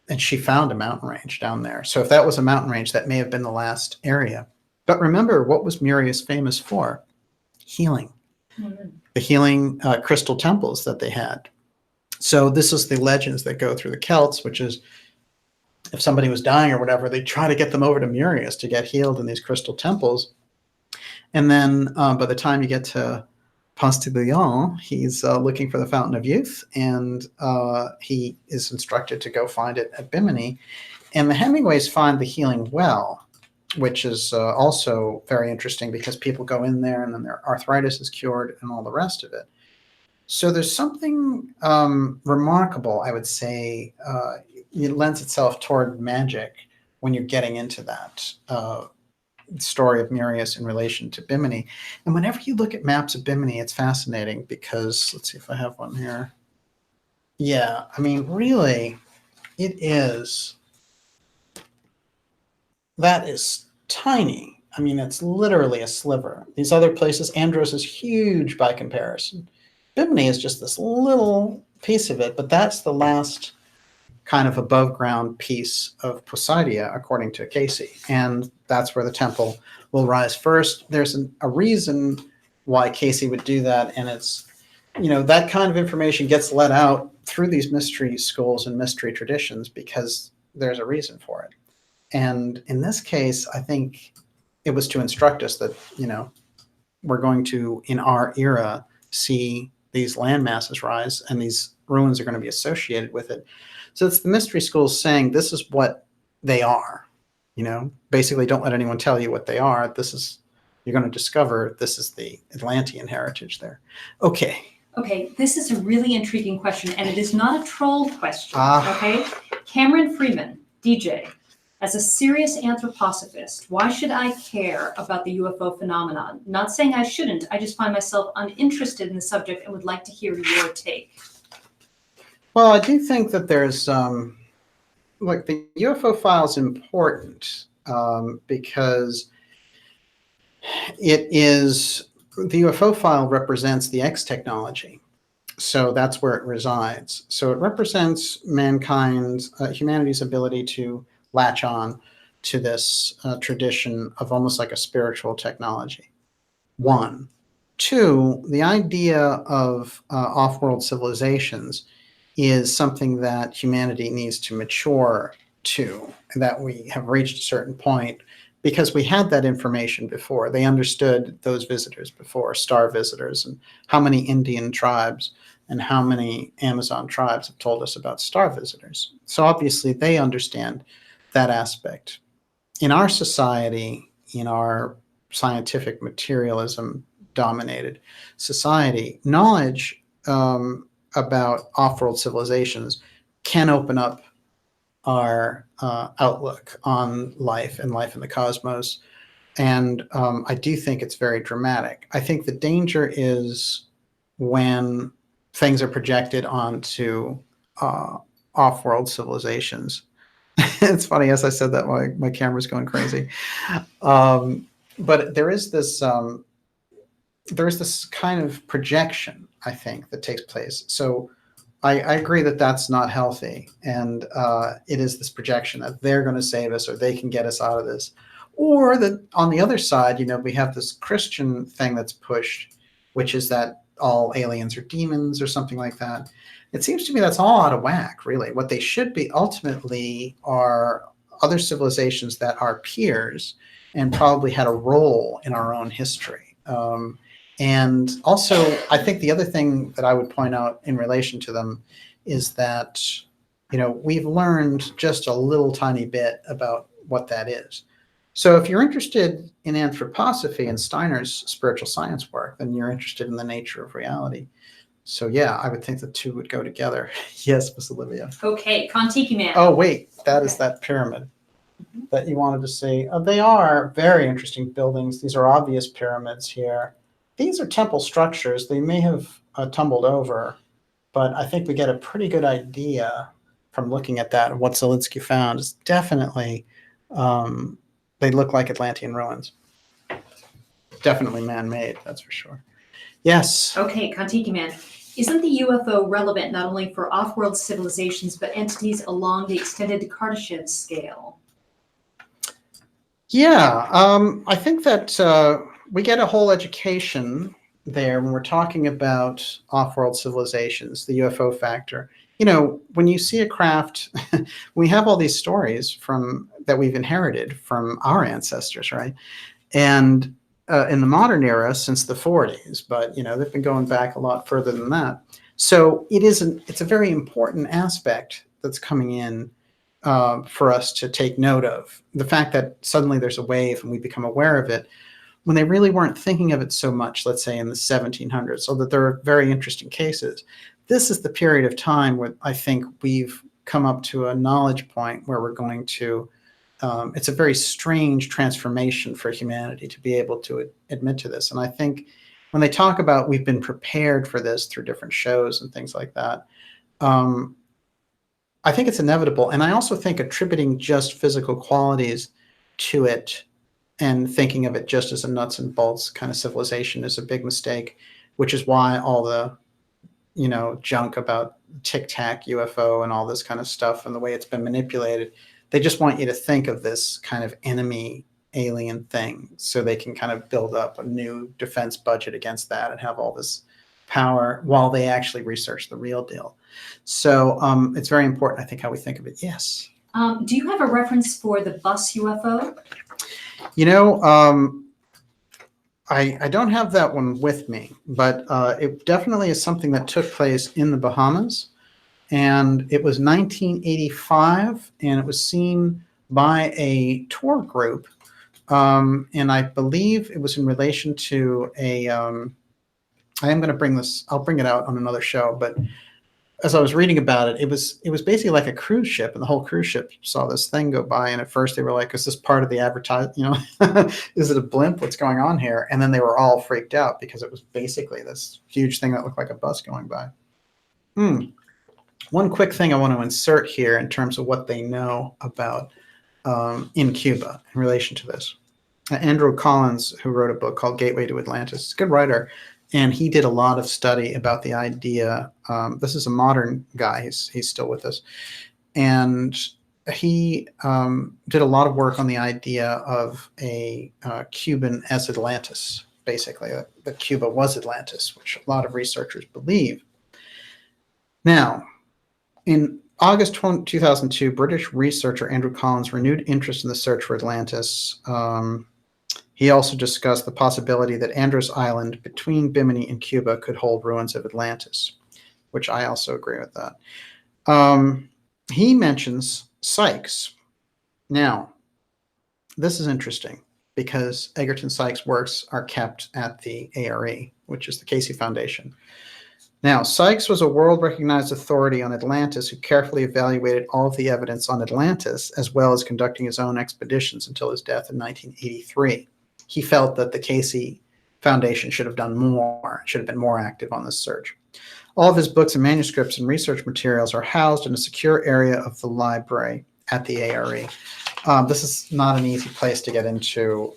And she found a mountain range down there. So if that was a mountain range, that may have been the last area. But remember, what was Murius famous for? Healing. The healing crystal temples that they had. So this is the legends that go through the Celts, which is if somebody was dying or whatever, they try to get them over to Murius to get healed in these crystal temples. And then by the time you get to Ponce he's looking for the Fountain of Youth, and he is instructed to go find it at Bimini. And the Hemingways find the healing well, which is also very interesting because people go in there and then their arthritis is cured and all the rest of it. So there's something remarkable, I would say. It lends itself toward magic when you're getting into that story of Murius in relation to Bimini. And whenever you look at maps of Bimini, it's fascinating because, let's see if I have one here. Yeah, I mean, really, it is, that is tiny. I mean, it's literally a sliver. These other places, Andros is huge by comparison. Bimini is just this little piece of it, but that's the last kind of above ground piece of Poseidia, according to Cayce. And that's where the temple will rise first. There's a reason why Cayce would do that. And it's, that kind of information gets let out through these mystery schools and mystery traditions because there's a reason for it. And in this case, I think it was to instruct us that, we're going to, in our era, see these land masses rise and these ruins are going to be associated with it. So it's the mystery schools saying this is what they are, basically don't let anyone tell you what they are. You're going to discover this is the Atlantean heritage there. Okay, this is a really intriguing question, and it is not a troll question, okay? Cameron Freeman, DJ, as a serious anthroposophist, why should I care about the UFO phenomenon? Not saying I shouldn't, I just find myself uninterested in the subject and would like to hear your take. Well, I do think that there's, the UFO file is important because the UFO file represents the X technology. So that's where it resides. So it represents humanity's ability to latch on to this tradition of almost like a spiritual technology. 1. 2, the idea of off-world civilizations is something that humanity needs to mature to, that we have reached a certain point because we had that information before. They understood those visitors before, star visitors, and how many Indian tribes and how many Amazon tribes have told us about star visitors. So obviously they understand that aspect. In our society, in our scientific materialism dominated society, knowledge about off-world civilizations can open up our outlook on life and life in the cosmos. And I do think it's very dramatic. I think the danger is when things are projected onto off-world civilizations. It's funny, as I said that, my camera's going crazy. But there is this kind of projection, I think, that takes place. So I agree that that's not healthy. And it is this projection that they're going to save us or they can get us out of this. Or that on the other side, we have this Christian thing that's pushed, which is that all aliens are demons or something like that. It seems to me that's all out of whack, really. What they should be ultimately are other civilizations that are peers and probably had a role in our own history. And also, I think the other thing that I would point out in relation to them is that, we've learned just a little tiny bit about what that is. So if you're interested in anthroposophy and Steiner's spiritual science work, then you're interested in the nature of reality. So yeah, I would think the two would go together. Yes, Miss Olivia. Okay, Kon-Tiki Man. Oh wait, that is that pyramid that you wanted to see. They are very interesting buildings. These are obvious pyramids here. These are temple structures. They may have tumbled over, but I think we get a pretty good idea from looking at that. What Zelitsky found is definitely, they look like Atlantean ruins. Definitely man-made, that's for sure. Yes. Okay, Kon-Tiki Man. Isn't the UFO relevant not only for off-world civilizations, but entities along the extended Kardashev scale? Yeah, I think that we get a whole education there when we're talking about off-world civilizations, the UFO factor. You know, when you see a craft, we have all these stories that we've inherited from our ancestors, right? And in the modern era, since the 40s, but you know, they've been going back a lot further than that. So it's a very important aspect that's coming in for us to take note of. The fact that suddenly there's a wave and we become aware of it when they really weren't thinking of it so much, let's say in the 1700s, so that there are very interesting cases. This is the period of time where I think we've come up to a knowledge point where we're going to, it's a very strange transformation for humanity to be able to admit to this. And I think when they talk about we've been prepared for this through different shows and things like that, I think it's inevitable. And I also think attributing just physical qualities to it and thinking of it just as a nuts and bolts kind of civilization is a big mistake, which is why all the, you know, junk about Tic Tac UFO and all this kind of stuff and the way it's been manipulated, they just want you to think of this kind of enemy alien thing so they can kind of build up a new defense budget against that and have all this power while they actually research the real deal. So it's very important, I think, how we think of it. Yes. Do you have a reference for the bus UFO? You know, I don't have that one with me, but it definitely is something that took place in the Bahamas. And it was 1985, and it was seen by a tour group. And I believe it was in relation to a, I am going to bring this, I'll bring it out on another show, but as I was reading about it, it was basically like a cruise ship, and the whole cruise ship saw this thing go by. And at first they were like, is this part of the advertising? You know, is it a blimp? What's going on here? And then they were all freaked out because it was basically this huge thing that looked like a bus going by. One quick thing I want to insert here in terms of what they know about in Cuba in relation to this. Andrew Collins, who wrote a book called Gateway to Atlantis, is a good writer. And he did a lot of study about the idea. This is a modern guy. He's still with us. And he did a lot of work on the idea of a Cuban as Atlantis, basically, that Cuba was Atlantis, which a lot of researchers believe. Now, in August 2002, British researcher Andrew Collins renewed interest in the search for Atlantis. He also discussed the possibility that Andros Island between Bimini and Cuba could hold ruins of Atlantis, which I also agree with that. He mentions Sykes. Now, this is interesting because Egerton Sykes' works are kept at the ARE, which is the Cayce Foundation. Now, Sykes was a world-recognized authority on Atlantis who carefully evaluated all of the evidence on Atlantis, as well as conducting his own expeditions until his death in 1983. He felt that the Cayce Foundation should have done more, should have been more active on this search. All of his books and manuscripts and research materials are housed in a secure area of the library at the ARE. This is not an easy place to get into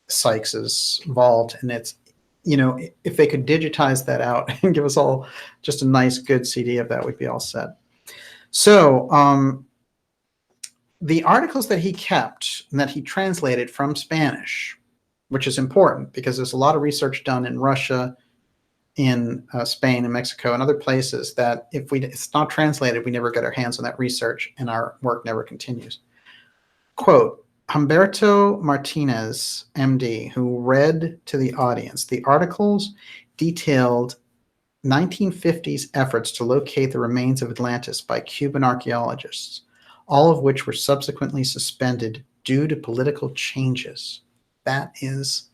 Sykes's vault, and it's, you know, if they could digitize that out and give us all just a nice, good CD of that, we'd be all set. So the articles that he kept and that he translated from Spanish, which is important because there's a lot of research done in Russia, in Spain and Mexico and other places that if it's not translated, we never get our hands on that research and our work never continues. Quote, Humberto Martinez, MD, who read to the audience, the articles detailed 1950s efforts to locate the remains of Atlantis by Cuban archaeologists. all of which were subsequently suspended due to political changes. That is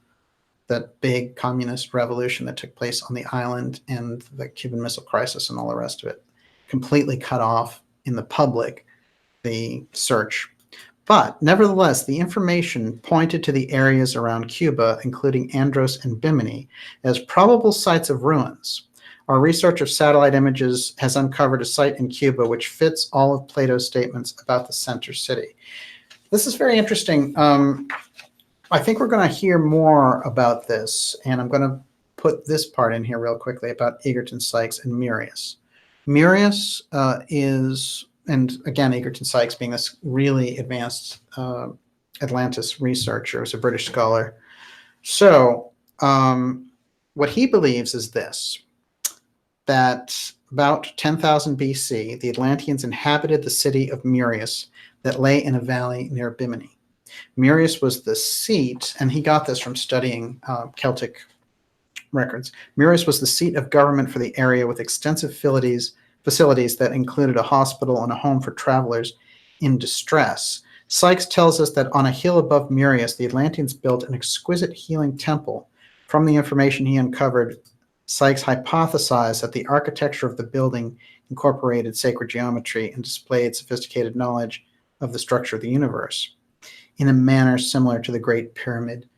the big communist revolution that took place on the island and the Cuban Missile Crisis and all the rest of it. Completely cut off in the public the search. But nevertheless, the information pointed to the areas around Cuba, including Andros and Bimini, as probable sites of ruins. Our research of satellite images has uncovered a site in Cuba which fits all of Plato's statements about the center city. This is very interesting. I think we're going to hear more about this, and I'm going to put this part in here real quickly about Egerton, Sykes, and Murius. Murius is, and again, Egerton Sykes being this really advanced Atlantis researcher, is a British scholar. So what he believes is this, that about 10,000 BC, the Atlanteans inhabited the city of Murius that lay in a valley near Bimini. Murius was the seat, and he got this from studying Celtic records. Murius was the seat of government for the area with extensive facilities that included a hospital and a home for travelers in distress. Sykes tells us that on a hill above Murius, the Atlanteans built an exquisite healing temple. From the information he uncovered, Sykes hypothesized that the architecture of the building incorporated sacred geometry and displayed sophisticated knowledge of the structure of the universe in a manner similar to the Great Pyramid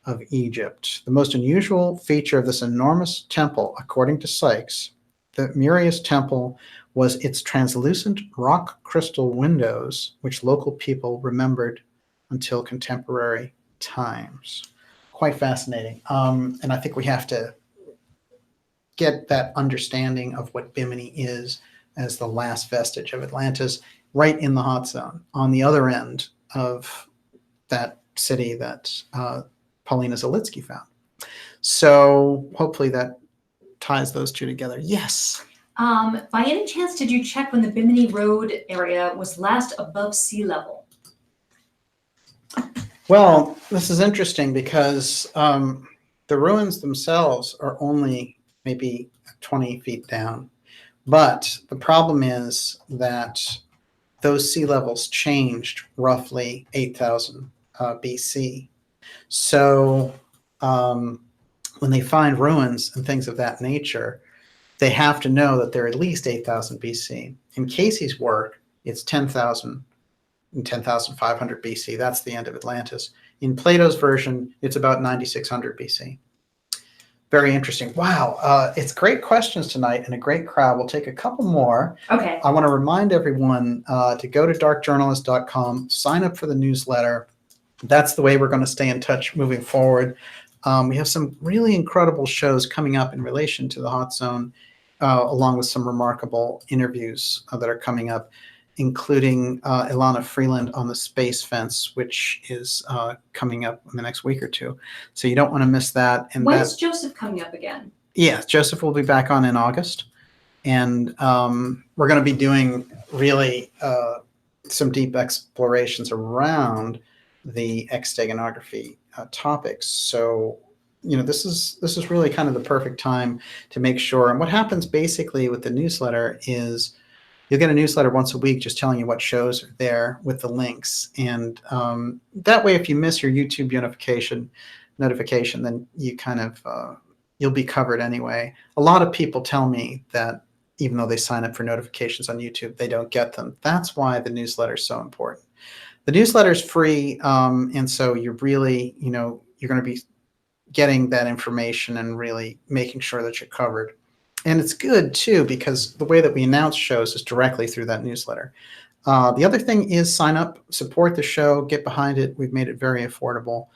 of Egypt. The most unusual feature of this enormous temple, according to Sykes, the Murius temple, was its translucent rock crystal windows, which local people remembered until contemporary times. Quite fascinating. And I think we have to get that understanding of what Bimini is as the last vestige of Atlantis right in the hot zone on the other end of that city that Paulina Zelitsky found. So hopefully that ties those two together. Yes. By any chance, did you check when the Bimini Road area was last above sea level? Well, this is interesting because the ruins themselves are only maybe 20 feet down. But the problem is that those sea levels changed roughly 8,000 BC. So when they find ruins and things of that nature, they have to know that they're at least 8,000 BC. In Cayce's work, it's 10,000 and 10,500 BC. That's the end of Atlantis. In Plato's version, it's about 9,600 BC. Very interesting. Wow. It's great questions tonight and a great crowd. We'll take a couple more. Okay. I want to remind everyone to go to darkjournalist.com, sign up for the newsletter. That's the way we're going to stay in touch moving forward. We have some really incredible shows coming up in relation to the Hot Zone, along with some remarkable interviews that are coming up, including Ilana Freeland on the space fence, which is coming up in the next week or two. So you don't want to miss that. And when's Joseph coming up again? Yeah, Joseph will be back on in August. And we're going to be doing really some deep explorations around the X-steganography topics. So, you know, this is really kind of the perfect time to make sure. And what happens basically with the newsletter is you'll get a newsletter once a week just telling you what shows are there with the links. And that way, if you miss your YouTube notification, then you kind of, you'll be covered anyway. A lot of people tell me that even though they sign up for notifications on YouTube, they don't get them. That's why the newsletter is so important. The newsletter is free, and so you're really, you know, you're going to be getting that information and really making sure that you're covered. And it's good, too, because the way that we announce shows is directly through that newsletter. The other thing is sign up, support the show, get behind it. We've made it very affordable.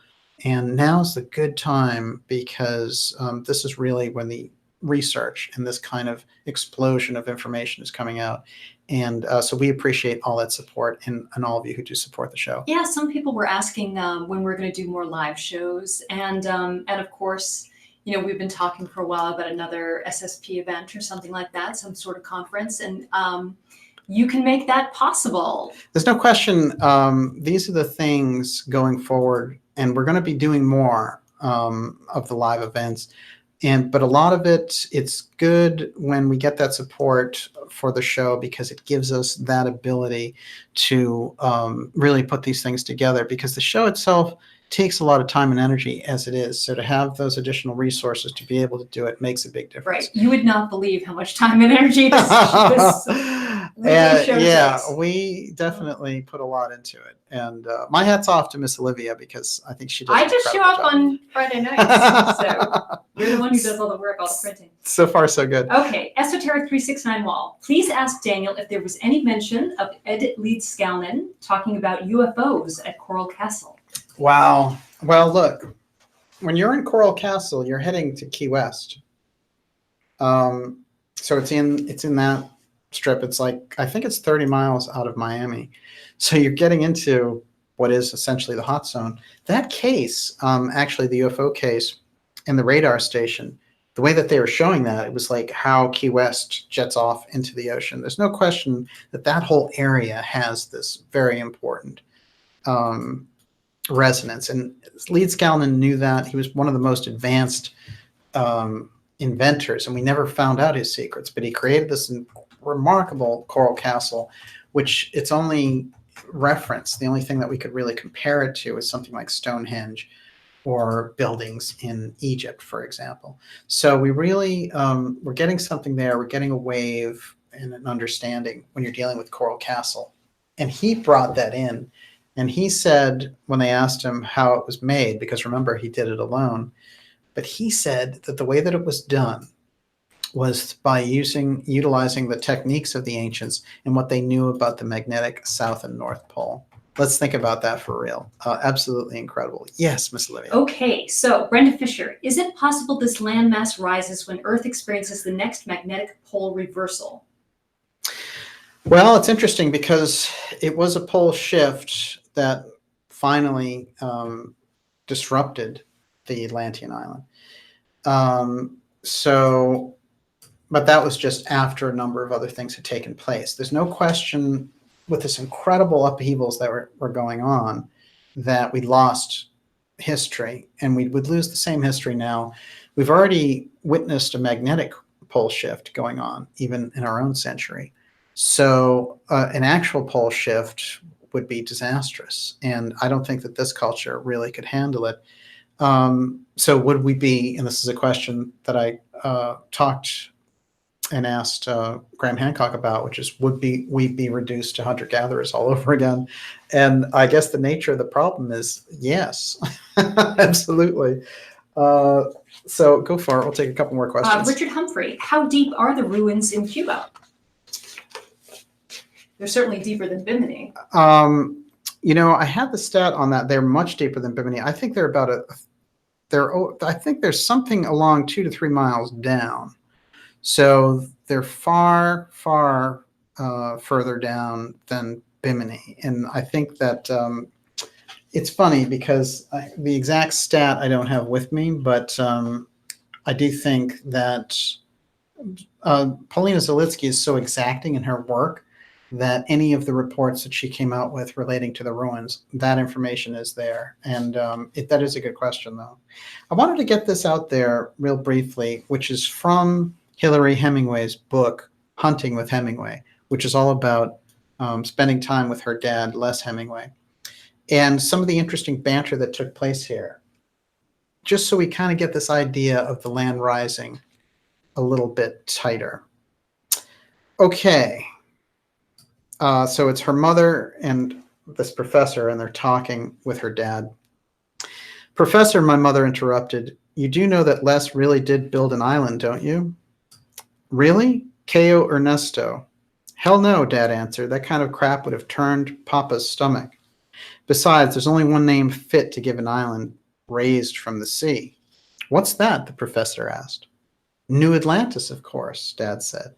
And now's the good time because this is really when the research and this kind of explosion of information is coming out. And so we appreciate all that support and all of you who do support the show. Yeah, some people were asking when we're going to do more live shows. And of course, you know, we've been talking for a while about another SSP event or something like that, some sort of conference. And you can make that possible. There's no question. These are the things going forward. And we're going to be doing more of the live events. But a lot of it, it's good when we get that support for the show because it gives us that ability to really put these things together, because the show itself takes a lot of time and energy as it is. So to have those additional resources to be able to do it makes a big difference. Right. You would not believe how much time and energy this show takes. We definitely put a lot into it. And my hat's off to Miss Olivia, because I think she does I just show up on Friday nights, so you're the one who does all the work, all the printing. So far, so good. Okay, Esoteric 369 Wall. Please ask Daniel if there was any mention of Ed Leedskalnin talking about UFOs at Coral Castle. Wow. Well, look, when you're in Coral Castle, you're heading to Key West. So it's in that strip. It's like, I think it's 30 miles out of Miami. So you're getting into what is essentially the hot zone. That case, actually the UFO case and the radar station, the way that they were showing that, it was like how Key West jets off into the ocean. There's no question that that whole area has this very important resonance. And Leedskalnin knew that. He was one of the most advanced inventors, and we never found out his secrets, but he created this remarkable coral castle, which its only reference, the only thing that we could really compare it to, is something like Stonehenge or buildings in Egypt, for example. So we really, we're getting something there. We're getting a wave and an understanding when you're dealing with Coral Castle. And he brought that in. And he said, when they asked him how it was made, because remember, he did it alone, but he said that the way that it was done was by utilizing the techniques of the ancients and what they knew about the magnetic South and North Pole. Let's think about that for real. Absolutely incredible. Yes, Miss Olivia. Okay, so Brenda Fisher, is it possible this landmass rises when Earth experiences the next magnetic pole reversal? Well, it's interesting because it was a pole shift that finally disrupted the Atlantean island. But that was just after a number of other things had taken place. There's no question with this incredible upheavals that were going on that we lost history, and we would lose the same history now. We've already witnessed a magnetic pole shift going on, even in our own century. So an actual pole shift would be disastrous, and I don't think that this culture really could handle it. So would we be, and this is a question that I talked and asked Graham Hancock about, which is, would we be reduced to hunter-gatherers all over again? And I guess the nature of the problem is yes, absolutely. So go for it. We'll take a couple more questions. Richard Humphrey, how deep are the ruins in Cuba? They're certainly deeper than Bimini. I had the stat on that. They're much deeper than Bimini. I think they're about I think there's something along 2 to 3 miles down. So they're far, far further down than Bimini. And I think that it's funny because the exact stat I don't have with me, but I do think that Paulina Zelitsky is so exacting in her work that any of the reports that she came out with relating to the ruins, that information is there. And that is a good question, though. I wanted to get this out there real briefly, which is from Hillary Hemingway's book, Hunting with Hemingway, which is all about spending time with her dad, Les Hemingway, and some of the interesting banter that took place here, just so we kind of get this idea of the land rising a little bit tighter. Okay. So it's her mother and this professor, and they're talking with her dad. Professor, my mother interrupted, you do know that Les really did build an island, don't you? Really? Cayo Ernesto. Hell no, Dad answered. That kind of crap would have turned Papa's stomach. Besides, there's only one name fit to give an island raised from the sea. What's that? The professor asked. New Atlantis, of course, Dad said,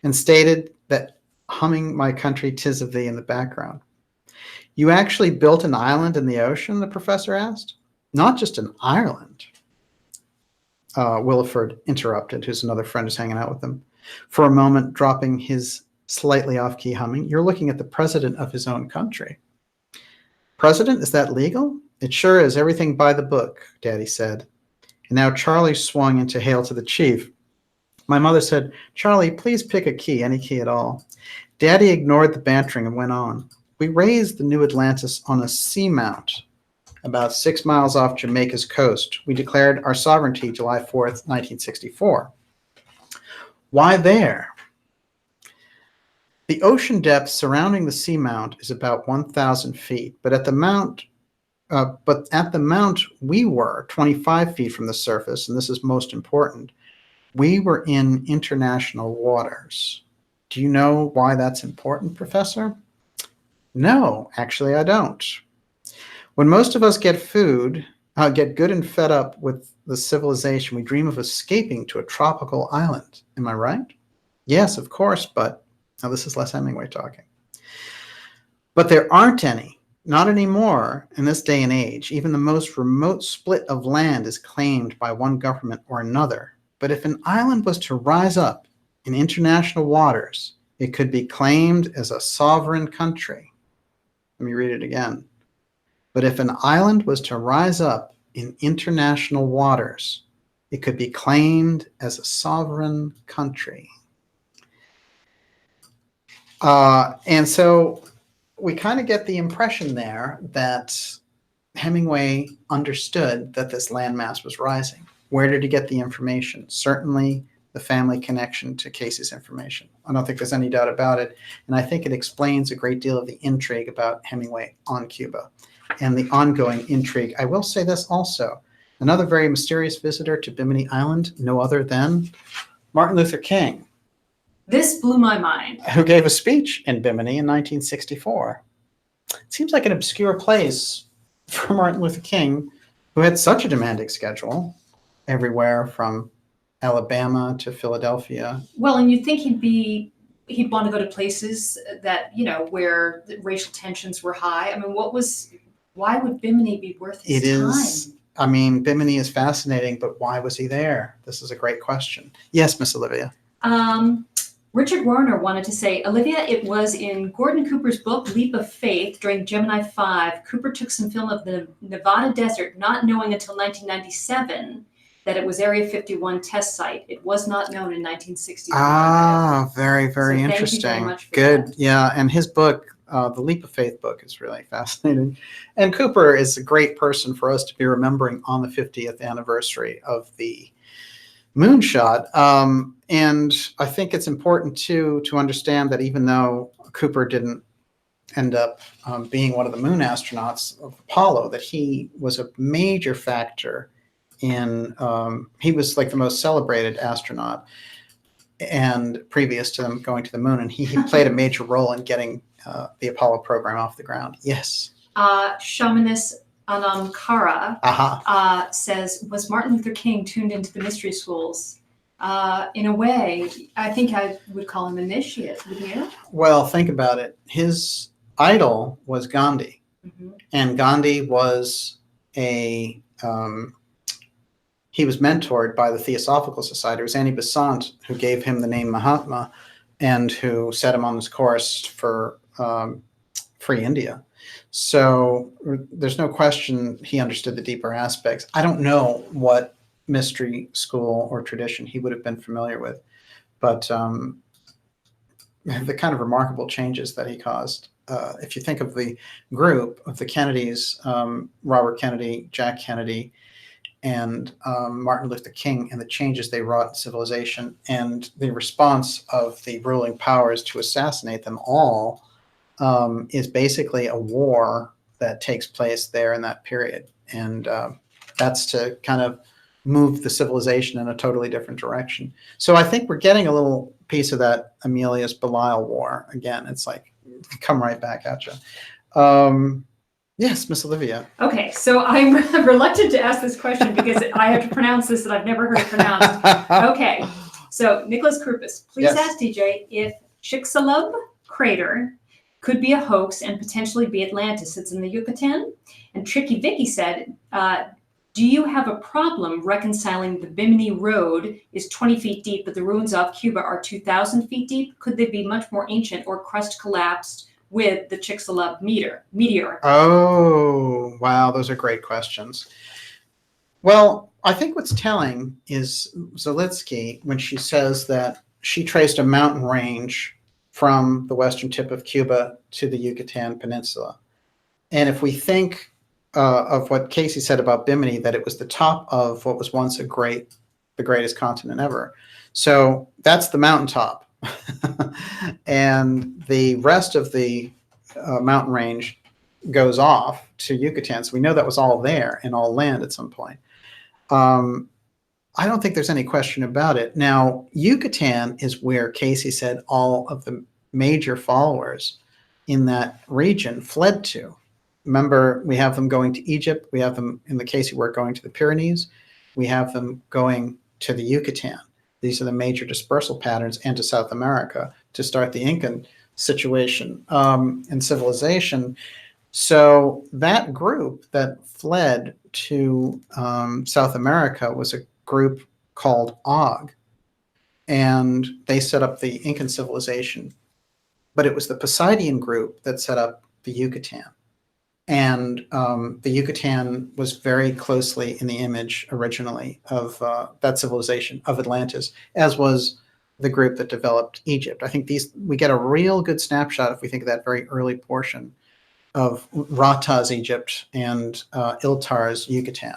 and stated that humming My Country 'Tis of Thee in the background. You actually built an island in the ocean? The professor asked. Not just an island. Williford interrupted, who's another friend who's hanging out with them. For a moment, dropping his slightly off-key humming, you're looking at the president of his own country. President, is that legal? It sure is, everything by the book, Daddy said. And now Charlie swung into Hail to the Chief. My mother said, "Charlie, please pick a key, any key at all." Daddy ignored the bantering and went on. "We raised the New Atlantis on a seamount about 6 miles off Jamaica's coast. We declared our sovereignty July 4th, 1964. Why there? The ocean depth surrounding the seamount is about 1,000 feet, but at the mount we were 25 feet from the surface, and this is most important. We were in international waters. Do you know why that's important, Professor?" "No, actually I don't. When most of us get good and fed up with the civilization, we dream of escaping to a tropical island. Am I right?" "Yes, of course, but..." Now this is Les Hemingway talking. "But there aren't any, not anymore in this day and age. Even the most remote split of land is claimed by one government or another. But if an island was to rise up in international waters, it could be claimed as a sovereign country." Let me read it again. "But if an island was to rise up in international waters, it could be claimed as a sovereign country." And so we kind of get the impression there that Hemingway understood that this landmass was rising. Where did he get the information? Certainly the family connection to Cayce's information. I don't think there's any doubt about it. And I think it explains a great deal of the intrigue about Hemingway on Cuba and the ongoing intrigue. I will say this also. Another very mysterious visitor to Bimini Island, no other than Martin Luther King, This blew my mind. who gave a speech in Bimini in 1964. It seems like an obscure place for Martin Luther King, who had such a demanding schedule everywhere from Alabama to Philadelphia. Well, and you'd think he'd want to go to places that, where the racial tensions were high. I mean, why would Bimini be worth his time? I mean, Bimini is fascinating, but why was he there? This is a great question. Yes, Miss Olivia. Richard Warner wanted to say, Olivia, it was in Gordon Cooper's book, Leap of Faith, during Gemini 5. Cooper took some film of the Nevada desert, not knowing until 1997 that it was Area 51 test site. It was not known in 1965. Ah, very, very interesting. Thank you very much for Good. that. Yeah. And his book, the Leap of Faith book, is really fascinating. And Cooper is a great person for us to be remembering on the 50th anniversary of the moonshot. And I think it's important to understand that even though Cooper didn't end up being one of the moon astronauts of Apollo, that he was a major factor in, he was like the most celebrated astronaut and previous to them going to the moon. And he played a major role in getting the Apollo program off the ground. Yes. Shamanist Anamkara says, was Martin Luther King tuned into the mystery schools? In a way, I think I would call him initiate, wouldn't you? Well, think about it. His idol was Gandhi. Mm-hmm. And Gandhi was he was mentored by the Theosophical Society. It was Annie Besant who gave him the name Mahatma and who set him on this course for free India. So there's no question he understood the deeper aspects. I don't know what mystery school or tradition he would have been familiar with, but the kind of remarkable changes that he caused. If you think of the group of the Kennedys, Robert Kennedy, Jack Kennedy, and Martin Luther King, and the changes they wrought in civilization, and the response of the ruling powers to assassinate them all, is basically a war that takes place there in that period. And that's to kind of move the civilization in a totally different direction. So I think we're getting a little piece of that Amelius Belial war. Again, it's like, come right back at you. Yes, Miss Olivia. Okay, so I'm reluctant to ask this question because I have to pronounce this that I've never heard it pronounced. Okay, so Nicholas Krupis, please Yes. ask DJ if Chicxulub crater could be a hoax and potentially be Atlantis. It's in the Yucatan. And Tricky Vicky said, do you have a problem reconciling the Bimini Road is 20 feet deep, but the ruins off Cuba are 2,000 feet deep? Could they be much more ancient or crust collapsed with the Chicxulub meteor? Oh, wow. Those are great questions. Well, I think what's telling is Zelitsky when she says that she traced a mountain range from the western tip of Cuba to the Yucatan Peninsula. And if we think of what Cayce said about Bimini, that it was the top of what was once the greatest continent ever. So that's the mountaintop. And the rest of the mountain range goes off to Yucatan. So we know that was all there and all land at some point. I don't think there's any question about it. Now, Yucatan is where Cayce said all of the major followers in that region fled to. Remember, we have them going to Egypt. We have them, in the Cayce work, going to the Pyrenees. We have them going to the Yucatan. These are the major dispersal patterns, and to South America to start the Incan situation and civilization. So that group that fled to South America was a group called Og, and they set up the Incan civilization. But it was the Poseidian group that set up the Yucatan. And the Yucatan was very closely in the image originally of that civilization, of Atlantis, as was the group that developed Egypt. I think we get a real good snapshot if we think of that very early portion of Rata's Egypt and Iltar's Yucatan,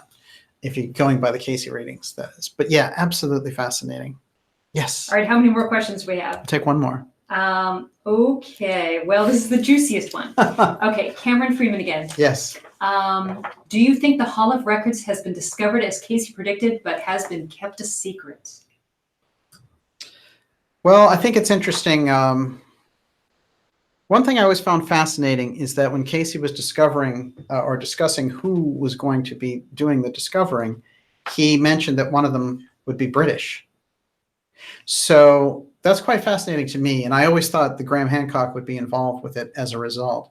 if you're going by the Cayce readings, that is. But yeah, absolutely fascinating. Yes. All right, how many more questions do we have? I'll take one more. Okay, well, this is the juiciest one. Okay, Cameron Freeman again. Yes. Do you think the Hall of Records has been discovered as Cayce predicted, but has been kept a secret? Well, I think it's interesting. One thing I always found fascinating is that when Cayce was discovering or discussing who was going to be doing the discovering, he mentioned that one of them would be British. So that's quite fascinating to me. And I always thought that Graham Hancock would be involved with it as a result.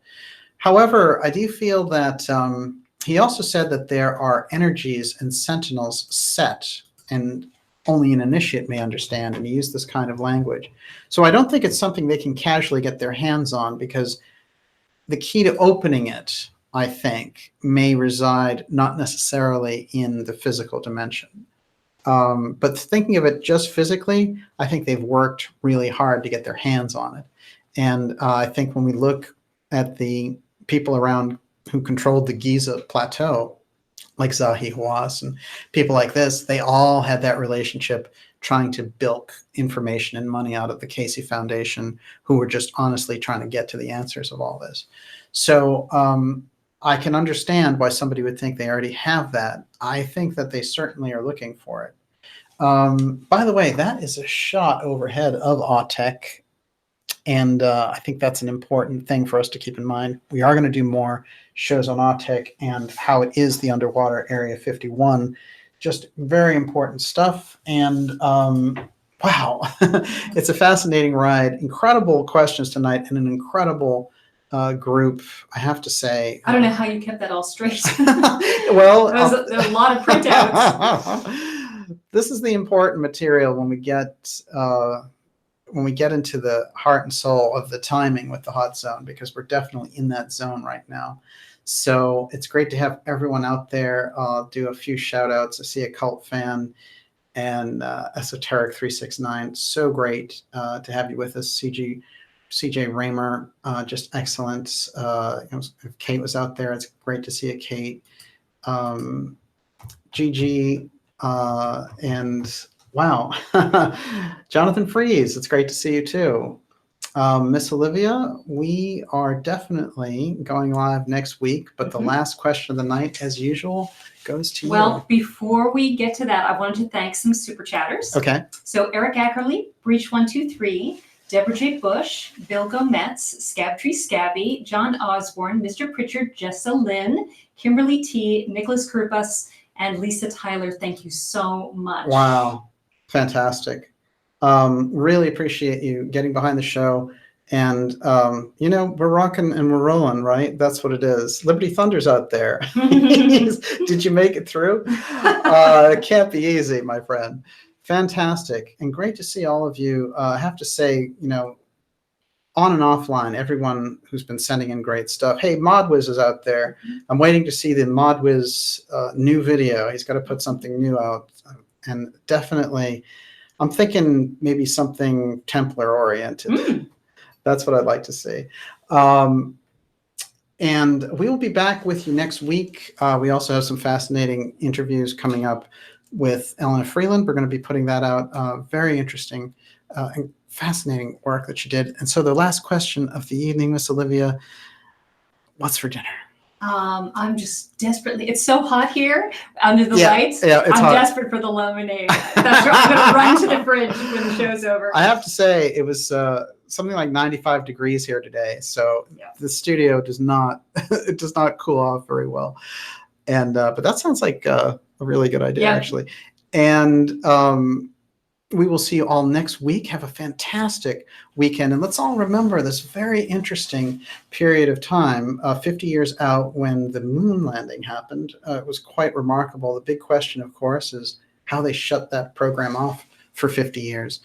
However, I do feel that he also said that there are energies and sentinels set, and only an initiate may understand, and he used this kind of language. So I don't think it's something they can casually get their hands on, because the key to opening it, I think, may reside not necessarily in the physical dimension. But thinking of it just physically, I think they've worked really hard to get their hands on it. And I think when we look at the people around who controlled the Giza Plateau, like Zahi Hawass and people like this, they all had that relationship trying to bilk information and money out of the Cayce Foundation, who were just honestly trying to get to the answers of all this. So I can understand why somebody would think they already have that. I think that they certainly are looking for it. By the way, that is a shot overhead of Autek. And I think that's an important thing for us to keep in mind. We are going to do more shows on Autek and how it is the underwater Area 51. Just very important stuff. And wow, it's a fascinating ride. Incredible questions tonight and an incredible group, I have to say. I don't know how you kept that all straight. Well, there was a lot of printouts. This is the important material when we get into the heart and soul of the timing with the hot zone, because we're definitely in that zone right now. So it's great to have everyone out there. Do a few shout outs. I see a cult fan and Esoteric 369. So great to have you with us. CJ Raymer, just excellent. If Kate was out there, it's great to see it, Kate. Gigi, and wow, Jonathan Fries, it's great to see you too. Miss Olivia, we are definitely going live next week, but the last question of the night, as usual, goes to you. Well, before we get to that, I wanted to thank some super chatters. Okay. So Eric Ackerley, Breach123, Deborah J. Bush, Bill Gometz, Scabtree Scabby, John Osborne, Mr. Pritchard, Jessa Lynn, Kimberly T., Nicholas Krupas, and Lisa Tyler. Thank you so much. Wow. Fantastic. Really appreciate you getting behind the show. And, we're rocking and we're rolling, right? That's what it is. Liberty Thunder's out there. Did you make it through? It can't be easy, my friend. Fantastic. And great to see all of you. I have to say, on and offline, everyone who's been sending in great stuff. Hey, Modwiz is out there. I'm waiting to see the Modwiz new video. He's got to put something new out. And definitely, I'm thinking maybe something Templar oriented. That's what I'd like to see. And we will be back with you next week. We also have some fascinating interviews coming up with Elena Freeland. We're going to be putting that out. Very interesting and fascinating work that she did. And so the last question of the evening, Miss Olivia, what's for dinner? I'm just desperately, it's so hot here under the lights. Yeah, it's I'm hot. desperate for the lemonade. That's right. I'm going to run to the fridge when the show's over. I have to say, it was something like 95 degrees here today. So the studio does not, it does not cool off very well. And, but that sounds like a really good idea, actually. And we will see you all next week. Have a fantastic weekend. And let's all remember this very interesting period of time, 50 years out when the moon landing happened. It was quite remarkable. The big question, of course, is how they shut that program off for 50 years.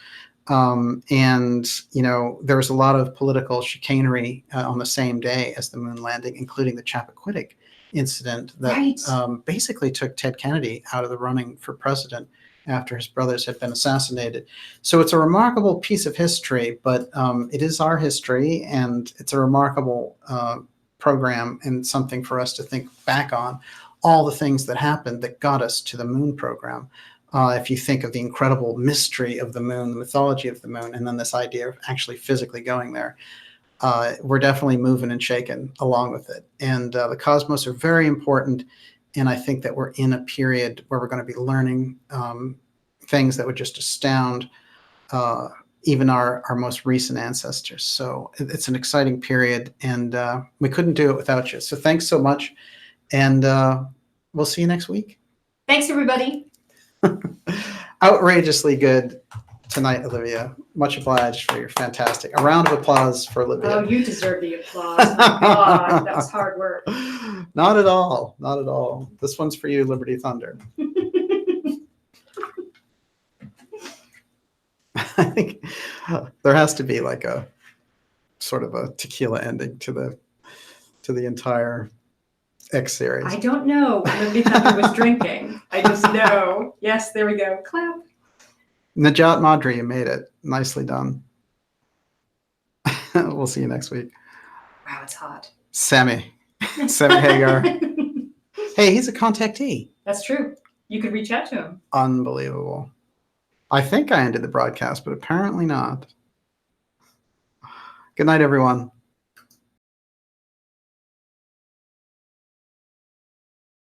And, you know, there was a lot of political chicanery on the same day as the moon landing, including the Chappaquiddick incident that basically took Ted Kennedy out of the running for president after his brothers had been assassinated. So it's a remarkable piece of history, but it is our history, and it's a remarkable program and something for us to think back on, all the things that happened that got us to the moon program. If you think of the incredible mystery of the moon, the mythology of the moon, and then this idea of actually physically going there, we're definitely moving and shaking along with it. And the cosmos are very important. And I think that we're in a period where we're going to be learning things that would just astound even our most recent ancestors. So it's an exciting period, and we couldn't do it without you. So thanks so much. And we'll see you next week. Thanks, everybody. Outrageously good tonight, Olivia. Much obliged for your fantastic. A round of applause for Olivia. Oh, you deserve the applause. Oh, God, that was hard work. Not at all. Not at all. This one's for you, Liberty Thunder. I think there has to be like a sort of a tequila ending to the entire X series. I don't know what Liberty Thunder was drinking. I just know. Yes, there we go. Clap. Najat Madri, you made it. Nicely done. We'll see you next week. Wow, it's hot. Semi Hagar. Hey, he's a contactee. That's true. You could reach out to him. Unbelievable. I think I ended the broadcast, but apparently not. Good night, everyone.